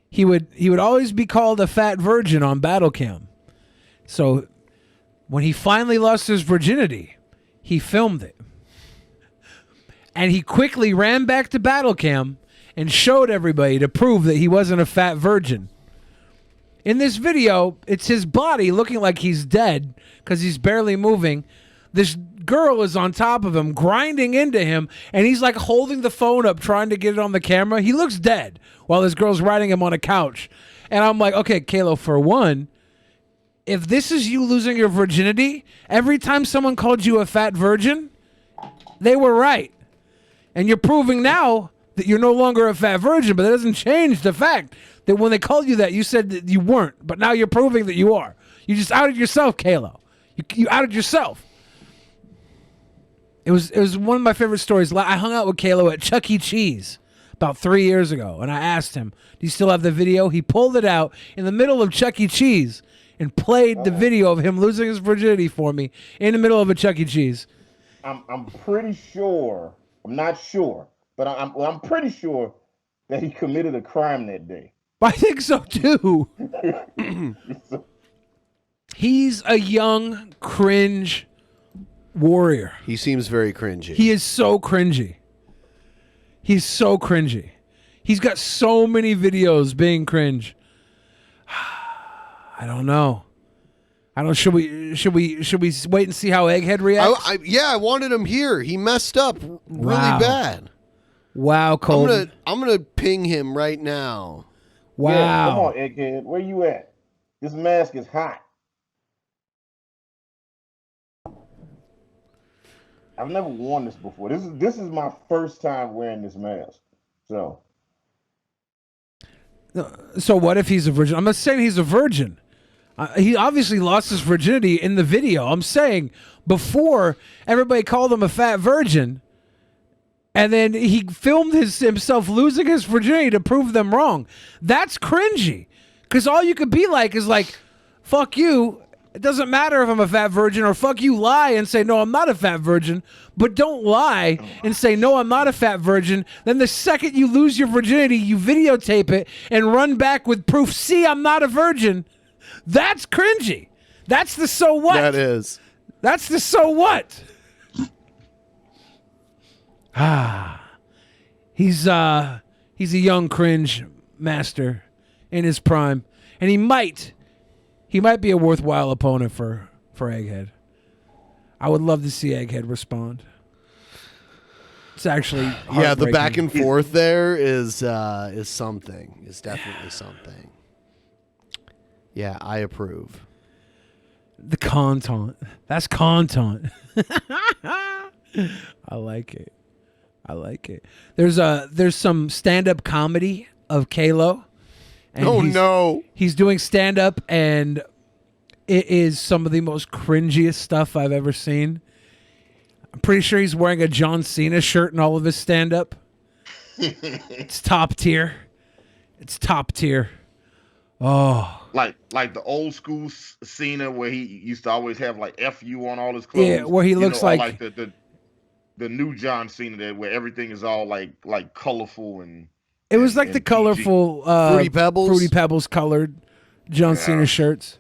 he would always be called a fat virgin on Battle Cam. So when he finally lost his virginity, he filmed it. And he quickly ran back to Battle Cam and showed everybody to prove that he wasn't a fat virgin. In this video, it's his body looking like he's dead because he's barely moving. This girl is on top of him, grinding into him, and he's like holding the phone up, trying to get it on the camera. He looks dead while this girl's riding him on a couch. And I'm like, okay, Kalo, for one, if this is you losing your virginity, every time someone called you a fat virgin, they were right. And you're proving now that you're no longer a fat virgin, but that doesn't change the fact that when they called you that, you said that you weren't. But now you're proving that you are. You just outed yourself, Kalo. You outed yourself. It was one of my favorite stories. I hung out with Kalo at Chuck E. Cheese about 3 years ago, and I asked him, do you still have the video? He pulled it out in the middle of Chuck E. Cheese and played the video of him losing his virginity for me in the middle of a Chuck E. Cheese. I'm pretty sure, I'm not sure, but I'm pretty sure that he committed a crime that day. I think so too. He's a young cringe warrior. He seems very cringy. He is so cringy. He's so cringy. He's got so many videos being cringe. I don't know. Should we wait and see how Egghead reacts? I wanted him here. He messed up really bad. Wow, Colton. I'm gonna ping him right now. Wow. Yeah, come on, Egghead. Where you at? This mask is hot. I've never worn this before. This is my first time wearing this mask. So what if he's a virgin? I'm not saying he's a virgin. He obviously lost his virginity in the video. I'm saying before everybody called him a fat virgin, and then he filmed himself losing his virginity to prove them wrong. That's cringy. Because all you could be like is like, fuck you. It doesn't matter if I'm a fat virgin, or fuck you, lie and say, no, I'm not a fat virgin. But don't lie and say, no, I'm not a fat virgin. Then the second you lose your virginity, you videotape it and run back with proof. See, I'm not a virgin. That's cringy. That's the so what. That is. That's the so what. He's a young cringe master in his prime. And he might be a worthwhile opponent for Egghead. I would love to see Egghead respond. It's actually the back and forth there is something. Is definitely something. Yeah, I approve. The content. That's content. I like it. There's some stand-up comedy of Kalo. And he's doing stand-up, and it is some of the most cringiest stuff I've ever seen. I'm pretty sure he's wearing a John Cena shirt in all of his stand-up. It's top tier. Oh, like the old school Cena where he used to always have like FU on all his clothes. Yeah, where he looks like the new John Cena where everything is all like colorful and. It was like the colorful Fruity Pebbles colored John Cena shirts.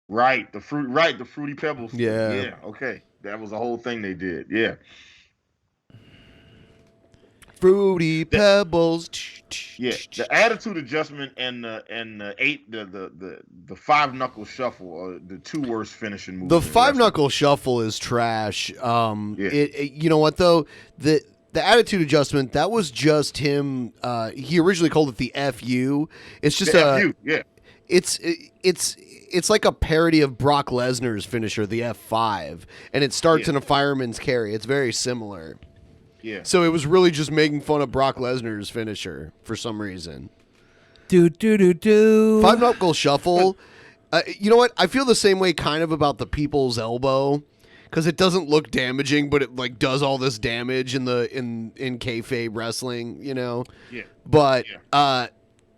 Right, the Fruity Pebbles. Yeah. Okay, that was the whole thing they did. Yeah. Fruity Pebbles. Yeah, the attitude adjustment and the 5-knuckle shuffle are the two worst finishing moves. The 5-knuckle shuffle is trash. You know what though? The attitude adjustment, that was just him. He originally called it the FU. It's just FU, yeah. It's like a parody of Brock Lesnar's finisher, the F5, and it starts in a fireman's carry. It's very similar. Yeah. So it was really just making fun of Brock Lesnar's finisher for some reason. Do. 5-knuckle shuffle. You know what? I feel the same way kind of about the people's elbow. Because it doesn't look damaging, but it like does all this damage in kayfabe wrestling, you know. Yeah. But the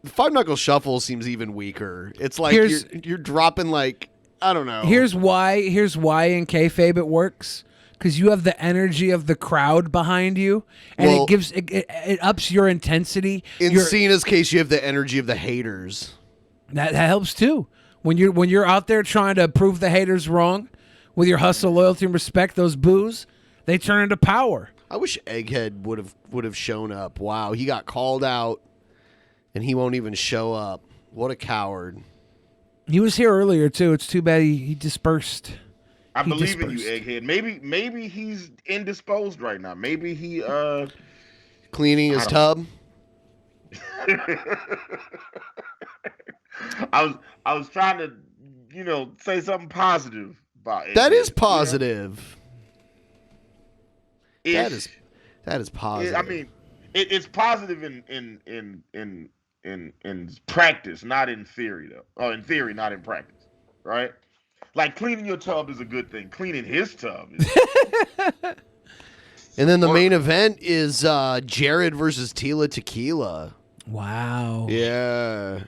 5-knuckle shuffle seems even weaker. It's like you're dropping like I don't know. Here's why in kayfabe it works. Because you have the energy of the crowd behind you, and it ups your intensity. In Cena's case, you have the energy of the haters. That helps too. When you're out there trying to prove the haters wrong. With your hustle, loyalty, and respect, those boos, they turn into power. I wish Egghead would have shown up. Wow, he got called out, and he won't even show up. What a coward. He was here earlier, too. It's too bad he dispersed. I believe in you, Egghead. Maybe he's indisposed right now. Maybe he cleaning his tub. I was trying to, say something positive. That is positive. That is That is positive. I mean, it's positive in practice, not in theory though. Oh, in theory, not in practice, right? Like cleaning your tub is a good thing. Cleaning his tub is. And then the main event is Jared versus Tila Tequila. Wow. Yeah.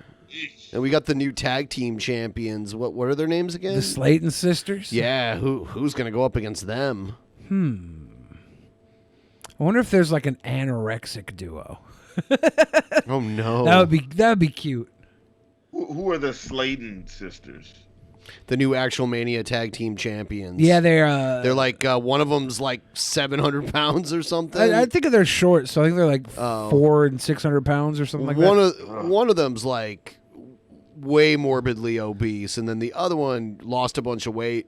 And we got the new tag team champions. What are their names again? The Slayton sisters? Yeah, who's going to go up against them? I wonder if there's like an anorexic duo. Oh no. That would be cute. Who are the Slayton sisters? The new Actual Mania tag team champions. Yeah, they're like one of them's like 700 pounds or something. I think they're short, so I think they're like 400 and 600 pounds or something like that. One of them's like way morbidly obese, and then the other one lost a bunch of weight,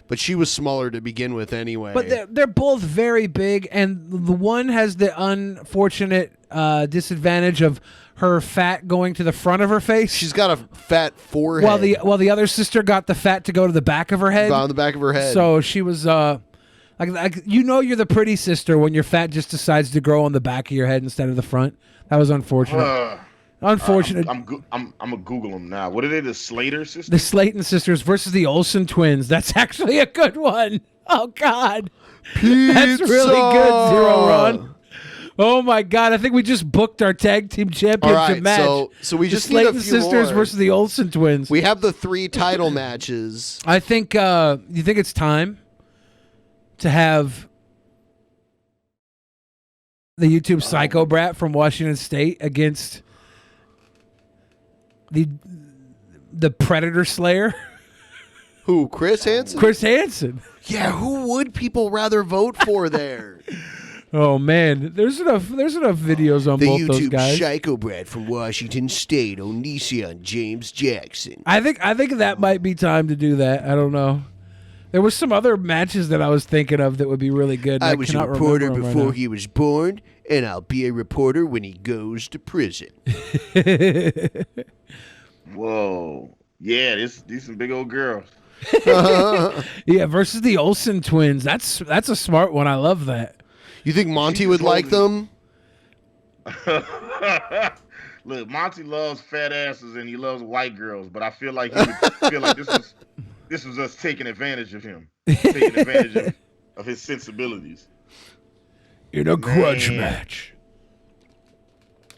but she was smaller to begin with anyway. But they're both very big, and the one has the unfortunate disadvantage of her fat going to the front of her face. She's got a fat forehead. While the other sister got the fat to go to the back of her head. On the back of her head. So she was like you're the pretty sister when your fat just decides to grow on the back of your head instead of the front. That was unfortunate. Unfortunate. I'm gonna Google them now. What are they? The Slater sisters? The Slayton sisters versus the Olsen twins. That's actually a good one. Oh God, that's really good. Zero Ron. Oh my God! I think we just booked our tag team championship match. So we just the need a Slayton few sisters more. versus the Olsen twins. We have the 3 title matches. I think. You think it's time to have the YouTube psycho brat from Washington State against the Predator Slayer? Who? Chris Hansen? Chris Hansen. Yeah, who would people rather vote for there? Oh man, there's enough videos on The both those YouTube guys. psycho brat from Washington State, Onision James Jackson. I think that might be time to do that. I don't know. There was some other matches that I was thinking of that would be really good. I was a cannot reporter remember them before right now. he was born, and I'll be a reporter when he goes to prison. Whoa. Yeah, these some big old girls. Yeah, versus the Olsen twins. That's a smart one. I love that. You think Monty would like them? Look, Monty loves fat asses and he loves white girls, but I feel like he would feel like this was us taking advantage of him, taking advantage of his sensibilities. In a grudge match.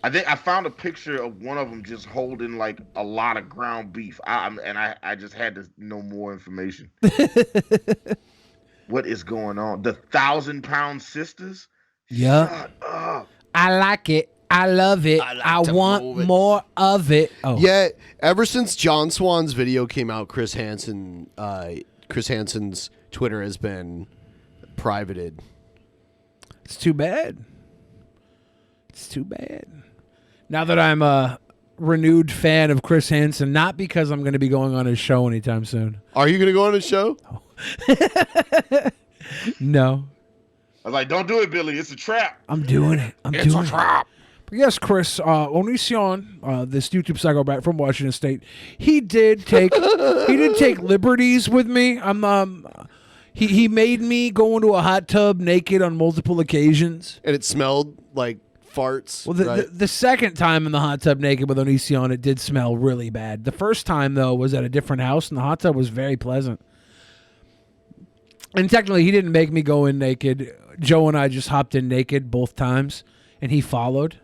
I think I found a picture of one of them just holding like a lot of ground beef. I just had to know more information. What is going on? The 1,000-pound sisters? Yeah. Shut up. I like it. I love it. I want more of it. Oh. Yeah, ever since John Swan's video came out, Chris Hansen's Twitter has been privated. It's too bad. It's too bad. Now that I'm a renewed fan of Chris Hansen, not because I'm going to be going on his show anytime soon. Are you going to go on his show? No. I was like, don't do it, Billy. It's a trap. I'm doing it. It's a trap. But yes, Chris, Onision, this YouTube psychopath from Washington State, he did take liberties with me. He made me go into a hot tub naked on multiple occasions. And it smelled like farts. Well, the second time in the hot tub naked with Onision, it did smell really bad. The first time, though, was at a different house, and the hot tub was very pleasant. And technically, he didn't make me go in naked. Joe and I just hopped in naked both times, and he followed.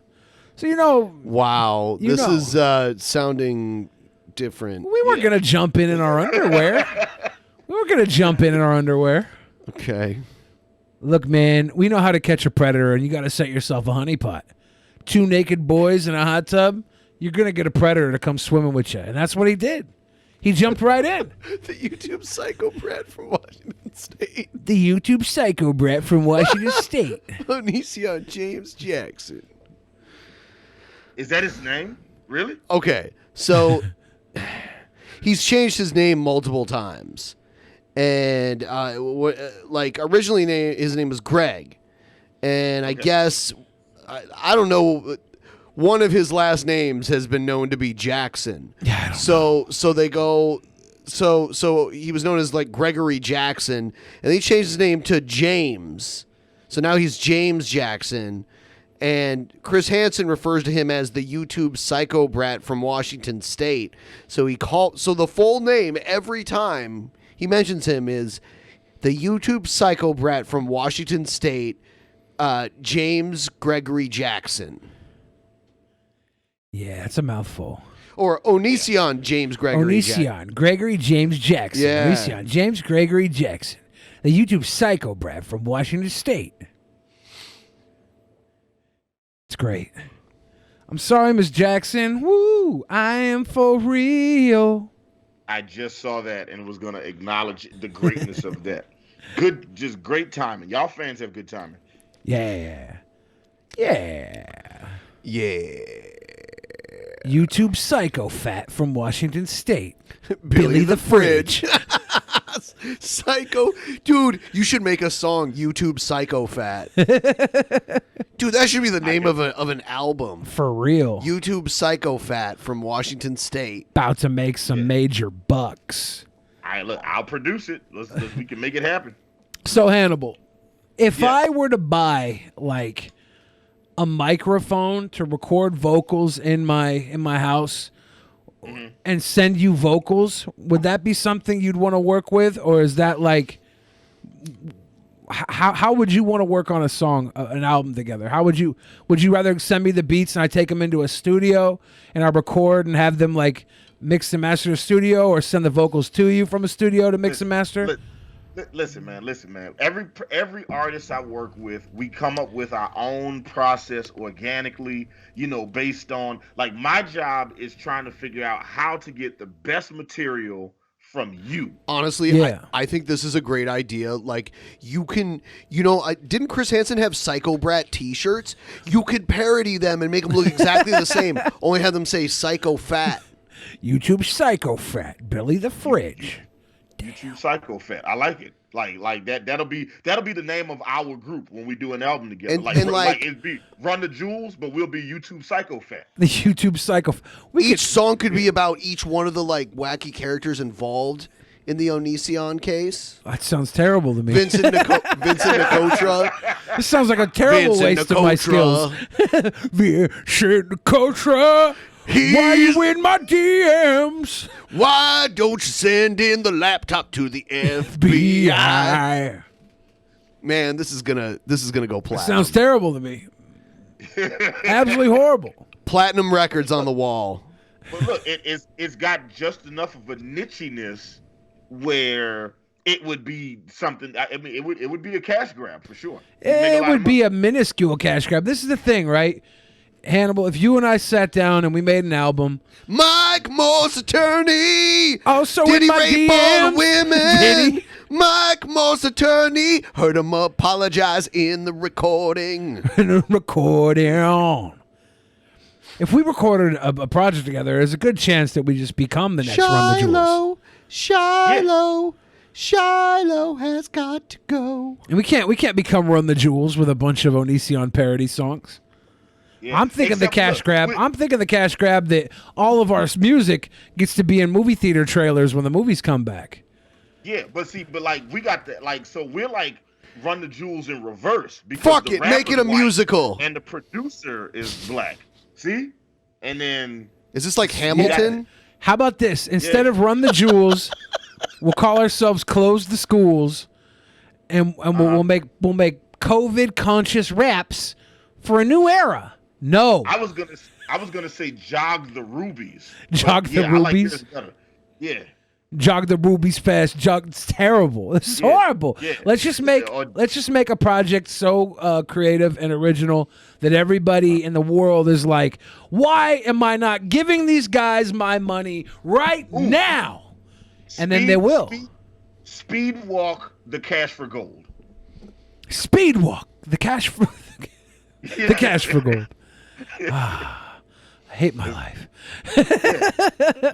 So, Wow, this is sounding different. We weren't going to jump in our underwear. Okay. Look, man, we know how to catch a predator, and you got to set yourself a honeypot. 2 naked boys in a hot tub, you're going to get a predator to come swimming with you. And that's what he did. He jumped right in. The YouTube psycho brat from Washington State. Onision James Jackson. Is that his name? Really? Okay, so he's changed his name multiple times. And originally his name was Greg. And I guess, I don't know, one of his last names has been known to be Jackson. Yeah, I don't know. So they go, so he was known as like Gregory Jackson, and they changed his name to James. So now he's James Jackson. And Chris Hansen refers to him as the YouTube psycho brat from Washington State. So the full name every time he mentions him is the YouTube psycho brat from Washington State, James Gregory Jackson. Yeah, it's a mouthful. Or Onision James Gregory Jackson. Onision Gregory James Jackson. Yeah. Onision James Gregory Jackson, the YouTube psycho brat from Washington State. It's great. I'm sorry, Miss Jackson. Woo! I am for real. I just saw that and was going to acknowledge the greatness of that. Good, just great timing. Y'all fans have good timing. Yeah. YouTube psycho fat from Washington State. Billy the Fridge. Psycho. Dude, you should make a song, YouTube Psycho Fat. Dude, that should be the name of an album. For real. YouTube Psycho Fat from Washington State. About to make some major bucks. All right, look, I'll produce it. We can make it happen. So, Hannibal, if I were to buy, like, a microphone to record vocals in my house and send you vocals, would that be something you'd want to work with? Or is that like, how would you want to work on a song, an album together? Would you rather send me the beats and I take them into a studio and I record and have them like mix and master the studio, or send the vocals to you from a studio to mix and master? Listen, man. Every artist I work with, we come up with our own process organically, based on, like, my job is trying to figure out how to get the best material from you. Honestly, yeah. I think this is a great idea. Like, you can, didn't Chris Hansen have Psycho Brat t-shirts? You could parody them and make them look exactly the same, only have them say Psycho Fat. YouTube Psycho Fat, Billy the Fridge. YouTube Psycho Fat. I like it. Like that. That'll be the name of our group when we do an album together. And it'd be Run the Jewels, but we'll be YouTube Psycho Fat. The YouTube Psycho. Each song could be about each one of the like wacky characters involved in the Onision case. That sounds terrible to me. Vincent Nicotra. This sounds like a terrible waste of my skills. Vincent Nicotra. Why you in my DMs? Why don't you send in the laptop to the FBI? Man, this is gonna go platinum. Sounds terrible to me. Absolutely horrible. Platinum records on the wall. But look, it's got just enough of a nichiness where it would be something. I mean, it would be a cash grab for sure. It would be a minuscule cash grab. This is the thing, right? Hannibal, if you and I sat down and we made an album, Mike Morse attorney, also did in he my rape DMs? all the women? Did he? Mike Morse attorney, heard him apologize in the recording. If we recorded a project together, there's a good chance that we just become the next Run the Jewels. Shiloh has got to go. And we can't become Run the Jewels with a bunch of Onision parody songs. Yeah. I'm thinking the cash grab. I'm thinking the cash grab that all of our music gets to be in movie theater trailers when the movies come back. Yeah, but like we got that, like, so we're like Run the Jewels in reverse. Fuck it, make it a musical. And the producer is black. See? And then is this like Hamilton? How about this? Instead of Run the Jewels, we'll call ourselves Close the Schools, and we'll make COVID conscious raps for a new era. No, I was gonna say Jog the Rubies. Jog the Rubies. Yeah. Jog the Rubies fast. It's terrible. This is horrible. Yeah. Let's just make a project so creative and original that everybody in the world is like, why am I not giving these guys my money right now? And then they will. Speed walk the cash for gold. Speed walk the cash for the cash for gold. I hate my life.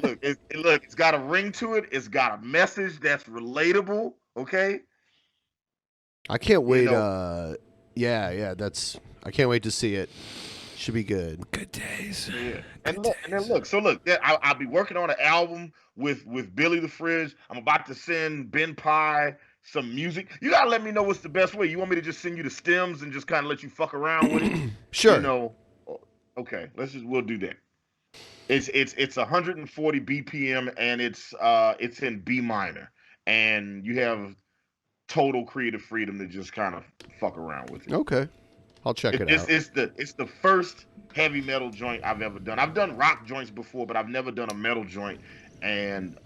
Look, it's got a ring to it. It's got a message that's relatable. Okay. I can't wait. I can't wait to see it. Should be good. Good days. Yeah. And then look. So look, I'll be working on an album with Billy the Fridge. I'm about to send BENPAI some music. You gotta let me know what's the best way. You want me to just send you the stems and just kind of let you fuck around with it? Sure. You know. Okay. We'll do that. It's 140 BPM and it's in B minor, and you have total creative freedom to just kind of fuck around with it. Okay. I'll check it out. It's the first heavy metal joint I've ever done. I've done rock joints before, but I've never done a metal joint. And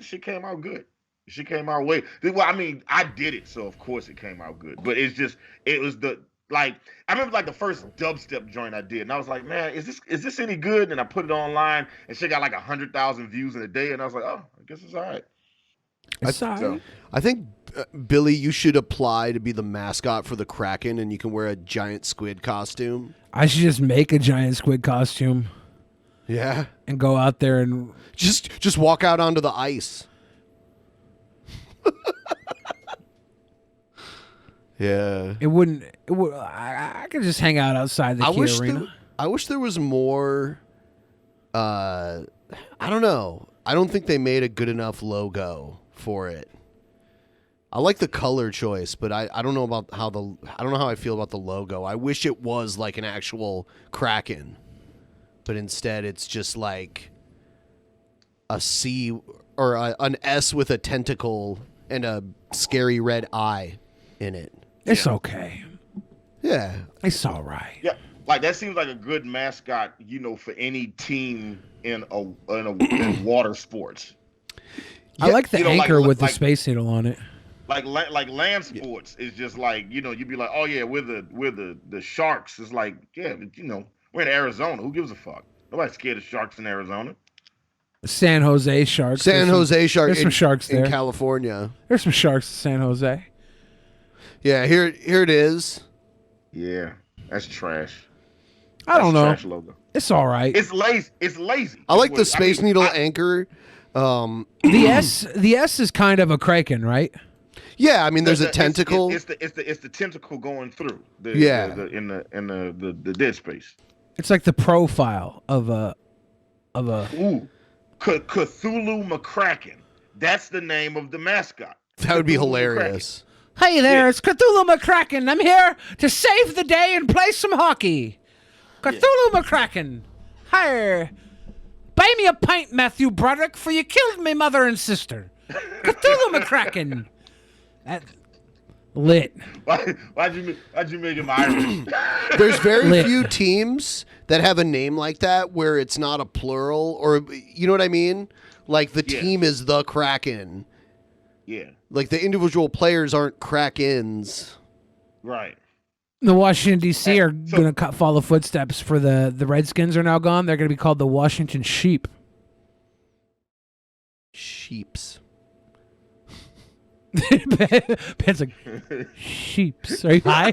shit came out good. Shit came out way. Well, I mean, I did it, so of course it came out good. But it was I remember like the first dubstep joint I did, and I was like, man, is this any good? And I put it online, and shit got like 100,000 views in a day, and I was like, oh, I guess it's all right. I think, Billy, you should apply to be the mascot for the Kraken, and you can wear a giant squid costume. I should just make a giant squid costume. Yeah. And go out there and just walk out onto the ice. Yeah. It would. I could just hang out outside the key arena. I wish there was more. I don't know. I don't think they made a good enough logo for it. I like the color choice, but I don't know about how I don't know how I feel about the logo. I wish it was like an actual Kraken, but instead it's just like a C or an S with a tentacle and a scary red eye in it. It's okay. Yeah, it's all right. Yeah, like that seems like a good mascot, for any team in water sports. I like the anchor with the Space Needle on it. Like land sports is just like, you'd be like, oh yeah, we're the Sharks. It's like, yeah, but, we're in Arizona. Who gives a fuck? Nobody's scared of sharks in Arizona. San Jose Sharks. San Jose Sharks. There's some sharks there in California. There's some sharks in San Jose. Yeah, here it is. Yeah, that's trash. I don't know. Trash logo. It's all right. It's lazy. I like the Space Needle anchor. The S is kind of a Kraken, right? Yeah, I mean, there's a tentacle. It's the tentacle going through. In the dead space. It's like the profile of a. Ooh, Cthulhu McCracken. That's the name of the mascot. That would be hilarious. Hey there, it's Cthulhu McCracken. I'm here to save the day and play some hockey. Cthulhu McCracken. Hi. Buy me a pint, Matthew Broderick, for you killed me mother and sister. Cthulhu McCracken. That lit. Why'd you make him Irish? There's very few teams that have a name like that where it's not a plural, or you know what I mean? Like the team is the Kraken. Yeah. Like the individual players aren't Krakens. Right. The Washington, D.C. are going to follow footsteps for the Redskins are now gone. They're going to be called the Washington Sheep. Sheeps. Ben's like, sheeps. Are you high?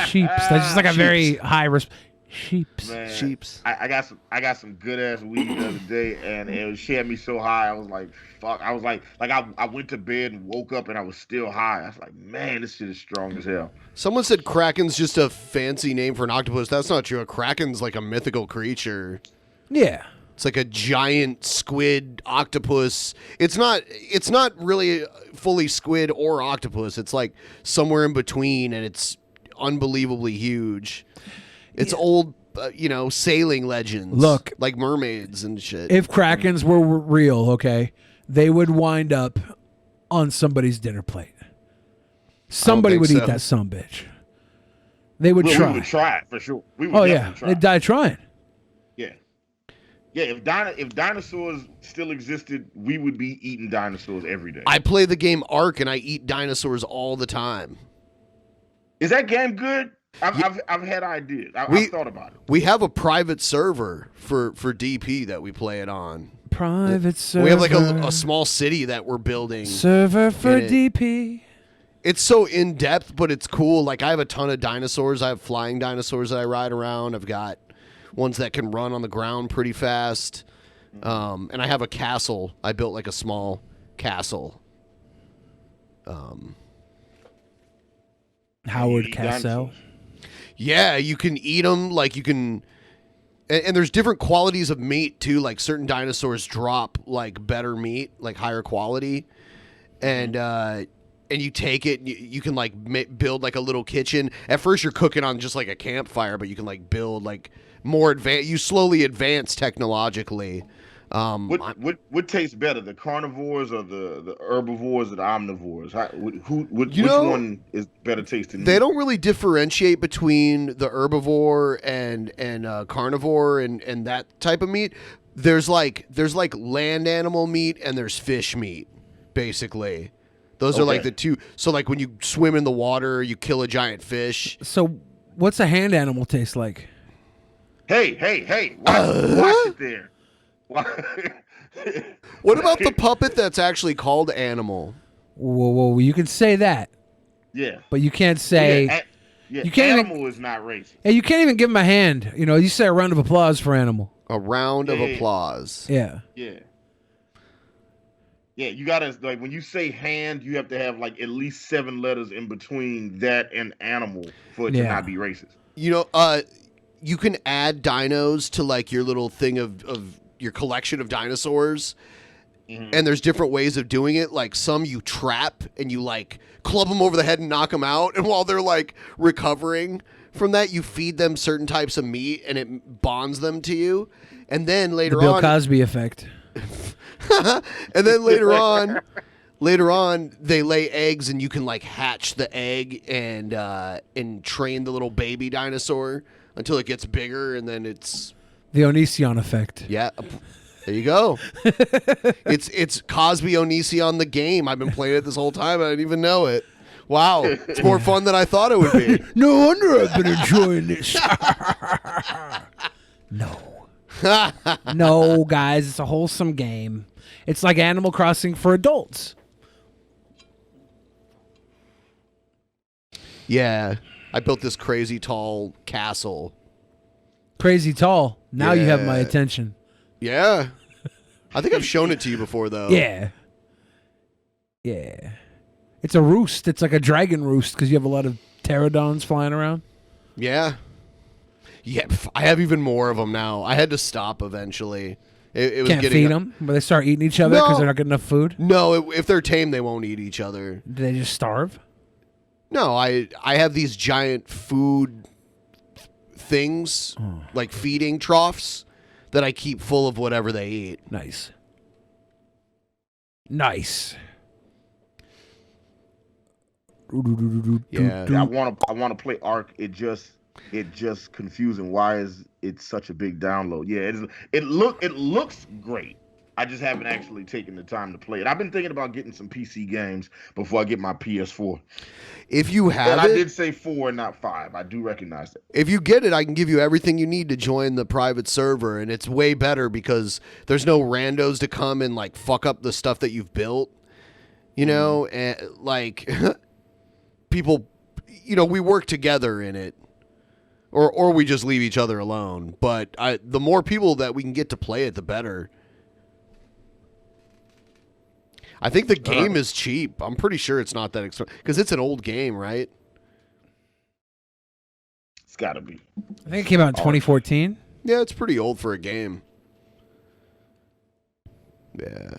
Sheeps. That's just like a very high respect. Sheeps. Man, Sheeps. I got some good ass weed the other day, and she had me so high. I was like, fuck. I was like I went to bed and woke up and I was still high. I was like, man, this shit is strong as hell. Someone said Kraken's just a fancy name for an octopus. That's not true. A Kraken's like a mythical creature. Yeah. It's like a giant squid octopus. It's not really fully squid or octopus. It's like somewhere in between, and it's unbelievably huge. It's old, sailing legends. Look, like mermaids and shit. If Krakens were real, okay, they would wind up on somebody's dinner plate. Somebody would eat that sumbitch. They would try. We would try it for sure. We would try. They'd die trying. Yeah. Yeah, if dinosaurs still existed, we would be eating dinosaurs every day. I play the game Ark, and I eat dinosaurs all the time. Is that game good? I've had ideas. I've thought about it. We have a private server for DP that we play it on. Private server. We have like a small city that we're building. Server for DP. It's so in depth, but it's cool. Like I have a ton of dinosaurs. I have flying dinosaurs that I ride around. I've got ones that can run on the ground pretty fast. And I have a castle. I built like a small castle. Howard Castle. Yeah, you can eat them. Like you can And there's different qualities of meat too. Like certain dinosaurs drop like better meat, like higher quality, and you take it. And you can like build like a little kitchen. At first, you're cooking on just like a campfire, but you can like build like more advanced. You slowly advance technologically. What tastes better, the carnivores or the herbivores or the omnivores? Which one is better tasting? They don't really differentiate between the herbivore and carnivore and that type of meat. There's like land animal meat and there's fish meat, basically. Those are like the two. So like when you swim in the water, you kill a giant fish. So what's a hand animal taste like? Hey! Watch it there. What about the puppet that's actually called Animal? Whoa! You can say that. Yeah. But you can't say. You can't Animal is not racist. Yeah, you can't even give him a hand. You say a round of applause for Animal. A round of applause. Yeah. Yeah. Yeah, you gotta like when you say hand, you have to have like at least 7 letters in between that and animal for it to not be racist. You can add dinos to like your little thing of your collection of dinosaurs, and there's different ways of doing it. Like some you trap and you like club them over the head and knock them out, and while they're like recovering from that, you feed them certain types of meat and it bonds them to you. And then later the Bill Cosby effect. And then later on they lay eggs and you can like hatch the egg and train the little baby dinosaur until it gets bigger, and then it's the Onision effect. Yeah, there you go. It's Cosby Onision the game. I've been playing it this whole time. I didn't even know it. Wow, it's more fun than I thought it would be. No wonder I've been enjoying this. No, guys, it's a wholesome game. It's like Animal Crossing for adults. Yeah, I built this crazy tall castle. Crazy tall. Now you have my attention. Yeah. I think I've shown it to you before, though. Yeah. It's a roost. It's like a dragon roost because you have a lot of pterodons flying around. Yeah. Yeah, I have even more of them now. I had to stop eventually. It was Can't feed them, but they start eating each other because they're not getting enough food. No, if they're tame, they won't eat each other. Do they just starve? No, I have these giant food things, like feeding troughs, that I keep full of whatever they eat. Nice. Yeah, I want to play Ark. It just confusing. Why is it such a big download? Yeah, it looks great. I just haven't actually taken the time to play it. I've been thinking about getting some PC games before I get my PS4. If you have I did say 4 and not 5. I do recognize that. If you get it, I can give you everything you need to join the private server, and it's way better because there's no randos to come and like fuck up the stuff that you've built. And like people, we work together in it. Or we just leave each other alone. But the more people that we can get to play it, the better. I think the game is cheap. I'm pretty sure it's not that expensive because it's an old game, right? It's got to be. I think it came out in 2014. Yeah, it's pretty old for a game. Yeah.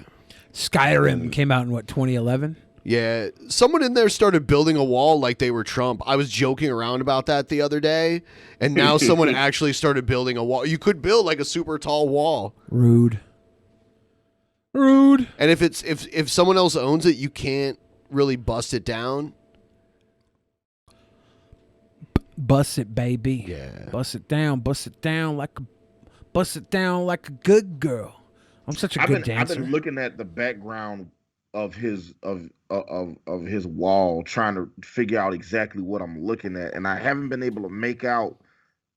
Skyrim came out in 2011? Yeah, someone in there started building a wall like they were Trump. I was joking around about that the other day, and now someone actually started building a wall. You could build like a super tall wall. Rude. And if someone else owns it, you can't really bust it down. Bust it, baby. Yeah. Bust it down like a good girl. I'm such a good dancer. I've been looking at the background of his wall, trying to figure out exactly what I'm looking at, and I haven't been able to make out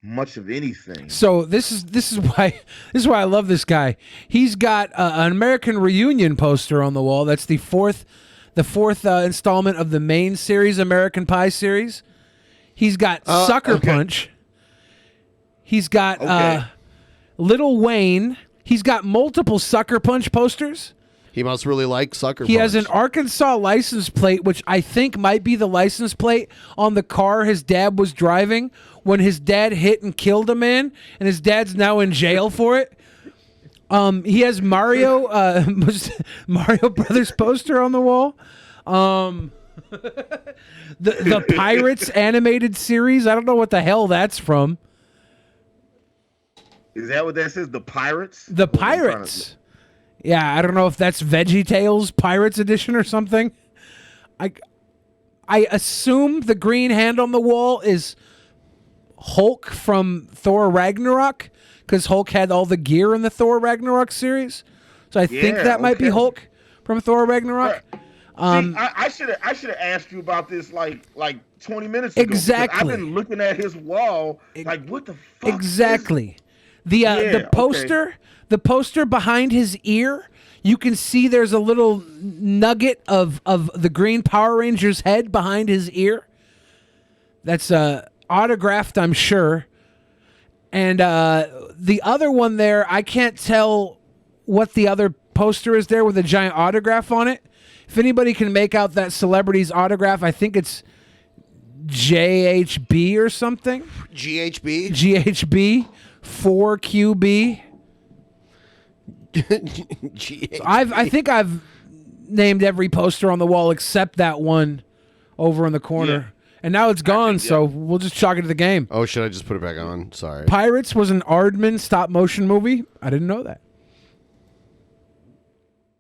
much of anything. So this is why I love this guy. He's got an American Reunion poster on the wall. That's the fourth installment of the main series, American Pie series. He's got Sucker Punch. He's got Little Wayne. He's got multiple Sucker Punch posters. He must really like Sucker He Punch. has an Arkansas license plate, which I think might be the license plate on the car his dad was driving when his dad hit and killed a man, and his dad's now in jail for it. He has Mario Brothers poster on the wall. The Pirates animated series. I don't know what the hell that's from. Is that what that says? The Pirates? The Pirates. Yeah, I don't know if that's VeggieTales Pirates Edition or something. I assume the green hand on the wall is Hulk from Thor Ragnarok, because Hulk had all the gear in the Thor Ragnarok series. So I think that might be Hulk from Thor Ragnarok. I should have asked you about this like 20 minutes ago. Exactly. I've been looking at his wall like, what the fuck? Exactly. The poster, the poster behind his ear, you can see there's a little nugget of the Green Power Ranger's head behind his ear. That's autographed, I'm sure. And the other one there, I can't tell what the other poster is there with a giant autograph on it. If anybody can make out that celebrity's autograph, I think it's JHB or something. GHB? GHB 4QB. So I think I've named every poster on the wall except that one over in the corner. Yeah. And now it's gone, so we'll just chalk it to the game. Oh, should I just put it back on? Sorry. Pirates was an Aardman stop-motion movie. I didn't know that.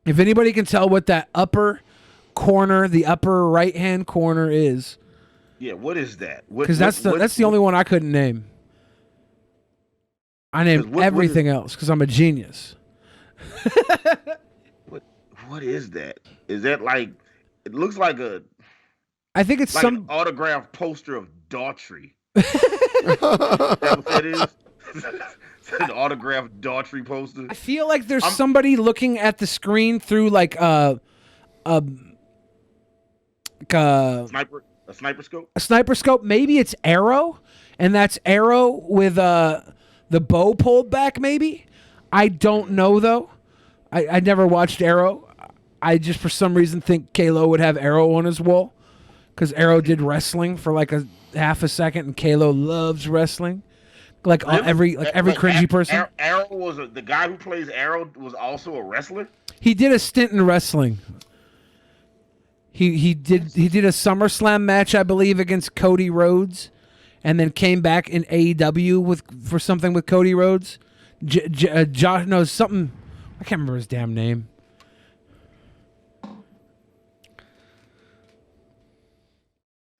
If anybody can tell what that upper corner, the upper right-hand corner is. Yeah, what is that? Because that's the only one I couldn't name. I named everything else because I'm a genius. What is that? Is that like, it looks like I think it's like some an autographed poster of Daughtry. Is that what that is? It's an autographed Daughtry poster. I feel like there's somebody looking at the screen through like a sniper scope. A sniper scope. Maybe it's Arrow, and that's Arrow with the bow pulled back. Maybe I don't know though. I never watched Arrow. I just for some reason think Kalo would have Arrow on his wall because Arrow did wrestling for like a half a second, and Kalo loves wrestling. Like every cringy person. Arrow was the guy who plays Arrow was also a wrestler. He did a stint in wrestling. He did a SummerSlam match, I believe, against Cody Rhodes, and then came back in AEW for something with Cody Rhodes. Something. I can't remember his damn name.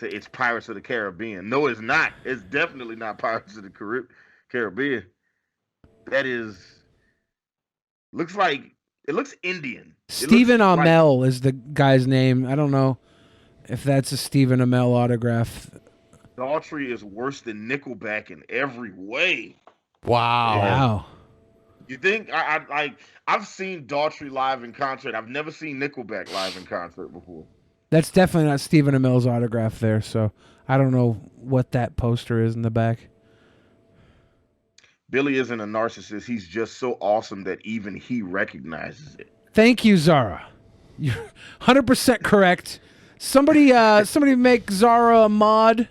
It's Pirates of the Caribbean. No, it's not. It's definitely not Pirates of the Caribbean. That looks Indian. Stephen Amell is the guy's name. I don't know if that's a Stephen Amell autograph. Daughtry is worse than Nickelback in every way. Wow. You think I've seen Daughtry live in concert. I've never seen Nickelback live in concert before. That's definitely not Stephen Amell's autograph there, so I don't know what that poster is in the back. Billy isn't a narcissist. He's just so awesome that even he recognizes it. Thank you, Zara. You're 100% correct. Somebody make Zara a mod.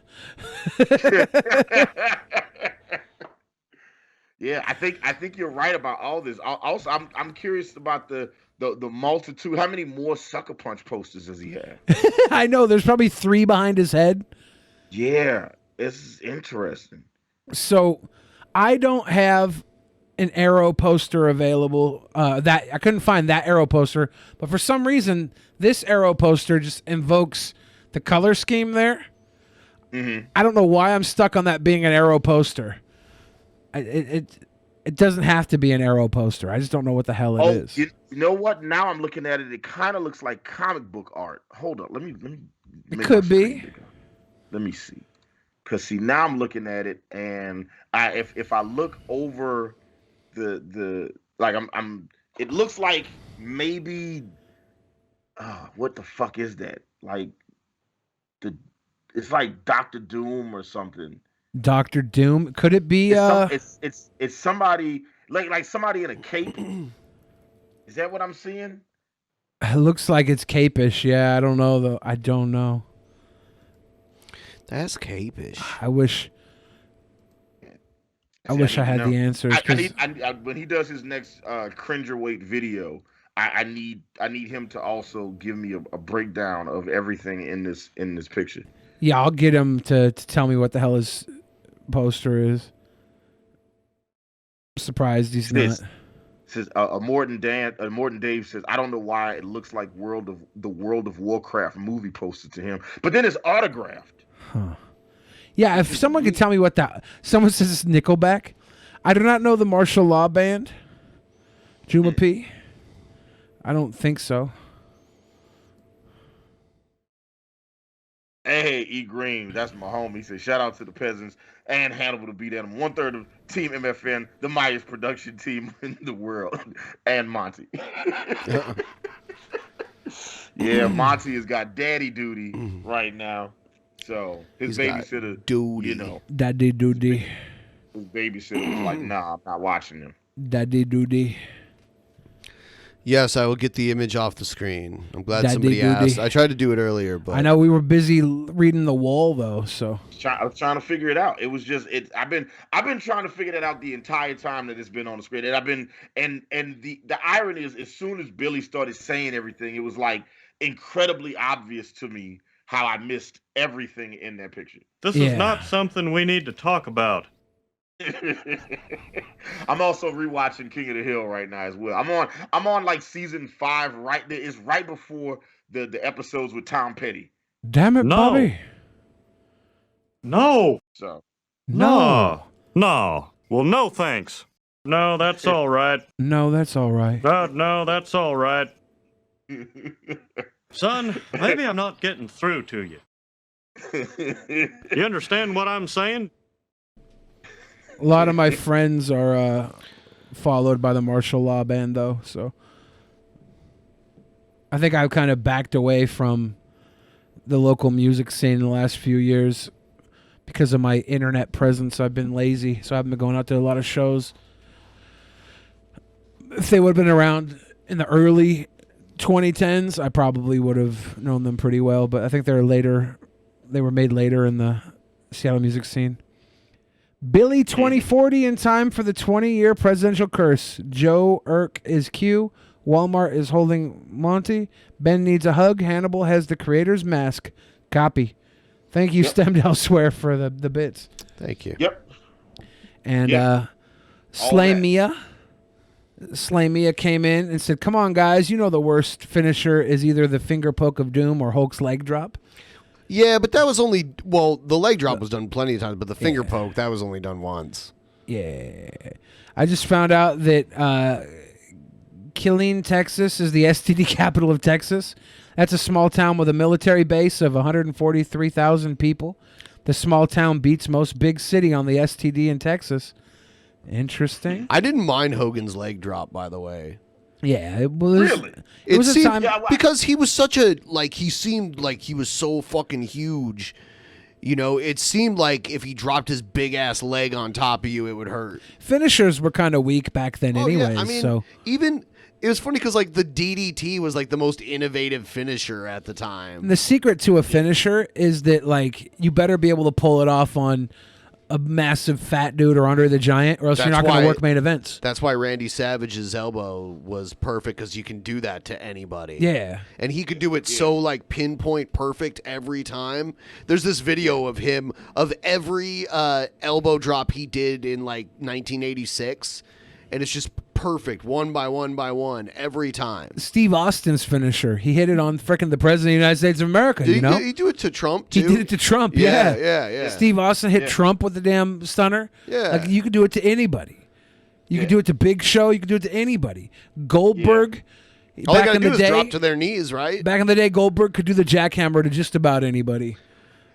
Yeah, I think you're right about all this. Also, I'm curious about the multitude. How many more Sucker Punch posters does he have? I know there's probably 3 behind his head. Yeah, it's interesting. So, I don't have an Arrow poster available. That I couldn't find that Arrow poster, but for some reason, this Arrow poster just invokes the color scheme there. Mm-hmm. I don't know why I'm stuck on that being an Arrow poster. It doesn't have to be an Arrow poster. I just don't know what the hell it is. You know what? Now I'm looking at it. It kind of looks like comic book art. Hold up. Let me. It could be. Let me see. Cause see, now I'm looking at it, and if I look over the like it looks like maybe what the fuck is that? Like it's like Dr. Doom or something. Dr. Doom? Could it be it's somebody like somebody in a cape? Is that what I'm seeing? It looks like it's capish. Yeah, I don't know though. I don't know. That's capish. I wish I had the answers. When he does his next cringerweight video, I need him to also give me a breakdown of everything in this picture. Yeah, I'll get him to tell me what the hell his poster is. I'm surprised he's not. Says Morton Dave says, I don't know why it looks like the World of Warcraft movie poster to him, but then it's autographed. Huh. Yeah, if someone could tell me what that... Someone says it's Nickelback. I do not know the martial law band. Juma P. I don't think so. Hey, E Green, that's my homie. He said, shout out to the Peasants and Hannibal to beat them. 1/3 of Team MFN, the mightiest production team in the world. And Monty. Yeah, Monty has got daddy duty right now. So his babysitter, you know. Daddy duty. His babysitter was like, nah, I'm not watching him. Daddy duty. Yes, I will get the image off the screen. I'm glad Daddy somebody duty. asked. I tried to do it earlier, but I know we were busy reading the wall though, so I was trying to figure it out. It was just I've been trying to figure that out the entire time that it's been on the screen. And I've been and the irony is, as soon as Billy started saying everything, it was like incredibly obvious to me how I missed everything in that picture. This is not something we need to talk about. I'm also rewatching King of the Hill right now as well. I'm on like season 5 right there. It's right before the episodes with Tom Petty. Damn it, Bobby. No. So No. Well, no thanks. No, that's all right. No, that's all right. No, that's all right. Son, maybe I'm not getting through to you. You understand what I'm saying? A lot of my friends are followed by the martial law band, though, so I think I've kind of backed away from the local music scene in the last few years because of my internet presence. I've been lazy, so I haven't been going out to a lot of shows. If they would have been around in the early 2010s, I probably would have known them pretty well, but I think they were made later in the Seattle music scene. Billy 2040 in time for the 20-year presidential curse. Joe Irk is Q. Walmart is holding Monty. Ben needs a hug. Hannibal has the creator's mask. Copy. Thank you, Stemmed Elsewhere, for the bits. Thank you. Yep. And Slay Mia came in and said, come on, guys. You know the worst finisher is either the finger poke of doom or Hulk's leg drop. Yeah, but that was only, the leg drop was done plenty of times, but the finger poke, that was only done once. Yeah. I just found out that Killeen, Texas is the STD capital of Texas. That's a small town with a military base of 143,000 people. The small town beats most big city on the STD in Texas. Interesting. I didn't mind Hogan's leg drop, by the way. Yeah, it was. Really? It was seemed, a time because he was he seemed like he was so fucking huge. You know, it seemed like if he dropped his big ass leg on top of you, it would hurt. Finishers were kind of weak back then, anyways. Yeah. I mean, so even it was funny because like the DDT was like the most innovative finisher at the time. the secret to a finisher is that like you better be able to pull it off on a massive fat dude or Andre the Giant, or else you're not going to work main events. That's why Randy Savage's elbow was perfect, because you can do that to anybody. Yeah. And he could do it so like pinpoint perfect every time. There's this video of him of every elbow drop he did in like 1986, and it's just perfect one by one by one every time. Steve Austin's finisher, he hit it on frickin' the President of the United States of America. Did you know, he do it to Trump too? He did it to Trump. Yeah, yeah. Steve Austin hit Trump with the damn stunner. Yeah. Like you could do it to anybody. You could do it to Big Show. You could do it to anybody. Goldberg. All they gotta do is drop to their knees, right? Back in the day, Goldberg could do the jackhammer to just about anybody.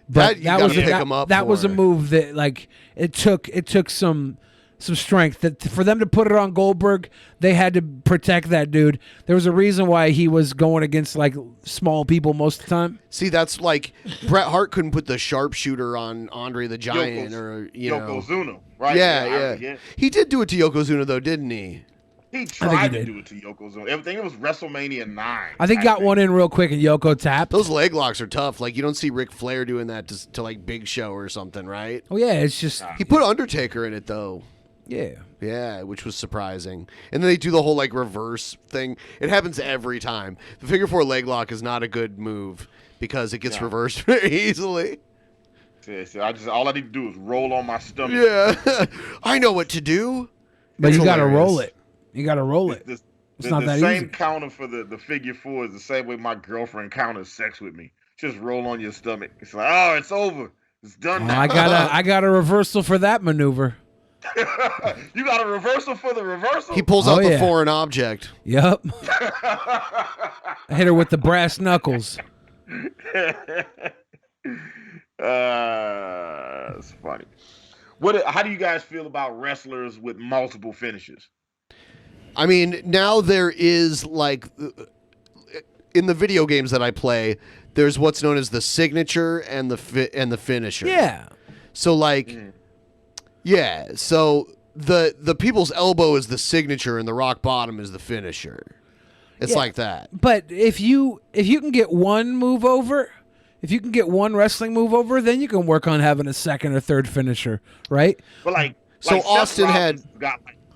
But that was a move that like it took some strength. That for them to put it on Goldberg, they had to protect that dude. There was a reason why he was going against like small people most of the time. See, that's like Bret Hart couldn't put the sharpshooter on Andre the Giant or you know Yokozuna, right? Yeah. He did do it to Yokozuna though, didn't he? He tried to do it to Yokozuna. Everything, it was WrestleMania 9. I think got one in real quick and Yoko tapped. Those leg locks are tough. Like, you don't see Ric Flair doing that to like Big Show or something, right? Oh, yeah, it's just... He put Undertaker in it, though. Yeah. Yeah, which was surprising. And then they do the whole, like, reverse thing. It happens every time. The figure 4 leg lock is not a good move because it gets reversed very easily. So all I need to do is roll on my stomach. Yeah. I know what to do. But It's you got to hilarious. roll it. You got to roll it. It's not that the same easy. counter for the figure 4 is the same way my girlfriend counters sex with me. Just roll on your stomach. It's like, oh, it's over. It's done now. I got a reversal for that maneuver. You got a reversal for the reversal? He pulls out the foreign object. Yep. I hit her with the brass knuckles. It's funny. How do you guys feel about wrestlers with multiple finishes? I mean, now there is, like, in the video games that I play, there's what's known as the signature and the finisher. Yeah. So, like, yeah. So the people's elbow is the signature and the rock bottom is the finisher. It's like that. But if you can get one move over, if you can get one wrestling move over, then you can work on having a second or third finisher, right? But so Austin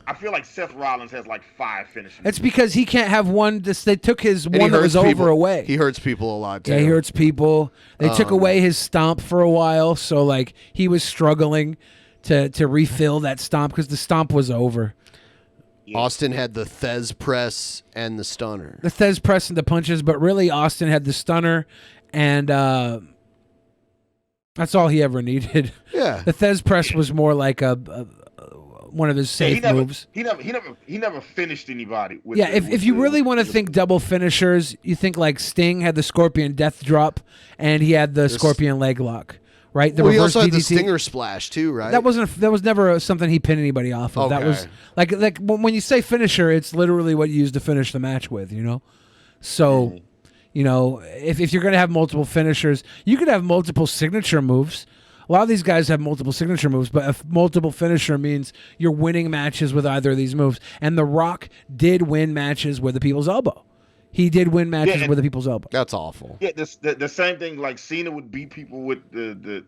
I feel like Seth Rollins has like 5 finishes. It's because he can't have one. They took his one that was over away. He hurts people a lot, too. Yeah, he hurts people. They took away his stomp for a while, so like he was struggling to refill that stomp because the stomp was over. Austin had the Thez press and the stunner. The Thez press and the punches, but really Austin had the stunner, and that's all he ever needed. Yeah. The Thez press was more like a one of his safe moves. He never finished anybody. With If you really want to think double finishers, you think like Sting had the Scorpion Death Drop, and he had the Scorpion Leg Lock, right? The Well, he reverse also had the DDT. Stinger Splash, too, right? That was never something he pinned anybody off of. That was like when you say finisher, it's literally what you use to finish the match with, you know? So, you know, if you're going to have multiple finishers, you could have multiple signature moves. A lot of these guys have multiple signature moves, but if multiple finisher means you're winning matches with either of these moves. And The Rock did win matches with the People's Elbow. He did win matches with the People's Elbow. That's awful. Yeah, the same thing. Like Cena would beat people with the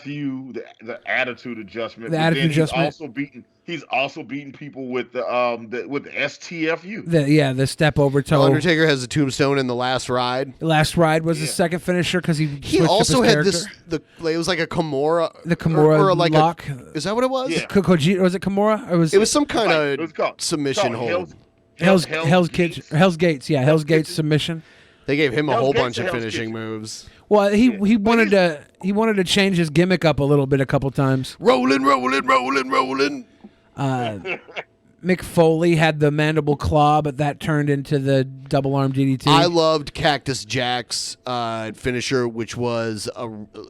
FU, the attitude adjustment. The attitude adjustment. He's also beating people with the STFU. The step over toe. Undertaker has a tombstone in the Last Ride. The Last Ride was his second finisher because he also up his had character. it was like a Kimura. The Kimura or like lock. Is that what it was? Yeah. Was it Kimura? It was some kind of submission hold. Hell's Gates. Yeah, Hell's Gates submission. They gave him a whole bunch of finishing moves. Well, he wanted to change his gimmick up a little bit a couple times. Rolling. Mick Foley had the mandible claw, but that turned into the double arm DDT. I loved Cactus Jack's finisher, which was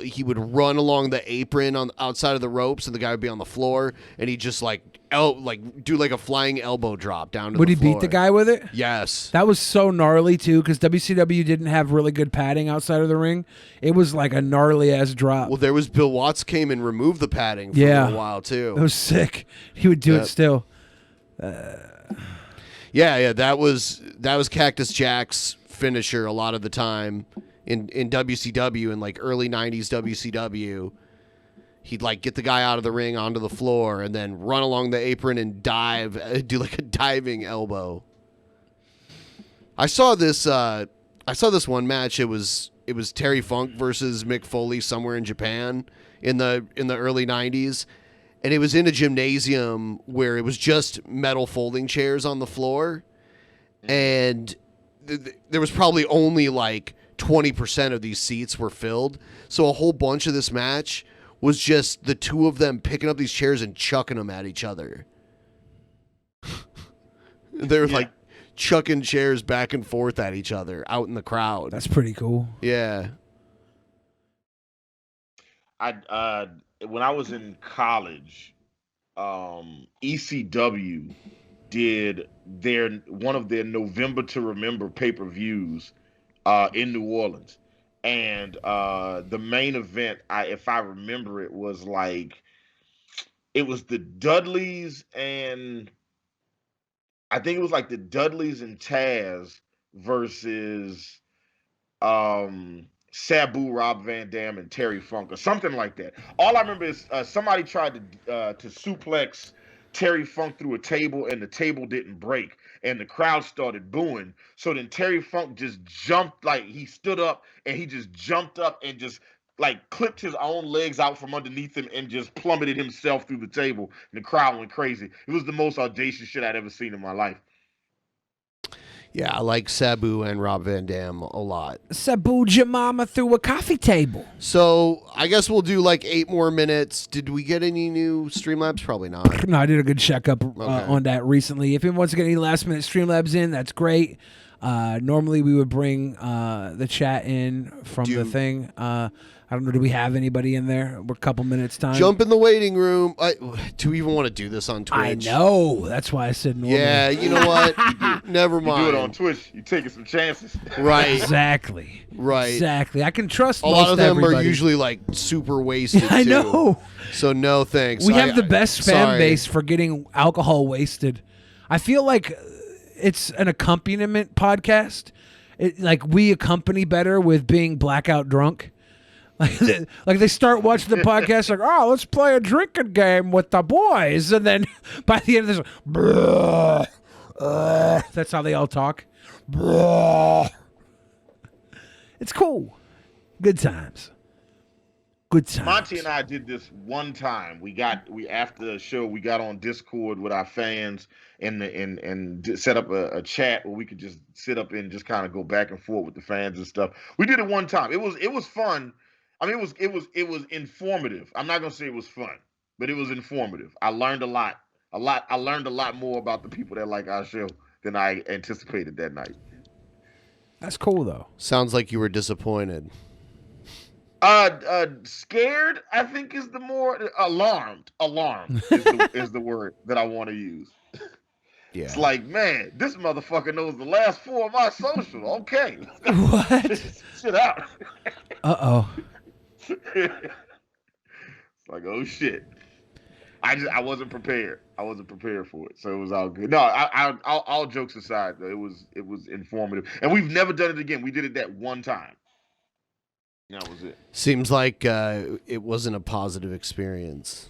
he would run along the apron on outside of the ropes, and the guy would be on the floor, and he'd just do like a flying elbow drop down to the floor. Would he beat the guy with it? Yes. That was so gnarly, too, because WCW didn't have really good padding outside of the ring. It was like a gnarly-ass drop. Well, there was Bill Watts came and removed the padding for a little while, too. It was sick. He would do it still. That was Cactus Jack's finisher a lot of the time in WCW, in like early 90s WCW. He'd like get the guy out of the ring onto the floor and then run along the apron and dive, do like a diving elbow. I saw this one match. It was Terry Funk versus Mick Foley somewhere in Japan in the early 90s. And it was in a gymnasium where it was just metal folding chairs on the floor. And there was probably only like 20% of these seats were filled. So a whole bunch of this match was just the two of them picking up these chairs and chucking them at each other. They were like chucking chairs back and forth at each other out in the crowd. That's pretty cool. Yeah. When I was in college, ECW did one of their November to Remember pay-per-views in New Orleans. And the main event, if I remember it, was the Dudleys and I think it was like the Dudleys and Taz versus Sabu, Rob Van Dam, and Terry Funk, or something like that. All I remember is somebody tried to suplex Terry Funk through a table, and the table didn't break, and the crowd started booing. So then Terry Funk just jumped, like he stood up, and he just jumped up and just like clipped his own legs out from underneath him and just plummeted himself through the table, and the crowd went crazy. It was the most audacious shit I'd ever seen in my life. Yeah, I like Sabu and Rob Van Dam a lot. Sabu your mama through a coffee table. So I guess we'll do like 8 more minutes. Did we get any new Streamlabs? Probably not. No, I did a good checkup on that recently. If anyone wants to get any last minute Streamlabs in, that's great. Normally we would bring the chat in from the thing. I don't know. Do we have anybody in there? We're a couple minutes time. Jump in the waiting room. Do we even want to do this on Twitch? I know. That's why I said normally. Yeah, you know what? Never mind. You do it on Twitch. You're taking some chances. Right. Exactly. Right. Exactly. I can trust a lot of them everybody. are usually like super wasted. I too. know. So no thanks. We have the best fan sorry. base for getting alcohol wasted. I feel like it's an accompaniment podcast. Like we accompany better with being blackout drunk. Like they start watching the podcast like, oh, let's play a drinking game with the boys, and then by the end of this, that's how they all talk. It's cool. Good times. Good times. Monty and I did this one time. We after the show we got on Discord with our fans and set up a chat where we could just sit up and just kind of go back and forth with the fans and stuff. We did it one time. It was fun. I mean, it was informative. I'm not gonna say it was fun, but it was informative. I learned a lot. I learned a lot more about the people that like our show than I anticipated that night. That's cool though. Sounds like you were disappointed. Scared, I think, is the more alarmed. Alarmed is the word that I want to use. Yeah. It's like, man, this motherfucker knows the last 4 of my social. Okay. What? Shit out. Uh-oh. It's like, oh shit. I wasn't prepared. I wasn't prepared for it, so it was all good. No, all jokes aside, though, it was informative, and we've never done it again. We did it that one time. That was it. Seems like it wasn't a positive experience.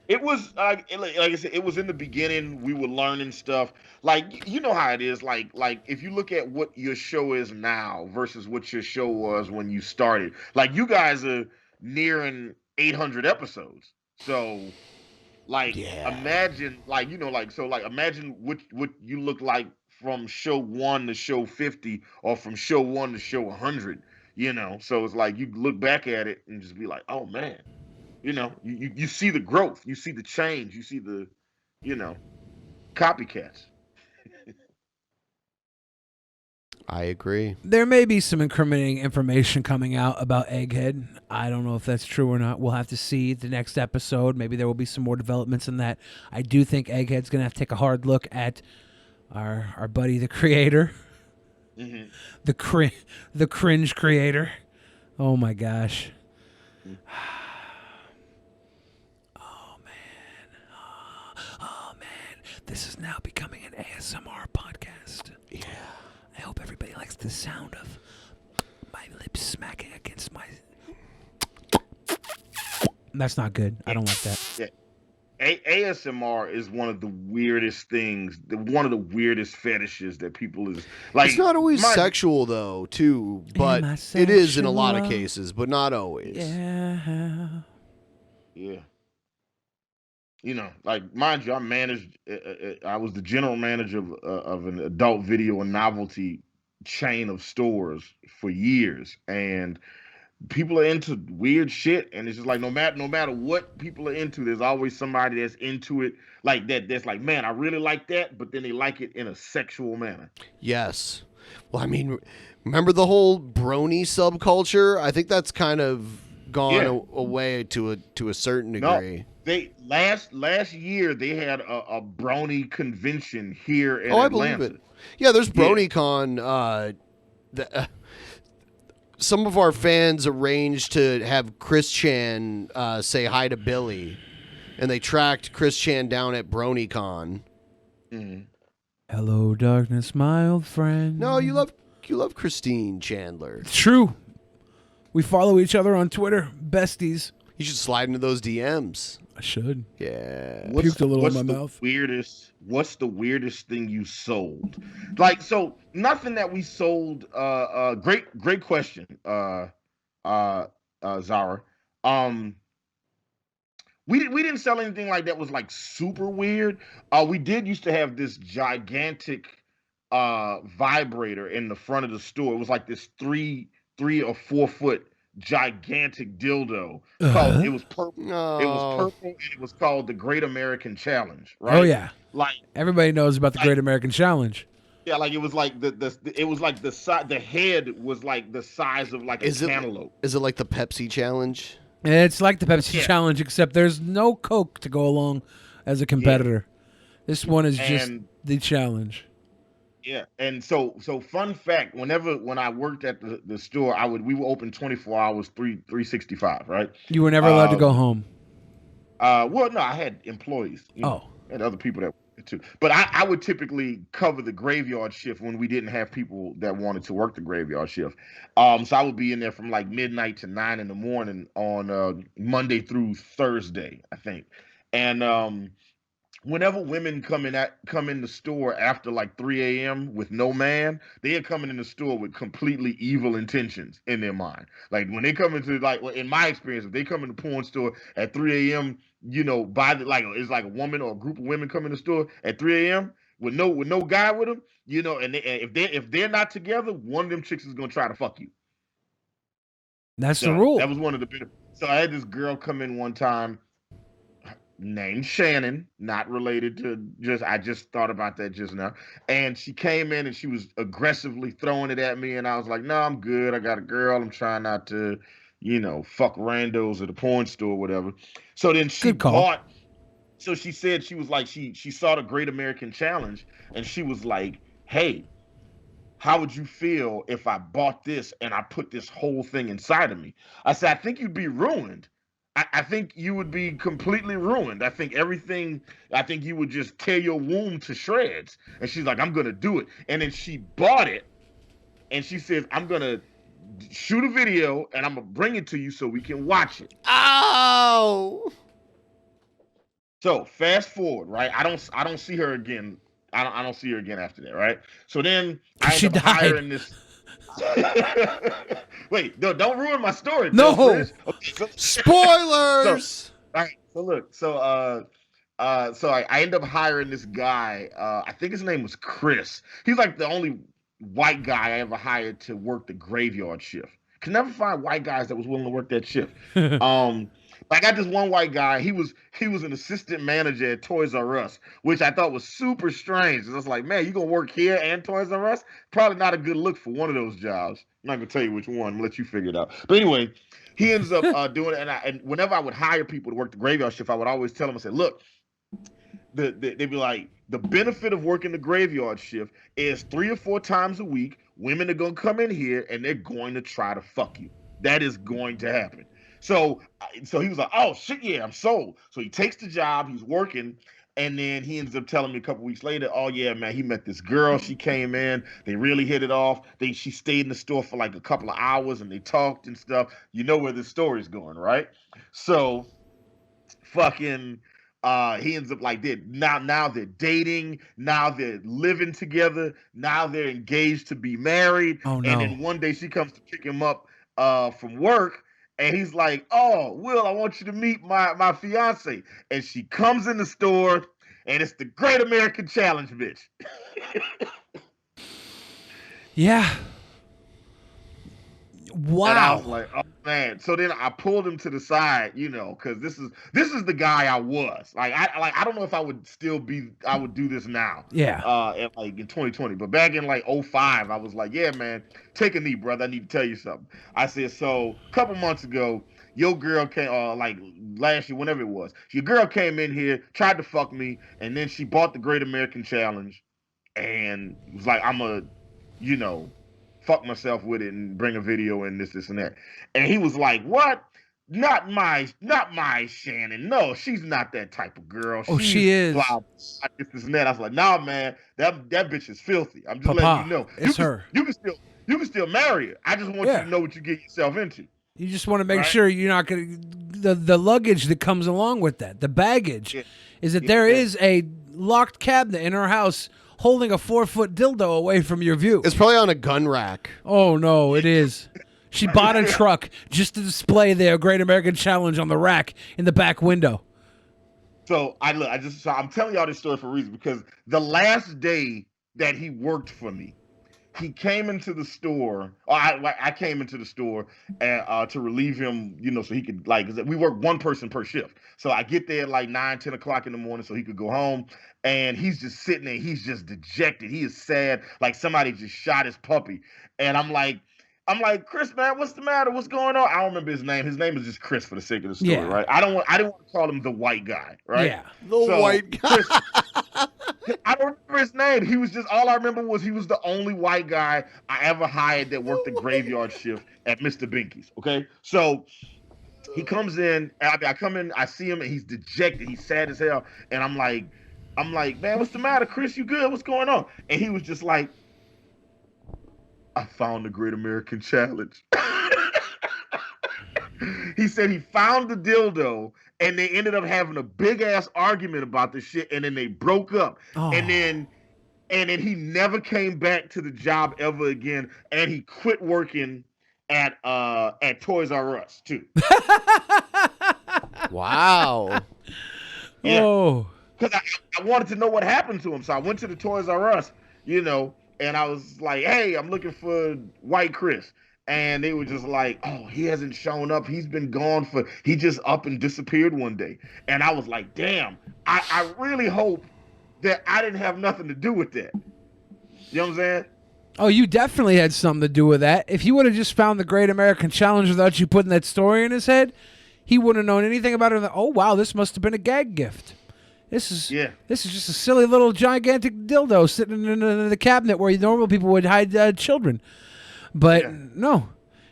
It was like I said, it was in the beginning. We were learning stuff. Like, you know how it is. Like if you look at what your show is now versus what your show was when you started. Like, you guys are nearing 800 episodes. So, like, imagine, like, you know, like, so, like, imagine what you look like from show 1 to show 50, or from show 1 to show 100. You know, so it's like you look back at it and just be like, oh man. You know, you see the growth, you see the change, you see the, you know, copycats. I agree. There may be some incriminating information coming out about Egghead. I don't know if that's true or not. We'll have to see the next episode. Maybe there will be some more developments in that. I do think Egghead's going to have to take a hard look at our buddy, the creator. Mm-hmm. The cringe creator. Oh my gosh. Oh man. This is now becoming an ASMR podcast. Yeah. I hope everybody likes the sound of my lips smacking against my. That's not good. I don't like that. Yeah. ASMR is one of the weirdest things, one of the weirdest fetishes that people is like. It's not always sexual though, too, but it is in a lot of cases, but not always. Yeah. Yeah. You know, like, mind you, I was the general manager of an adult video and novelty chain of stores for years, and people are into weird shit, and it's just like no matter what people are into, there's always somebody that's into it like that. That's like, man, I really like that, but then they like it in a sexual manner. Yes. Well, I mean, remember the whole brony subculture? I think that's kind of gone away to a certain degree. No, they last year they had a brony convention here in I Atlanta. believe it. Yeah, there's BronyCon. Some of our fans arranged to have Chris Chan say hi to Billy, and they tracked Chris Chan down at BronyCon. Mm-hmm. Hello, darkness, my old friend. No, you love Christine Chandler. It's true. We follow each other on Twitter, besties. You should slide into those DMs. I should. Yeah. Puked a little in my mouth. What's the weirdest thing you sold? Like, so nothing that we sold. Great question, Zara. We didn't sell anything like that was like super weird. We did used to have this gigantic vibrator in the front of the store. It was like this 3 or 4 foot gigantic dildo. Called, it was purple. No. It was purple, and it was called the Great American Challenge. Right? Oh yeah. Like everybody knows about the Great American Challenge. yeah, like it was like the size. The head was like the size of like a cantaloupe. Is it like the Pepsi challenge? It's like the Pepsi Challenge, except there's no Coke to go along as a competitor. This one is just the challenge. Yeah, and so fun fact: when I worked at the store, we were open 24 hours, 365, right? You were never allowed to go home. Well, no, I had employees. And other people that too. But I would typically cover the graveyard shift when we didn't have people that wanted to work the graveyard shift. So I would be in there from like midnight to 9 in the morning on Monday through Thursday, I think. And whenever women come in the store after like 3 a.m. with no man, they are coming in the store with completely evil intentions in their mind. Like when they come into in my experience, if they come in the porn store at 3 a.m., it's like a woman or a group of women come in the store at 3 a.m. with no guy with them, and if they're not together, one of them chicks is gonna try to fuck you. That's the rule. That was one of the benefits. So I had this girl come in one time named Shannon, not related to I just thought about that just now. And she came in and she was aggressively throwing it at me. And I was like, no, I'm good. I got a girl. I'm trying not to, fuck randos at the porn store or whatever. So then she bought, so she said she was like, she saw the Great American Challenge and she was like, hey, how would you feel if I bought this and I put this whole thing inside of me? I said, I think you'd be ruined. I think you would be completely ruined. I think you would just tear your womb to shreds. And she's like, I'm going to do it. And then she bought it. And she says, I'm going to shoot a video and I'm going to bring it to you so we can watch it. Oh! So fast forward, right? I don't see her again. I don't see her again after that, right? So then I end up hiring this. Wait, no, don't ruin my story. No. Okay, Spoilers. All right. So look. So I end up hiring this guy. I think his name was Chris. He's like the only white guy I ever hired to work the graveyard shift. Can never find white guys that was willing to work that shift. I got this one white guy. He was an assistant manager at Toys R Us, which I thought was super strange. I was like, man, you gonna work here and Toys R Us? Probably not a good look for one of those jobs. I'm not gonna tell you which one. I'm gonna let you figure it out. But anyway, he ends up doing it. And whenever I would hire people to work the graveyard shift, I would always tell them, I said, look, they'd be like, the benefit of working the graveyard shift is 3 or 4 times a week, women are gonna come in here and they're going to try to fuck you. That is going to happen. So he was like, oh, shit, yeah, I'm sold. So he takes the job, he's working, and then he ends up telling me a couple weeks later, oh, yeah, man, he met this girl. She came in. They really hit it off. She stayed in the store for like a couple of hours, and they talked and stuff. You know where this story's going, right? So fucking he ends up like this. Now they're dating. Now they're living together. Now they're engaged to be married. Oh, no. And then one day she comes to pick him up from work. And he's like, oh, Will, I want you to meet my fiance. And she comes in the store, and it's the Great American Challenge, bitch. Yeah. Wow. And I was like, oh, man. So then I pulled him to the side, because this is the guy I was. I don't know if I would do this now. Yeah. In 2020. But back in 2005, I was like, yeah, man, take a knee, brother. I need to tell you something. I said, so a couple months ago, your girl came, last year, whenever it was, your girl came in here, tried to fuck me, and then she bought the Great American Challenge and was like, I'm a, fuck myself with it and bring a video and this and that. And he was like, what? Not my Shannon. No, she's not that type of girl. Oh, She's she is. blah, this and that. I was like, nah, man, that bitch is filthy. I'm just Papa, letting you know. it's her. You can still marry her. I just want you to know what you get yourself into. You just want to make Right. sure you're not going to the luggage that comes along with that, the baggage, is that there is a locked cabinet in her house holding a 4-foot dildo away from your view. It's probably on a gun rack. Oh no, it is. She bought a truck just to display their Great American Challenge on the rack in the back window. So I'm telling y'all this story for a reason, because the last day that he worked for me, he came into the store. I came into the store and to relieve him, so he could, like, we work one person per shift. So I get there at like 9, 10 o'clock in the morning so he could go home. And he's just sitting there. He's just dejected. He is sad, like somebody just shot his puppy. And I'm like, Chris, man, what's the matter? What's going on? I don't remember his name. His name is just Chris for the sake of the story, Yeah. right? I didn't want to call him the white guy, right? Yeah. The white guy. Chris, I don't remember his name. He was just, all I remember was he was the only white guy I ever hired that worked the graveyard shift at Mr. Binky's, okay? So he comes in, I come in, I see him, and he's dejected. He's sad as hell. And I'm like, man, what's the matter, Chris? You good? What's going on? And he was just like, I found the Great American Challenge. He said he found the dildo, and they ended up having a big ass argument about the shit, and then they broke up. Oh. And then he never came back to the job ever again, and he quit working at Toys R Us too. Wow. Yeah. Oh. Because I wanted to know what happened to him. So I went to the Toys R Us, and I was like, hey, I'm looking for White Chris. And they were just like, oh, he hasn't shown up. He's been gone he just up and disappeared one day. And I was like, damn, I really hope that I didn't have nothing to do with that. You know what I'm saying? Oh, you definitely had something to do with that. If he would have just found the Great American Challenge without you putting that story in his head, he wouldn't have known anything about it. Oh, wow, this must have been a gag gift. This is just a silly little gigantic dildo sitting in the cabinet where normal people would hide children. But no.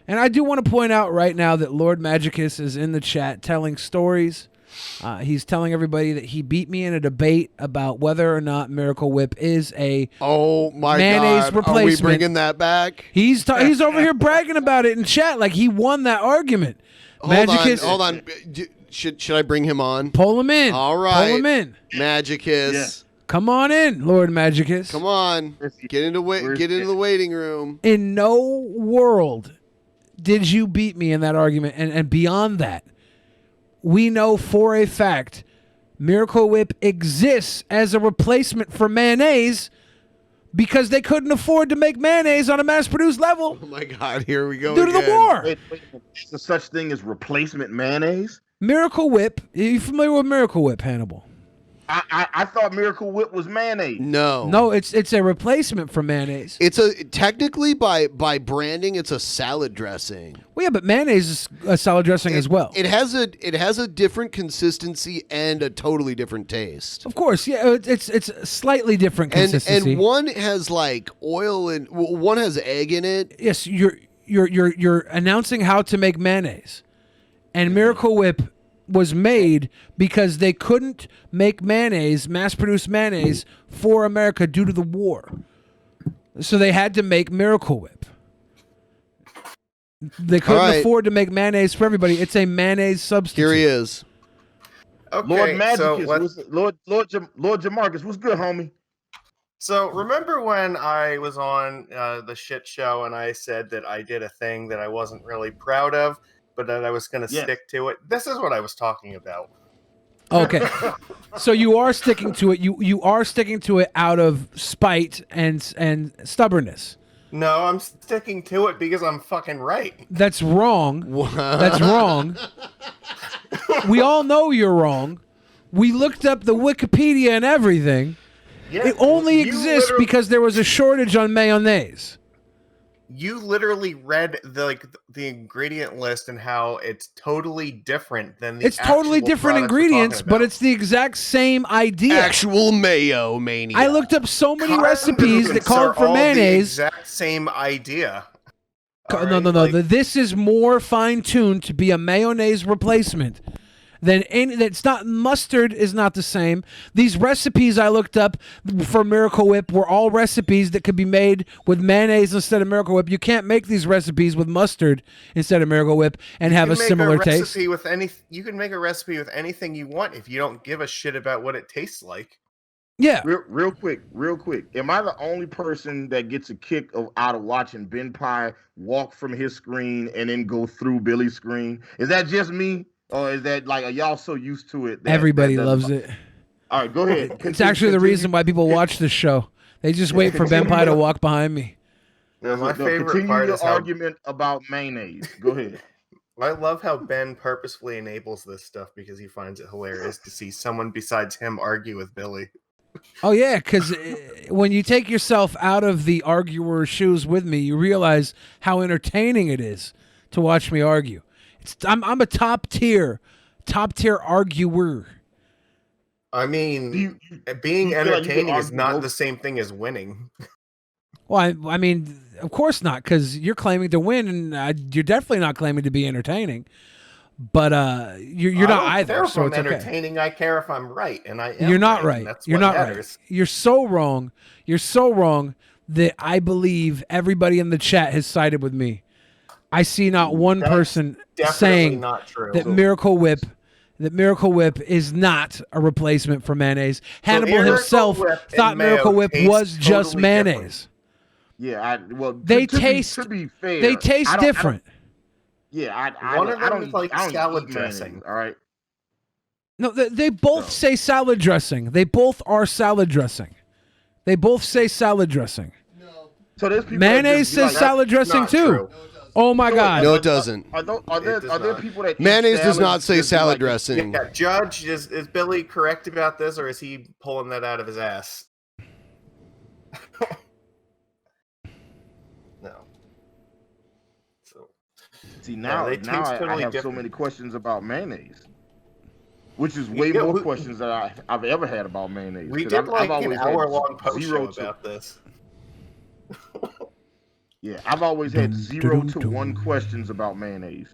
And I do want to point out right now that Lord Magicus is in the chat telling stories. He's telling everybody that he beat me in a debate about whether or not Miracle Whip is a mayonnaise replacement. Are we bringing that back? He's over here bragging about it in chat like he won that argument. Hold on. Should I bring him on? Pull him in. All right. Pull him in. Magicus. Yeah. Come on in, Lord Magicus. Come on. Get into the waiting room. In no world did you beat me in that argument. And beyond that, we know for a fact Miracle Whip exists as a replacement for mayonnaise because they couldn't afford to make mayonnaise on a mass-produced level. Oh, my God. Here we go Due to the war. Wait, is there such thing as replacement mayonnaise? Miracle Whip. Are you familiar with Miracle Whip, Hannibal? I thought Miracle Whip was mayonnaise. No, it's a replacement for mayonnaise. It's technically by branding, it's a salad dressing. Well, yeah, but mayonnaise is a salad dressing as well. It has a different consistency and a totally different taste. Of course, yeah, it's a slightly different consistency. And one has like oil and one has egg in it. Yes, you're announcing how to make mayonnaise, and Miracle Whip was made because they couldn't make mayonnaise, mass-produced mayonnaise for America due to the war. So they had to make Miracle Whip. They couldn't afford to make mayonnaise for everybody. It's a mayonnaise substitute. Here he is. Okay, Lord Magicus, so Lord Jamarcus, what's good, homie? So remember when I was on the shit show and I said that I did a thing that I wasn't really proud of, but that I was going to stick to it? This is what I was talking about. Okay. So you are sticking to it. You are sticking to it out of spite and stubbornness. No, I'm sticking to it because I'm fucking right. That's wrong. That's wrong. We all know you're wrong. We looked up the Wikipedia and everything. Yeah, it only exists because there was a shortage on mayonnaise. You literally read the ingredient list and how it's totally different than the It's totally different ingredients, but it's the exact same idea. Actual mayo mania. I looked up so many recipes that called for mayonnaise. The exact same idea. No. This is more fine-tuned to be a mayonnaise replacement than any. That's not mustard is not the same. These recipes I looked up for Miracle Whip were all recipes that could be made with mayonnaise instead of Miracle Whip. You can't make these recipes with mustard instead of Miracle Whip and have a similar taste. You can make a recipe with anything you want if you don't give a shit about what it tastes like. Yeah. Real quick. Am I the only person that gets a kick out of watching BENPAI walk from his screen and then go through Billy's screen? Is that just me? Or is that like, are y'all so used to it? Everybody loves it. All right, go ahead. It's actually the reason why people watch this show. They just wait for BENPAI to walk behind me. My favorite continue part your is how argument about mayonnaise. Go ahead. I love how Ben purposefully enables this stuff because he finds it hilarious to see someone besides him argue with Billy. Oh, yeah, because when you take yourself out of the arguer's shoes with me, you realize how entertaining it is to watch me argue. I'm a top tier arguer. I mean, being entertaining is not the same thing as winning. Well, I mean, of course not, because you're claiming to win, and you're definitely not claiming to be entertaining. But you're not either. I don't care so if it's I'm okay. entertaining. I care if I'm right, and I am. You're not right. That's You're what not matters. right. You're so wrong. You're so wrong that I believe everybody in the chat has sided with me. I see not one person saying not true. that Miracle Whip is not a replacement for mayonnaise. Hannibal himself thought Miracle Whip was just mayonnaise. Yeah, They to taste be fair, they taste different. One of them is like salad dressing. All right. No, they both say salad dressing. They both are salad dressing. They both say salad dressing. So there's people mayonnaise says salad dressing too. Oh my God! No, it doesn't. Are there people that Mayonnaise does salad not say just salad like- dressing. Yeah, Judge, is Billy correct about this, or is he pulling that out of his ass? No. So, See now, they now taste I totally have so different. many questions about mayonnaise, which is way more questions than I've ever had about mayonnaise. We 'Cause did I've like an always had hour-long post show zero to- about this. Yeah, I've always had 0 to 1 questions about mayonnaise.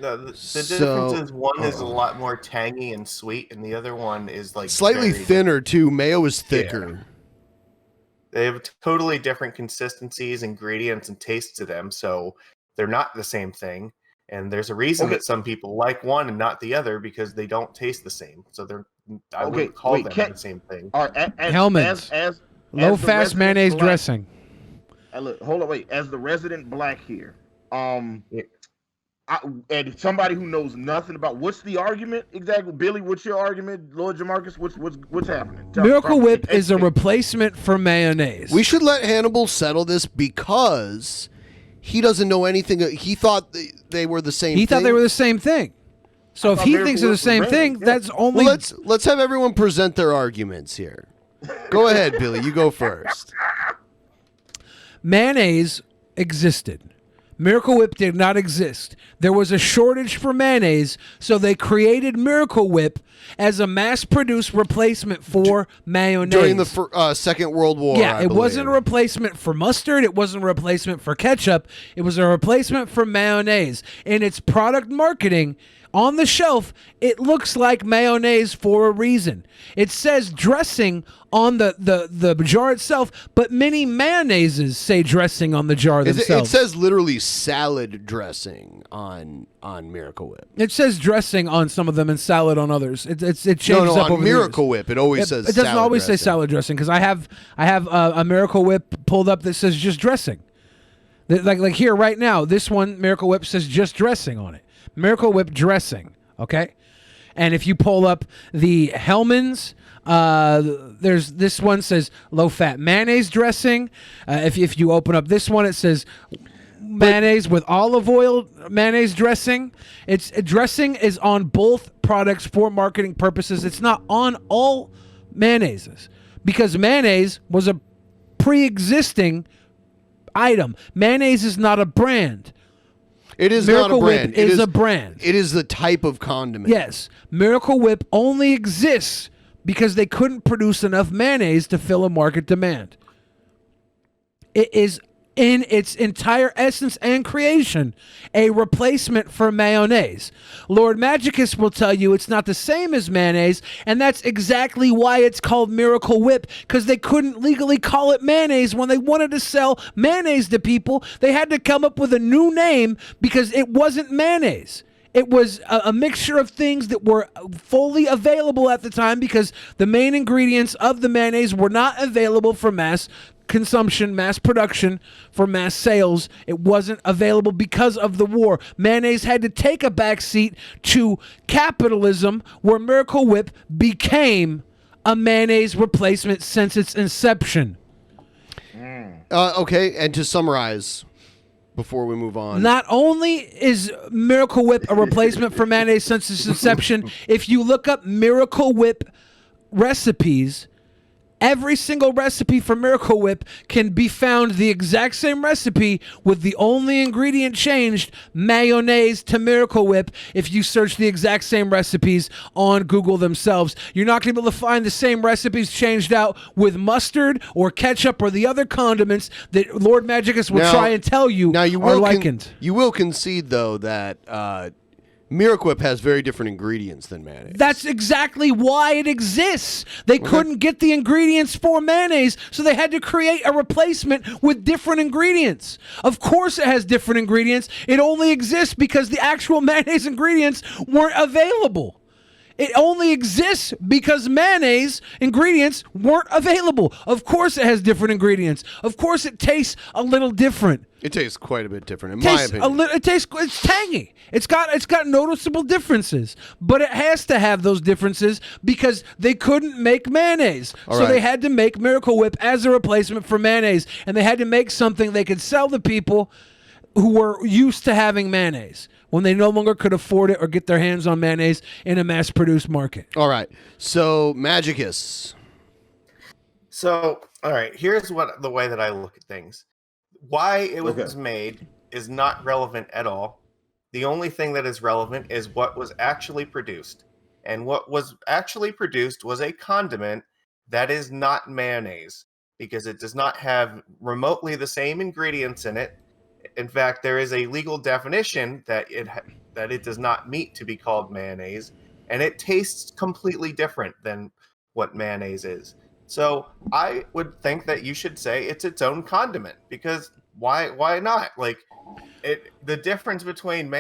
No, the So- difference is one is a lot more tangy and sweet, and the other one is like Slightly very thinner too. Mayo is thicker. They have totally different consistencies, ingredients, and tastes to them, so they're not the same thing. And there's a reason Okay. that some people like one and not the other because they don't taste the same. So I Okay, wouldn't call wait, them the same thing. All right, Hellman's. as the Low-fast resident mayonnaise black- dressing. Look, hold on, wait. As the resident black here, and somebody who knows nothing about what's the argument exactly, Billy? What's your argument, Lord Jamarcus? What's happening? Miracle Whip is a replacement for mayonnaise. We should let Hannibal settle this because he doesn't know anything. He thought they were the same. He thought they were the same thing. So if thought he Miracle thinks they're the Whip was same mayonnaise, thing, yeah. that's only. Well, let's have everyone present their arguments here. Go ahead, Billy. You go first. Mayonnaise existed. Miracle Whip did not exist. There was a shortage for mayonnaise, so they created Miracle Whip as a mass-produced replacement for mayonnaise. During the Second World War. Yeah, I it wasn't a believe. replacement for mustard. It wasn't a replacement for ketchup. It was a replacement for mayonnaise. In its product marketing, on the shelf, it looks like mayonnaise for a reason. It says dressing on the jar itself, but many mayonnaises say dressing on the jar It themselves. says literally salad dressing on Miracle Whip. It says dressing on some of them and salad on others. It changes No, up on over the Miracle years. Whip, it always says It doesn't salad always say dressing. salad dressing because I have a Miracle Whip pulled up that says just dressing. Like here right now, this one Miracle Whip says just dressing on it. Miracle Whip dressing, okay? And if you pull up the Hellman's, there's this one says low fat mayonnaise dressing. If you open up this one, it says mayonnaise with olive oil mayonnaise dressing. Dressing is on both products for marketing purposes. It's not on all mayonnaises because mayonnaise was a pre-existing item. Mayonnaise is not a brand. It is Miracle not a brand. Whip is a brand. It is the type of condiment. Yes, Miracle Whip only exists because they couldn't produce enough mayonnaise to fill a market demand. It is in its entire essence and creation, a replacement for mayonnaise. Lord Magicus will tell you it's not the same as mayonnaise, and that's exactly why it's called Miracle Whip, because they couldn't legally call it mayonnaise. When they wanted to sell mayonnaise to people, they had to come up with a new name because it wasn't mayonnaise. It was a mixture of things that were fully available at the time because the main ingredients of the mayonnaise were not available for mass consumption, mass production, for mass sales. It wasn't available because of the war. Mayonnaise had to take a backseat to capitalism, where Miracle Whip became a mayonnaise replacement since its inception. Okay, and to summarize, before we move on. Not only is Miracle Whip a replacement for mayonnaise since its inception, if you look up Miracle Whip recipes, every single recipe for Miracle Whip can be found the exact same recipe with the only ingredient changed, mayonnaise to Miracle Whip. If you search the exact same recipes on Google themselves, you're not going to be able to find the same recipes changed out with mustard or ketchup or the other condiments that Lord Magicus will try and tell you, are likened. You will concede, though, that Miracle Whip has very different ingredients than mayonnaise. That's exactly why it exists. They couldn't get the ingredients for mayonnaise, so they had to create a replacement with different ingredients. Of course it has different ingredients. It only exists because the actual mayonnaise ingredients weren't available. It only exists because mayonnaise ingredients weren't available. Of course it has different ingredients. Of course it tastes a little different. It tastes quite a bit different, in my opinion. It's tangy. It's got noticeable differences, but it has to have those differences because they couldn't make mayonnaise. So they had to make Miracle Whip as a replacement for mayonnaise, and they had to make something they could sell to people who were used to having mayonnaise when they no longer could afford it or get their hands on mayonnaise in a mass-produced market. All right. So, Magicus. So, all right, here's the way that I look at things. Why it was made is not relevant at all. The only thing that is relevant is what was actually produced. And what was actually produced was a condiment that is not mayonnaise, because it does not have remotely the same ingredients in it. In fact, there is a legal definition that it does not meet to be called mayonnaise, and it tastes completely different than what mayonnaise is. So I would think that you should say it's its own condiment, because why not? Like, the difference between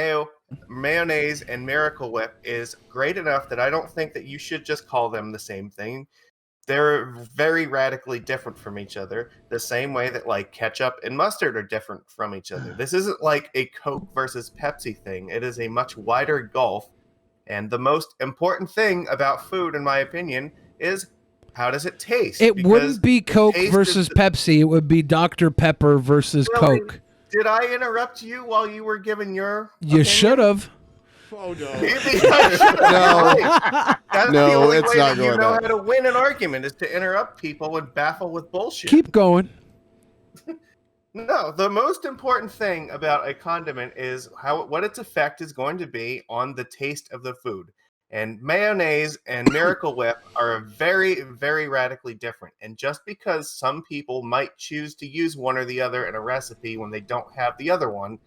mayonnaise and Miracle Whip is great enough that I don't think that you should just call them the same thing. They're very radically different from each other, the same way that like ketchup and mustard are different from each other. This isn't like a Coke versus Pepsi thing. It is a much wider gulf. And the most important thing about food, in my opinion, is how does it taste? It wouldn't be Coke versus Pepsi. It would be Dr. Pepper versus Coke. Did I interrupt you while you were giving your You should have. Oh, no. No, it's not going You know how that. to win an argument is to interrupt people and baffle with bullshit. Keep going. No, the most important thing about a condiment is what its effect is going to be on the taste of the food. And mayonnaise and Miracle Whip are very, very radically different. And just because some people might choose to use one or the other in a recipe when they don't have the other one,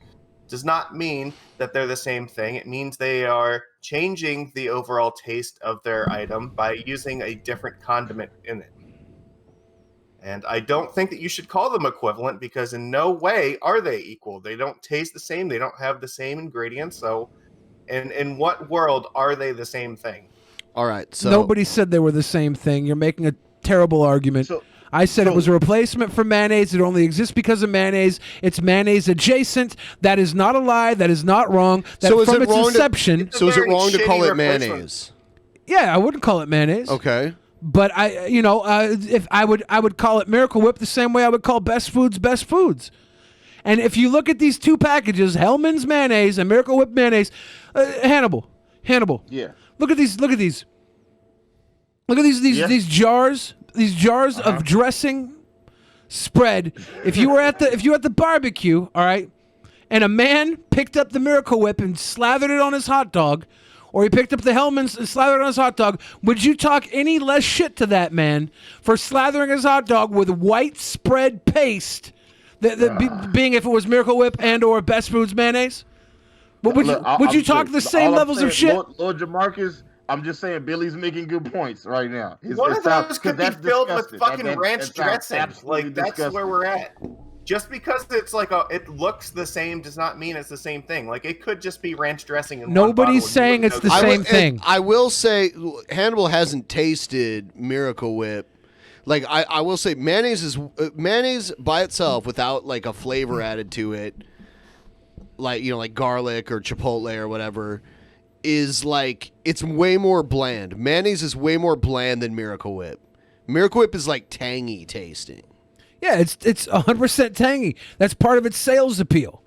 does not mean that they're the same thing. It means they are changing the overall taste of their item by using a different condiment in it. And I don't think that you should call them equivalent, because in no way are they equal. They don't taste the same. They don't have the same ingredients. So in what world are they the same thing? All right. So Nobody said they were the same thing. You're making a terrible argument. I said it was a replacement for mayonnaise. It only exists because of mayonnaise. It's mayonnaise adjacent. That is not a lie. That is not wrong. That So is from it its wrong to- inception. so is it wrong to call it mayonnaise? Yeah, I wouldn't call it mayonnaise. Okay. But if I would call it Miracle Whip the same way I would call Best Foods Best Foods. And if you look at these two packages, Hellman's mayonnaise and Miracle Whip mayonnaise, Hannibal. Yeah. Look at these. Look at these jars. These jars of dressing spread. If you were at the barbecue, all right, and a man picked up the Miracle Whip and slathered it on his hot dog, or he picked up the Hellman's and slathered it on his hot dog, would you talk any less shit to that man for slathering his hot dog with white spread paste Being if it was Miracle Whip and or Best Foods mayonnaise? But would you talk the same levels of shit? Lord Jamarcus, I'm just saying Billy's making good points right now. One of those could be filled with fucking ranch dressing. Like, that's where we're at. Just because it's like it looks the same does not mean it's the same thing. Like, it could just be ranch dressing. In Nobody's saying it's the same thing. I will say Hannibal hasn't tasted Miracle Whip. Like, I will say mayonnaise by itself without like a flavor added to it, like, you know, like garlic or chipotle or whatever, is like, it's way more bland. Mayonnaise is way more bland than Miracle Whip. Miracle Whip is like tangy tasting. Yeah, it's 100% tangy. That's part of its sales appeal.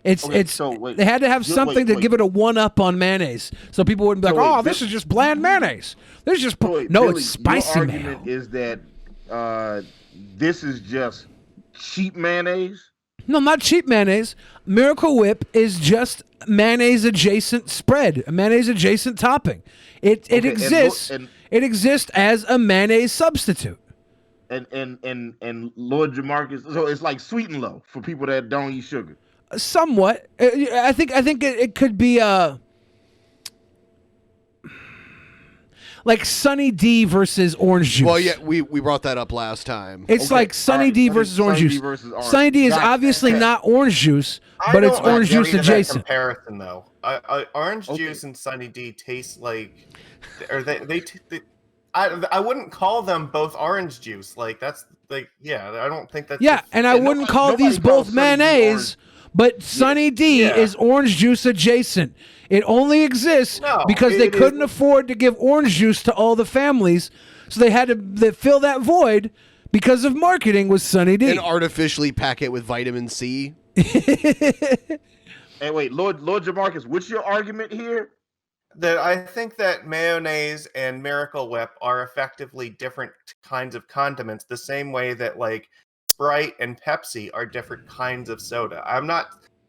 They had to have something to give it a one-up on mayonnaise, so people wouldn't be like, this is just bland mayonnaise. This is just Billy, it's spicy your mayo. argument is that this is just cheap mayonnaise? No, not cheap mayonnaise. Miracle Whip is just mayonnaise adjacent spread, a mayonnaise adjacent topping. It exists. It exists as a mayonnaise substitute. And Lord Jamarcus, so it's like Sweet and Low for people that don't eat sugar. Somewhat. I think it could be like Sunny D versus orange juice. Well, yeah, we brought that up last time. It's like Sunny D versus orange juice. Sunny D is obviously not orange juice, but it's orange juice adjacent. That comparison though, orange juice and Sunny D taste like, or I wouldn't call them both orange juice. Like, that's like, yeah, I don't think that's. Yeah, and I wouldn't call these both mayonnaise, but Sunny D is orange juice adjacent. It only exists because they couldn't afford to give orange juice to all the families, so they had to fill that void because of marketing with Sunny D. And artificially pack it with vitamin C. Hey, wait, Lord Jamarcus, what's your argument here? That I think that mayonnaise and Miracle Whip are effectively different kinds of condiments, the same way that like Sprite and Pepsi are different kinds of soda.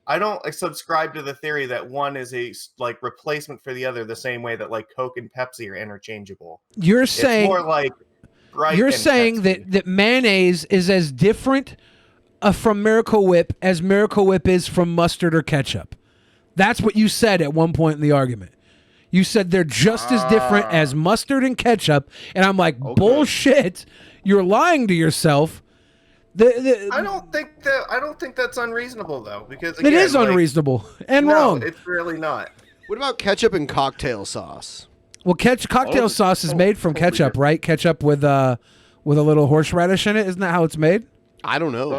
I don't subscribe to the theory that one is a like replacement for the other, the same way that like Coke and Pepsi are interchangeable. You're saying it's more like Sprite. You're saying that mayonnaise is as different from Miracle Whip as Miracle Whip is from mustard or ketchup. That's what you said at one point in the argument. You said they're just as different as mustard and ketchup, and I'm like, bullshit. You're lying to yourself. I don't think that's unreasonable though, because again, it is unreasonable and wrong. It's really not. What about ketchup and cocktail sauce? Well, cocktail sauce is made from ketchup, right? Ketchup with a little horseradish in it. Isn't that how it's made? I don't know.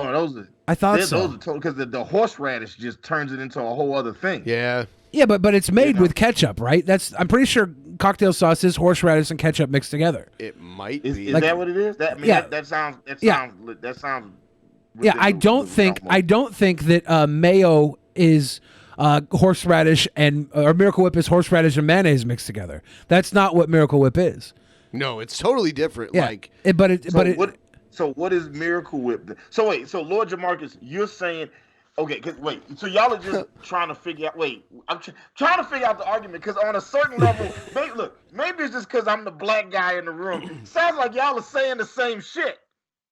I thought so. Because the horseradish just turns it into a whole other thing. Yeah. Yeah, but it's made with ketchup, right? I'm pretty sure cocktail sauce is horseradish and ketchup mixed together. It might be. Is Like, that what it is? That sounds. Yeah, I don't think that mayo is horseradish or Miracle Whip is horseradish and mayonnaise mixed together. That's not what Miracle Whip is. No, it's totally different. Yeah. So what is Miracle Whip? So wait, so Lord Jamarcus, you're saying, okay, so y'all are just trying to figure out. Wait, I'm trying to figure out the argument because on a certain level, maybe it's just because I'm the black guy in the room. Sounds like y'all are saying the same shit.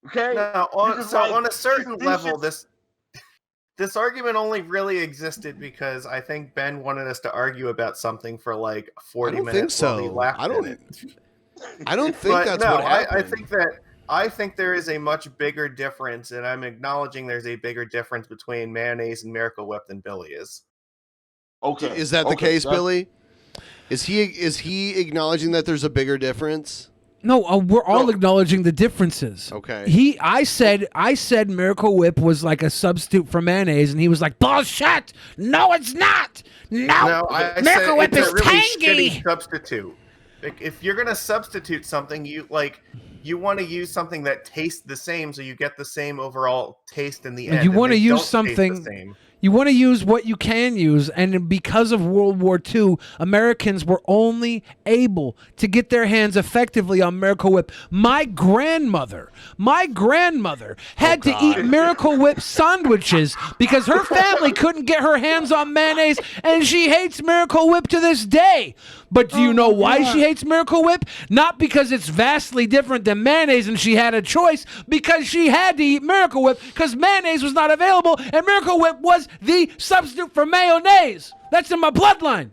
Okay. No, on a certain level, this argument only really existed because I think Ben wanted us to argue about something for like 40 minutes. Think so. While he laughed I don't at it. I don't think that's what happened. I think there is a much bigger difference, and I'm acknowledging there's a bigger difference between mayonnaise and Miracle Whip than Billy is. Okay. Is that the case, Billy? Is he acknowledging that there's a bigger difference? No, we're all acknowledging the differences. Okay. I said Miracle Whip was like a substitute for mayonnaise, and he was like, bullshit! No, it's not! No, Miracle Whip is really tangy! Shitty substitute. Like, if you're gonna substitute something, you want to use something that tastes the same, so you get the same overall taste in the end. You want to use something. You want to use what you can use, and because of World War II, Americans were only able to get their hands effectively on Miracle Whip. My grandmother had to eat Miracle Whip sandwiches because her family couldn't get her hands on mayonnaise, and she hates Miracle Whip to this day. But do you know why she hates Miracle Whip? Not because it's vastly different than mayonnaise and she had a choice, because she had to eat Miracle Whip because mayonnaise was not available, and Miracle Whip was the substitute for mayonnaise. That's in my bloodline.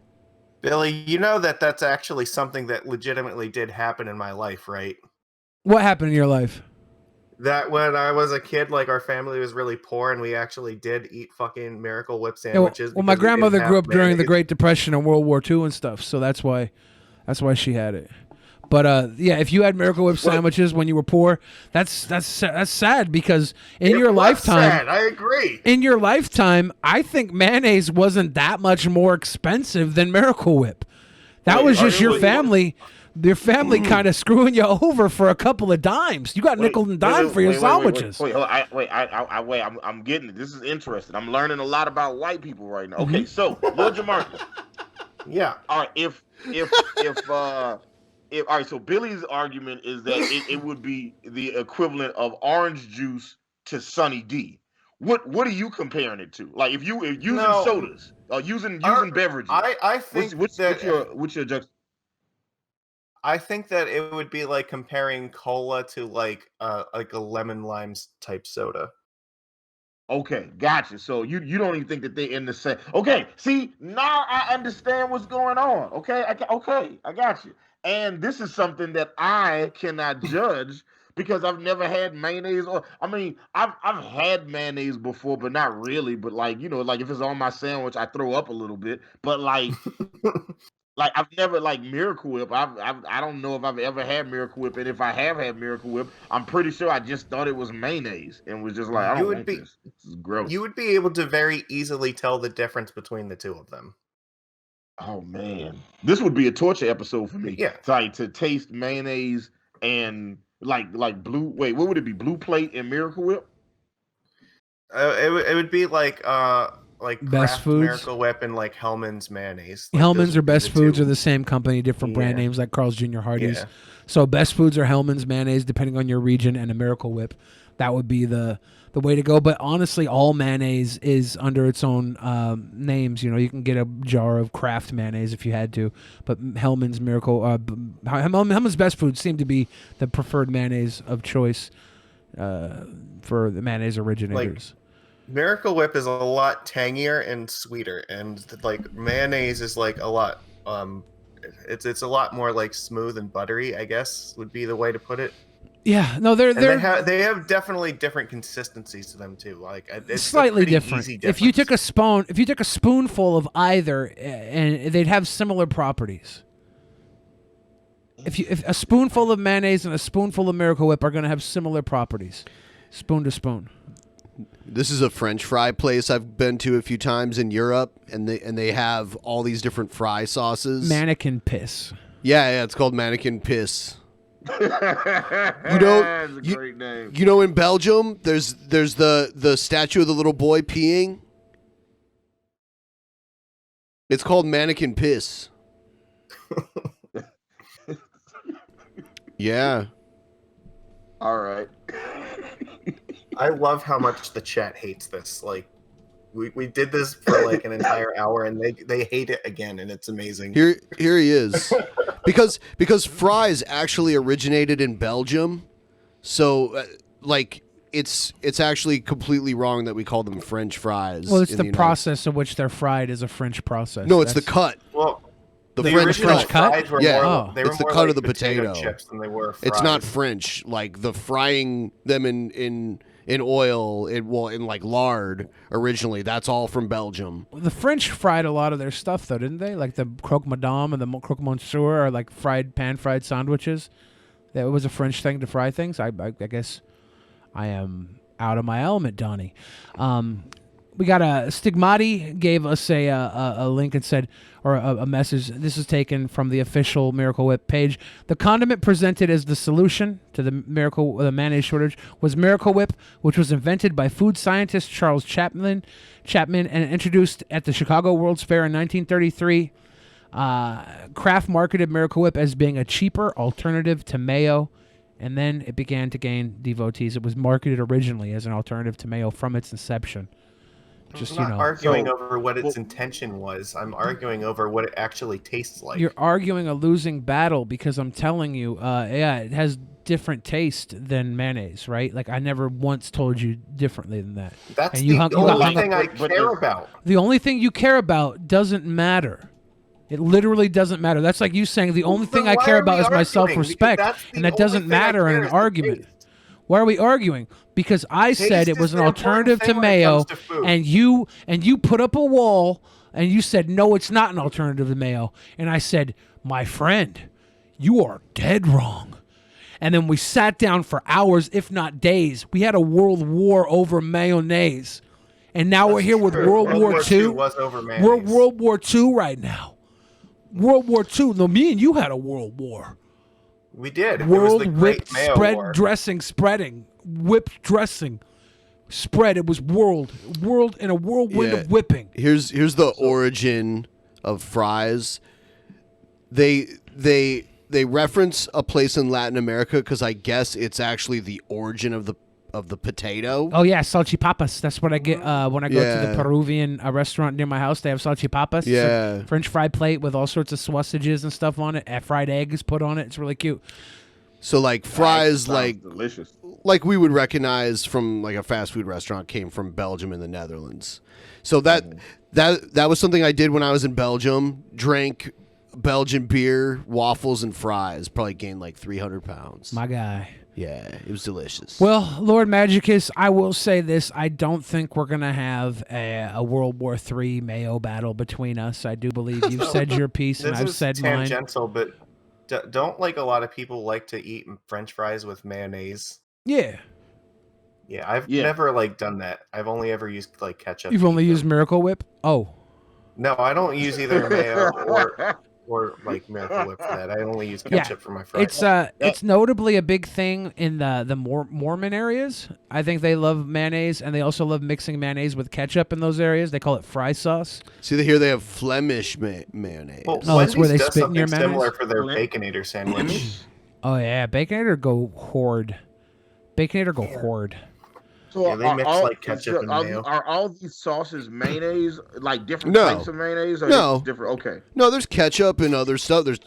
Billy, you know that that's actually something that legitimately did happen in my life, right? What happened in your life? That when I was a kid, like our family was really poor, and we actually did eat fucking Miracle Whip Yeah, well, sandwiches. well, my because we didn't grandmother have grew up during the mayonnaise. Great Depression and World War II and stuff, so that's why she had it. But yeah, if you had Miracle Whip sandwiches when you were poor, that's sad because in your lifetime, Sad. I agree. in your lifetime, I think mayonnaise wasn't that much more expensive than Miracle Whip. That was just your family kind of screwing you over for a couple of dimes. You got nickel and dime for your sandwiches. I'm getting it. This is interesting. I'm learning a lot about white people right now. Okay, so Lord Jamarcus. Yeah. All right. All right, so Billy's argument is that it would be the equivalent of orange juice to Sunny D. What are you comparing it to? Like if using sodas, using beverages. I think what's your juxtaposition? I think that it would be like comparing cola to like a lemon lime type soda. Okay, gotcha. So you don't even think that they're in the same. Okay, see, now I understand what's going on. Okay, I got you. And this is something that I cannot judge because I've never had mayonnaise. I've had mayonnaise before, but not really. But like if it's on my sandwich, I throw up a little bit. But like I've never like Miracle Whip. I don't know if I've ever had Miracle Whip, and if I have had Miracle Whip, I'm pretty sure I just thought it was mayonnaise and was just like, I don't like this. This is gross. You would be able to very easily tell the difference between the two of them. Oh man, this would be a torture episode for me. Yeah, to taste mayonnaise and like blue. Wait, what would it be? Blue Plate and Miracle Whip? It would be like Best Kraft Foods? Miracle Whip and like Hellman's mayonnaise. Like, Hellman's or Best Foods are the same company, different brand names like Carl's Jr. Hardee's. Yeah. So Best Foods or Hellman's mayonnaise, depending on your region, and a Miracle Whip. That would be the way to go. But honestly, all mayonnaise is under its own names. You can get a jar of Kraft mayonnaise if you had to. But Hellman's Hellman's Best Foods seem to be the preferred mayonnaise of choice for the mayonnaise originators. Miracle Whip is a lot tangier and sweeter, and like mayonnaise is like a lot. It's a lot more like smooth and buttery, I guess would be the way to put it. Yeah, no, they have definitely different consistencies to them too. Like it's slightly pretty different. easy If you took a spoonful of either, and they'd have similar properties. If a spoonful of mayonnaise and a spoonful of Miracle Whip are going to have similar properties, spoon to spoon. This is a French fry place I've been to a few times in Europe, and they have all these different fry sauces. Mannequin piss. Yeah, it's called mannequin piss. That's a great name. In Belgium, there's the statue of the little boy peeing. It's called mannequin piss. Yeah. All right. I love how much the chat hates this. Like, we did this for like an entire hour, and they hate it again, and it's amazing. Here he is, because fries actually originated in Belgium, so it's actually completely wrong that we call them French fries. Well, it's the process in which they're fried is a French process. No, it's the cut. Well, the French cut. Yeah, it's the cut of the potato. Chips than they were fries. It's not French. Like the frying them in oil, in like lard originally. That's all from Belgium. The French fried a lot of their stuff though, didn't they? Like the croque madame and the croque monsieur are like pan-fried sandwiches. That was a French thing to fry things. I guess I am out of my element, Donnie. We got a Stigmati gave us a link and said, or a message. This is taken from the official Miracle Whip page. The condiment presented as the solution to the mayonnaise shortage was Miracle Whip, which was invented by food scientist Charles Chapman and introduced at the Chicago World's Fair in 1933. Kraft marketed Miracle Whip as being a cheaper alternative to mayo, and then it began to gain devotees. It was marketed originally as an alternative to mayo from its inception. Just, I'm not arguing over what its intention was. I'm arguing over what it actually tastes like. You're arguing a losing battle because I'm telling you, it has different taste than mayonnaise, right? Like I never once told you differently than that. That's and the only thing I care about. The only thing you care about doesn't matter. It literally doesn't matter. That's like you saying the only thing I care about is my self-respect, and that doesn't matter in an argument. Why are we arguing? Because I said it was an alternative to mayo, and you put up a wall, and you said, no, it's not an alternative to mayo. And I said, my friend, you are dead wrong. And then we sat down for hours, if not days. We had a world war over mayonnaise. And now we're here with World War II. We're World War II right now. World War II. No, me and you had a world war. We did. World whip mayo spread war. Dressing spreading. Whipped dressing spread. It was world in a whirlwind of whipping. Here's the origin of fries. They reference a place in Latin America because I guess it's actually the origin of the potato. Oh yeah, salchipapas. That's what I get when I go to the Peruvian restaurant near my house. They have salchipapas. Yeah. It's a French fry plate with all sorts of sausages and stuff on it. Fried eggs put on it. It's really cute. So like fries, like delicious, like we would recognize from like a fast food restaurant, came from Belgium and the Netherlands. So that was something I did when I was in Belgium. Drank Belgian beer, waffles, and fries. Probably gained like 300 pounds. My guy. Yeah, it was delicious. Well, Lord Magicus, I will say this. I don't think we're going to have a World War III mayo battle between us. I do believe you've said your piece and I've said mine. This is tangential, but don't like a lot of people like to eat French fries with mayonnaise? Yeah. Yeah, I've never like done that. I've only ever used like ketchup. You've only used Miracle Whip? Oh. No, I don't use either mayo or like Miracle Whip for that. I only use ketchup for my fries. It's notably a big thing in the Mormon areas. I think they love mayonnaise, and they also love mixing mayonnaise with ketchup in those areas. They call it fry sauce. See, here they have Flemish mayonnaise. Well, that's where they spit in your mayonnaise? Similar for their Baconator sandwich. Oh yeah, Baconator go horde. Baconator go horde. So yeah, they mix like ketchup and mayo. Are all these sauces mayonnaise, like different No. types of mayonnaise? Or No. different. Okay. No, there's ketchup and other stuff. There's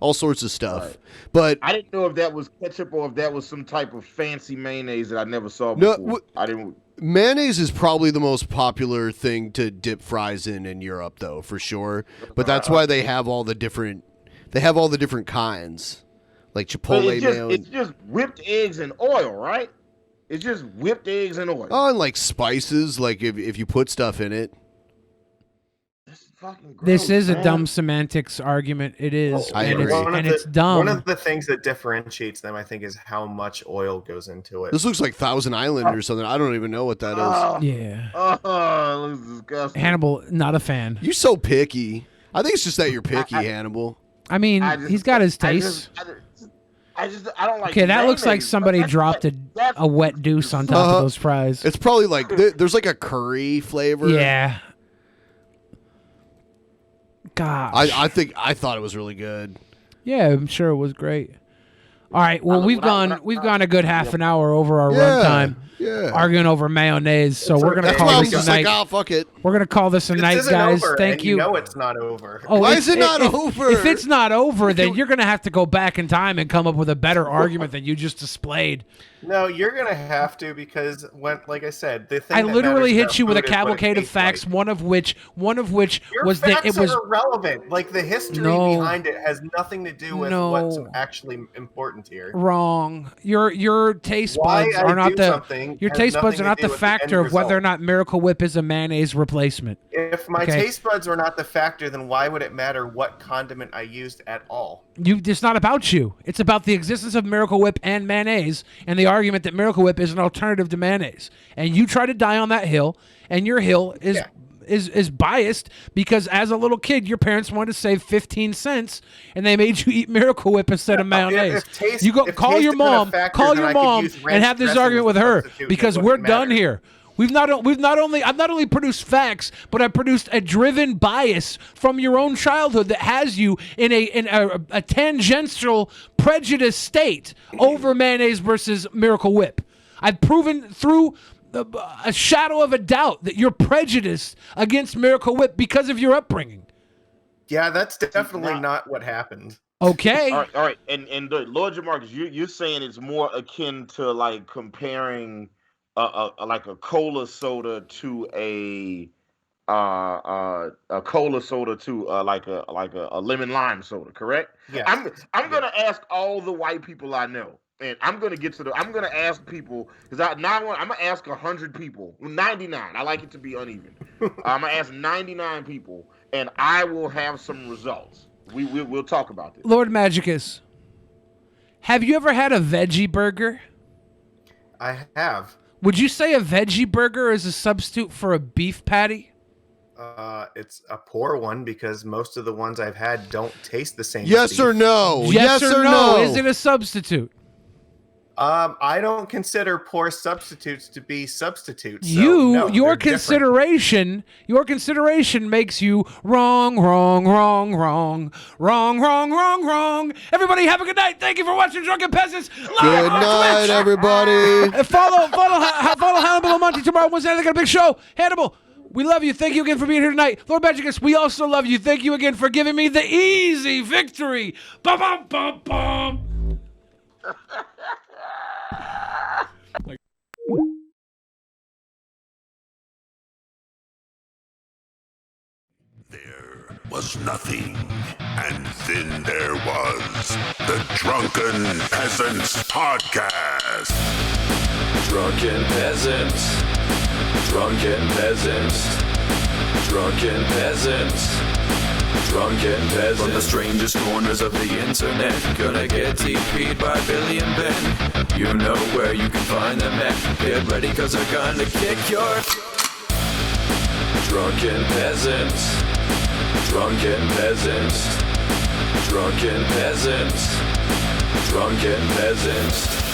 all sorts of stuff. Right. But I didn't know if that was ketchup or if that was some type of fancy mayonnaise that I never saw No, before. I didn't. Mayonnaise is probably the most popular thing to dip fries in Europe, though, for sure. But that's why they have all the different. They have all the different kinds, like Chipotle mayo. It's just whipped eggs and oil, right? It's just whipped eggs and oil. Oh, and like spices, like if you put stuff in it. This is a dumb semantics argument. It is. I agree. It's dumb. One of the things that differentiates them, I think, is how much oil goes into it. This looks like Thousand Island or something. I don't even know what that is. Yeah. Oh, it looks disgusting. Hannibal, not a fan. You're so picky. I think it's just that you're picky, Hannibal. I mean, he's got his taste. I don't like. Okay, that looks like mayonnaise, somebody dropped a wet deuce on top of those fries. It's probably like there's like a curry flavor. Yeah. Gosh. I thought it was really good. Yeah, I'm sure it was great. All right, well we've gone a good half an hour over our runtime, arguing over mayonnaise. So we're gonna call this a night. Like, oh, fuck it. We're gonna call this a night, guys. Thank you. You know it's not over. Oh, why is it not over? If it's not over, then you're gonna have to go back in time and come up with a better argument than you just displayed. No, you're gonna have to, because like I said, the thing I that literally matters hit you with a about food is what it cavalcade of tastes facts. like. One of which Your was that facts it was are irrelevant. Like the history behind it has nothing to do with what's actually important here. wrong. Your taste buds are not the factor of whether or not Miracle Whip is a mayonnaise replacement. If my okay? taste buds were not the factor, then why would it matter what condiment I used at all? It's not about you. It's about the existence of Miracle Whip and mayonnaise, and the argument that Miracle Whip is an alternative to mayonnaise. And you try to die on that hill, and your hill is biased because as a little kid, your parents wanted to save 15 cents, and they made you eat Miracle Whip instead of mayonnaise. You go call your mom, and have this argument with her because we're done here. I've not only produced facts, but I've produced a driven bias from your own childhood that has you in a tangential prejudice state over mayonnaise versus Miracle Whip. I've proven through a shadow of a doubt that you're prejudiced against Miracle Whip because of your upbringing. Yeah, that's definitely not what happened. Okay. All right. And Lord Jamarcus, you're saying it's more akin to like comparing like a cola soda to a cola soda to like a lemon lime soda, correct? Yeah. I'm gonna ask all the white people I know, and I'm gonna ask people because I'm gonna ask 100 people, 99. I like it to be uneven. I'm gonna ask 99 people, and I will have some results. We'll talk about this. Lord Magicus, have you ever had a veggie burger? I have. Would you say a veggie burger is a substitute for a beef patty? It's a poor one because most of the ones I've had don't taste the same. Yes or no? Yes or no? Is it a substitute? I don't consider poor substitutes to be substitutes. So Your consideration makes you wrong. Everybody have a good night. Thank you for watching Drunken Peasants. Good night, everybody. Follow Hannibal and Monty tomorrow Wednesday. They got a big show. Hannibal, we love you. Thank you again for being here tonight. Lord Magicus, we also love you. Thank you again for giving me the easy victory. Bum, bum, bum, bum. There was nothing, and then there was the Drunken Peasants Podcast. Drunken Peasants, Drunken Peasants, Drunken Peasants, Drunken Peasants. From the strangest corners of the internet, gonna get TP'd by Billy and Ben. You know where you can find them at. Get ready, cause they're gonna kick your Drunken Peasants, Drunken Peasants, Drunken Peasants, Drunken Peasants.